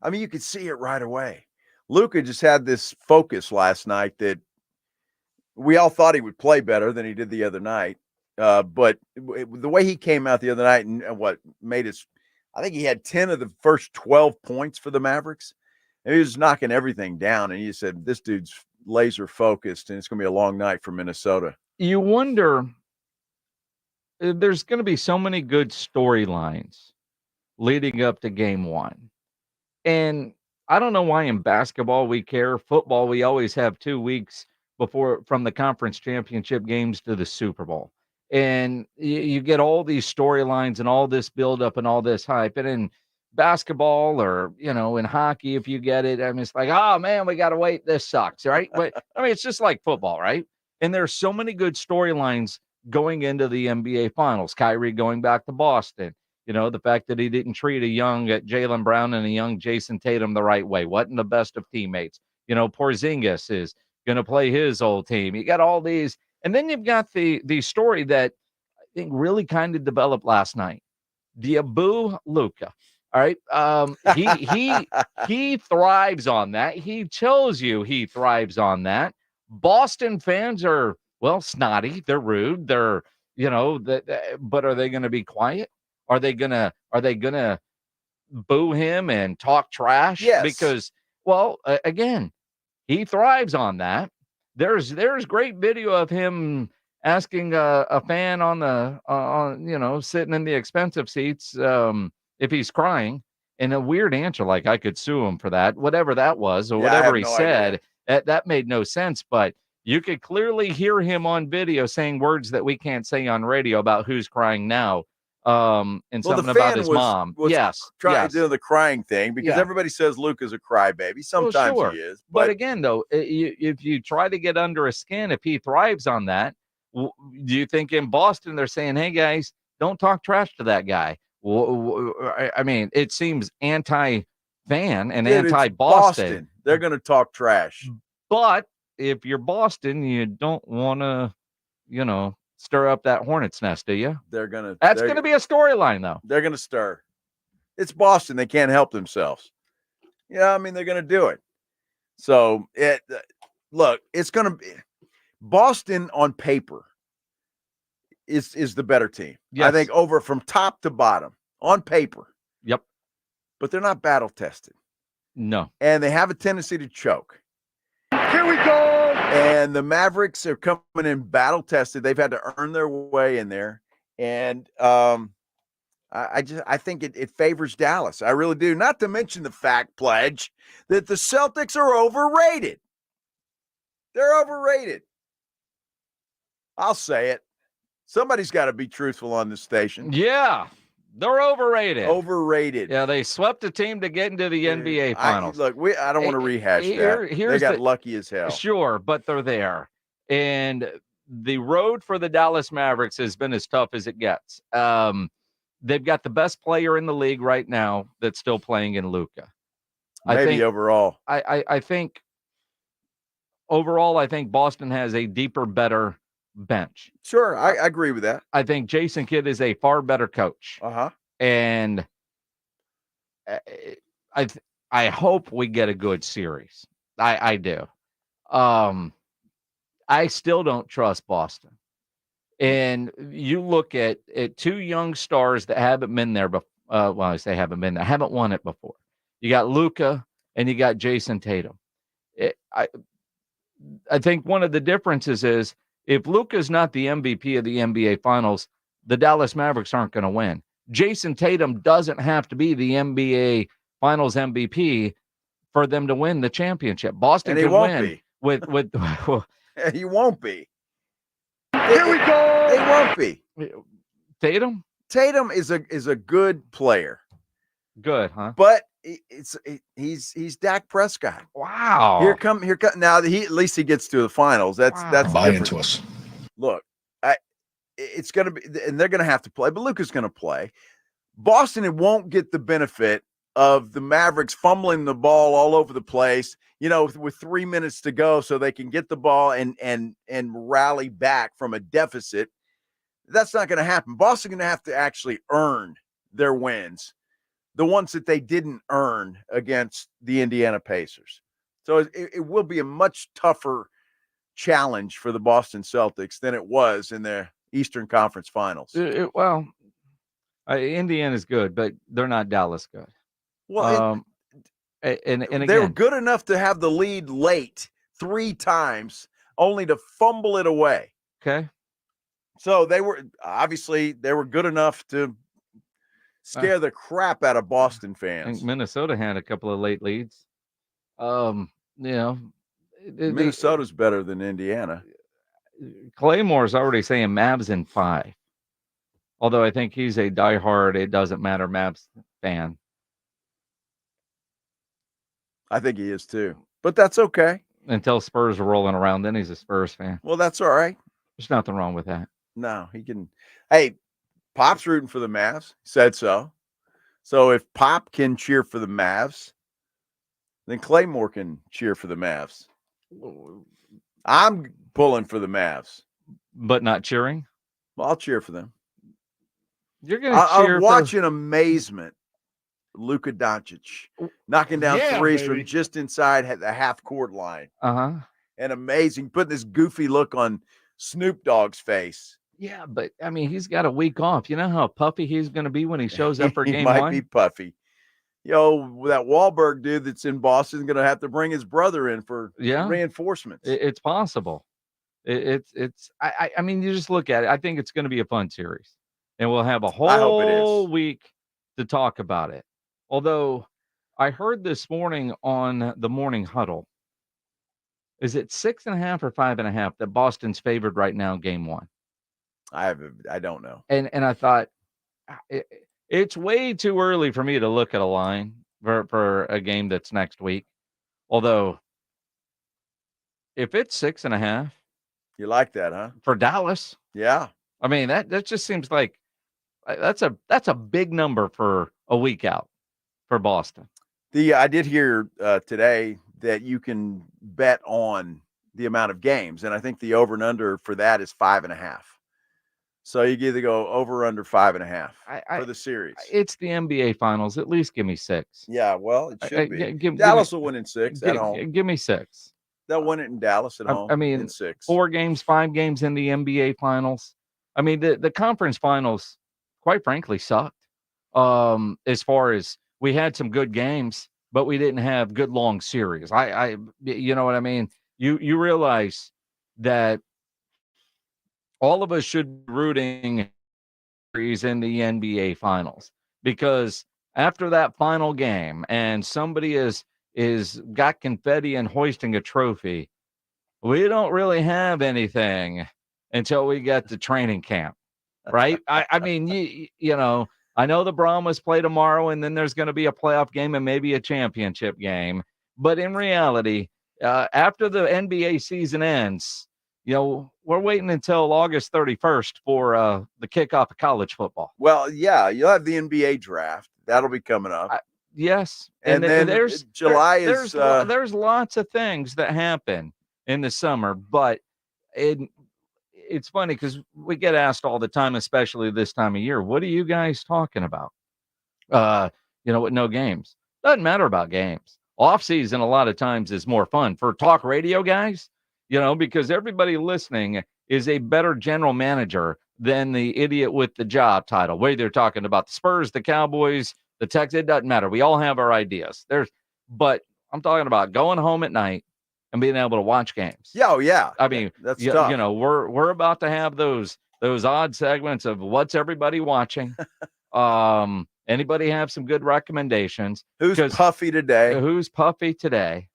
I mean, you could see it right away. Luka just had this focus last night that we all thought he would play better than he did the other night. But the way he came out the other night and what made us, I think he had 10 of the first 12 points for the Mavericks. And he was knocking everything down. And he said, this dude's laser focused, and it's going to be a long night for Minnesota. You wonder, there's going to be so many good storylines leading up to game one. And I don't know why in basketball we care. Football, we always have 2 weeks before from the conference championship games to the Super Bowl. And you get all these storylines and all this buildup and all this hype. And in basketball or, in hockey, if you get it, I mean, it's like, oh, man, we got to wait. This sucks, right? But I mean, it's just like football, right? And there's so many good storylines going into the NBA Finals. Kyrie going back to Boston. The fact that he didn't treat a young Jaylen Brown and a young Jason Tatum the right way. Wasn't the best of teammates. Porzingis is going to play his old team. You got all these. And then you've got the story that I think really kind of developed last night. Diabu Luka. All right. He thrives on that. He tells you he thrives on that. Boston fans are, snotty. They're rude. They're, but are they going to be quiet? Are they gonna boo him and talk trash? Yes. Because, again, he thrives on that. There's great video of him asking a fan on sitting in the expensive seats if he's crying, and a weird answer like I could sue him for that, whatever that was, or whatever he said. That made no sense, but you could clearly hear him on video saying words that we can't say on radio about who's crying now. And something about his mom. Yes. Trying to do the crying thing because everybody says Luka's a crybaby. Sometimes he is. But again, though, if you try to get under his skin, if he thrives on that, do you think in Boston they're saying, hey, guys, don't talk trash to that guy? I mean, it seems anti-fan and anti-Boston. They're going to talk trash. But if you're Boston, you don't want to, stir up that hornet's nest, do you? That's going to be a storyline, though. They're going to stir. It's Boston. They can't help themselves. I mean, they're going to do it. So, it's going to be Boston on paper is the better team. Yes. I think over from top to bottom on paper. Yep. But they're not battle tested. No. And they have a tendency to choke. Here we go. And the Mavericks are coming in battle tested. They've had to earn their way in there. And I think it favors Dallas. I really do. Not to mention the fact, Pledge, that the Celtics are overrated. They're overrated. I'll say it. Somebody's got to be truthful on this station. Yeah. They're overrated. Overrated. Yeah, they swept a team to get into the NBA Finals. I don't want to rehash that. They got lucky as hell. Sure, but they're there. And the road for the Dallas Mavericks has been as tough as it gets. They've got the best player in the league right now that's still playing in Luka. Overall. I think overall, I think Boston has a deeper, better bench. Sure, I agree with that. I think Jason Kidd is a far better coach. And I hope we get a good series. I do. I still don't trust Boston. And you look at two young stars that haven't been there before. I say haven't been there, haven't won it before. You got Luka and you got Jason Tatum. I think one of the differences is if Luka's not the MVP of the NBA Finals, the Dallas Mavericks aren't going to win. Jason Tatum doesn't have to be the NBA Finals MVP for them to win the championship. Boston can win with he won't be. Here we go. They won't be. Tatum is a good player. Good, huh? But he's Dak Prescott. Wow. Here come. Now at least he gets to the finals. That's Buy different. into us. Look, it's going to be, and they're going to have to play, but Luka's going to play. Boston, it won't get the benefit of the Mavericks fumbling the ball all over the place, with 3 minutes to go, so they can get the ball and rally back from a deficit. That's not going to happen. Boston's going to have to actually earn their wins, the ones that they didn't earn against the Indiana Pacers. So it will be a much tougher challenge for the Boston Celtics than it was in the Eastern Conference Finals. Indiana's good, but they're not Dallas good. Well, and again, they were good enough to have the lead late 3 times, only to fumble it away. Okay. So they were good enough to scare the crap out of Boston I fans. think Minnesota had a couple of late leads. Minnesota's better than Indiana. Claymore's already saying Mavs in 5. Although I think he's a diehard, it doesn't matter Mavs fan. I think he is too. But that's okay. Until Spurs are rolling around, then he's a Spurs fan. Well, that's all right. There's nothing wrong with that. No, he can. Hey, Pop's rooting for the Mavs. Said so. So if Pop can cheer for the Mavs, then Claymore can cheer for the Mavs. I'm pulling for the Mavs. But not cheering? Well, I'll cheer for them. You're going to cheer I'm watching amazement. Luka Doncic knocking down threes baby. from just inside the half-court line. Uh-huh. And amazing. Putting this goofy look on Snoop Dogg's face. Yeah, but, I mean, he's got a week off. You know how puffy he's going to be when he shows up for He game might 1? be puffy. That Wahlberg dude that's in Boston is going to have to bring his brother in for reinforcements. It's possible. I mean, you just look at it. I think it's going to be a fun series. And we'll have a whole week to talk about it. Although I heard this morning on the morning huddle, is it 6.5 or 5.5 that Boston's favored right now, game 1? I don't know. And I thought it's way too early for me to look at a line for a game that's next week. Although, if it's 6.5, you like that, huh? For Dallas, yeah. I mean that just seems like that's a big number for a week out for Boston. I did hear today that you can bet on the amount of games, and I think the over and under for that is 5.5. So you either go over or under 5.5 for the series. It's the NBA Finals. At least give me 6. Yeah, well, it should be. Dallas will win in 6 at home. Give me 6. They'll win it in Dallas at home. I mean, in 6. 4 games, 5 games in the NBA Finals. I mean, the conference finals, quite frankly, sucked. As far as we had some good games, but we didn't have good long series. You know what I mean? You realize that all of us should be rooting in the NBA Finals, because after that final game and somebody is got confetti and hoisting a trophy, we don't really have anything until we get to training camp, right? I mean, you know, I know the Brahmas play tomorrow, and then there's going to be a playoff game and maybe a championship game. But in reality, after the NBA season ends, you know, we're waiting until August 31st for the kickoff of college football. Well, yeah, you'll have the NBA draft. That'll be coming up. Yes. And then July is... There's lots of things that happen in the summer, but it's funny because we get asked all the time, especially this time of year, what are you guys talking about? You know, with no games. Doesn't matter about games. Off season a lot of times is more fun for talk radio guys, you know, because everybody listening is a better general manager than the idiot with the job title. Whether they're talking about the Spurs, the Cowboys, the Texans, it doesn't matter. We all have our ideas. But I'm talking about going home at night and being able to watch games. Yeah, oh yeah. I mean, that's tough. You know, we're about to have those odd segments of what's everybody watching. Anybody have some good recommendations? Who's puffy today? Who's puffy today?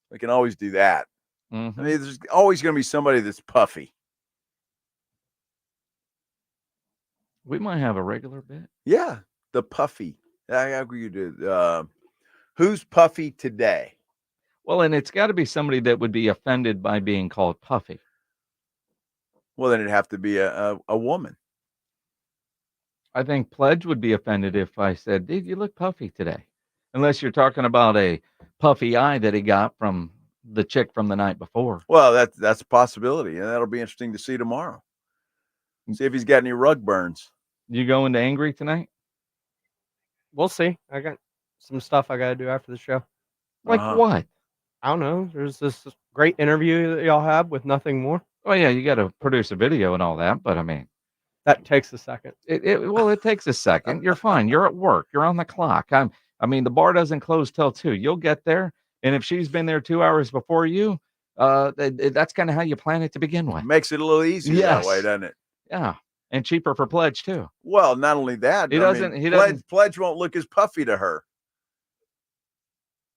We can always do that. Mm-hmm. I mean, there's always going to be somebody that's puffy. We might have a regular bit. Yeah, the puffy. How could you do? Who's puffy today? Well, and it's got to be somebody that would be offended by being called puffy. Well, then it'd have to be a woman. I think Pledge would be offended if I said, dude, you look puffy today. Unless you're talking about a puffy eye that he got from the chick from the night before. Well, that's a possibility, and that'll be interesting to see tomorrow. See if he's got any rug burns. You going to Angry tonight? We'll see. I got some stuff I got to do after the show. Like what? I don't know. There's this great interview that y'all have with Nothing More. Oh, yeah, you got to produce a video and all that, but I mean. That takes a second. It takes a second. You're fine. You're at work. You're on the clock. I mean, the bar doesn't close till 2. You'll get there. And if she's been there 2 hours before you, that's kind of how you plan it to begin with. Makes it a little easier that way, doesn't it? Yeah. And cheaper for Pledge, too. Well, not only that. Pledge won't look as puffy to her.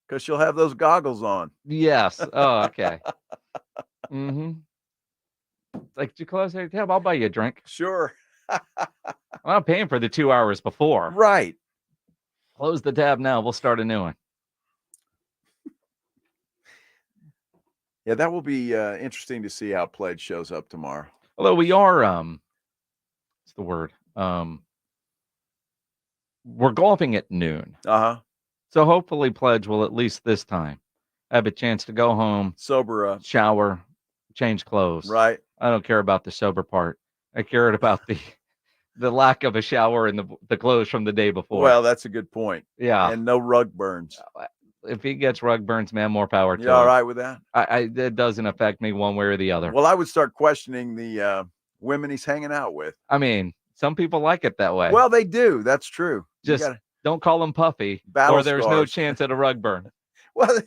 Because she'll have those goggles on. Yes. Oh, okay. Mm-hmm. Like, you close the tab? I'll buy you a drink. Sure. I'm not paying for the 2 hours before. Right. Close the tab now. We'll start a new one. Yeah, that will be interesting to see how Pledge shows up tomorrow. Although we are, what's the word? We're golfing at noon. Uh-huh. So hopefully Pledge will at least this time have a chance to go home, sober up, shower, change clothes. Right. I don't care about the sober part. I cared about the lack of a shower and the clothes from the day before. Well, that's a good point. Yeah. And no rug burns. If he gets rug burns, man, more power to him. You all right with that? It doesn't affect me one way or the other. Well, I would start questioning the women he's hanging out with. I mean, some people like it that way. Well, they do. That's true. Just don't call them puffy, or there's no chance at a rug burn. Well,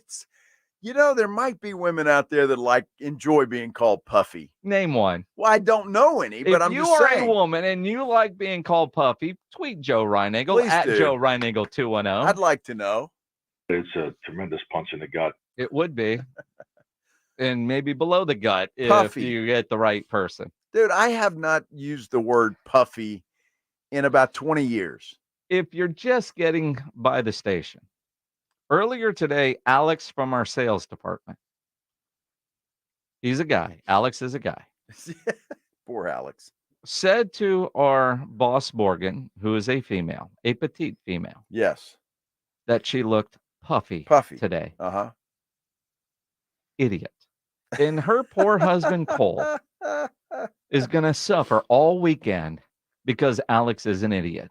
there might be women out there that enjoy being called puffy. Name one. Well, I don't know any, but I'm just saying. If you are a woman and you like being called puffy, tweet Joe Reinagel at Joe Reinagel 210. I'd like to know. It's a tremendous punch in the gut. It would be. And maybe below the gut Puffy. If you get the right person. Dude, I have not used the word puffy in about 20 years. If you're just getting by the station. Earlier today, Alex from our sales department. He's a guy. Alex is a guy. Poor Alex. Said to our boss, Morgan, who is a female, a petite female. Yes. That she looked puffy today. Uh-huh. Idiot. And her poor husband, Cole, is going to suffer all weekend because Alex is an idiot.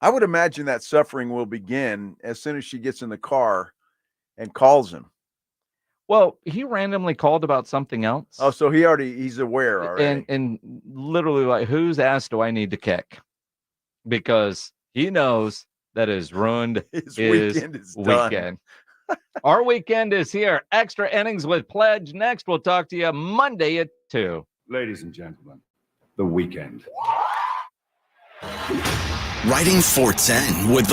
I would imagine that suffering will begin as soon as she gets in the car and calls him. Well, he randomly called about something else. Oh, so he's aware already. And literally, like, whose ass do I need to kick? Because he knows that has ruined his weekend. Our weekend is here. Extra innings with Pledge. Next, we'll talk to you Monday at 2. Ladies and gentlemen, the weekend. Riding 410 with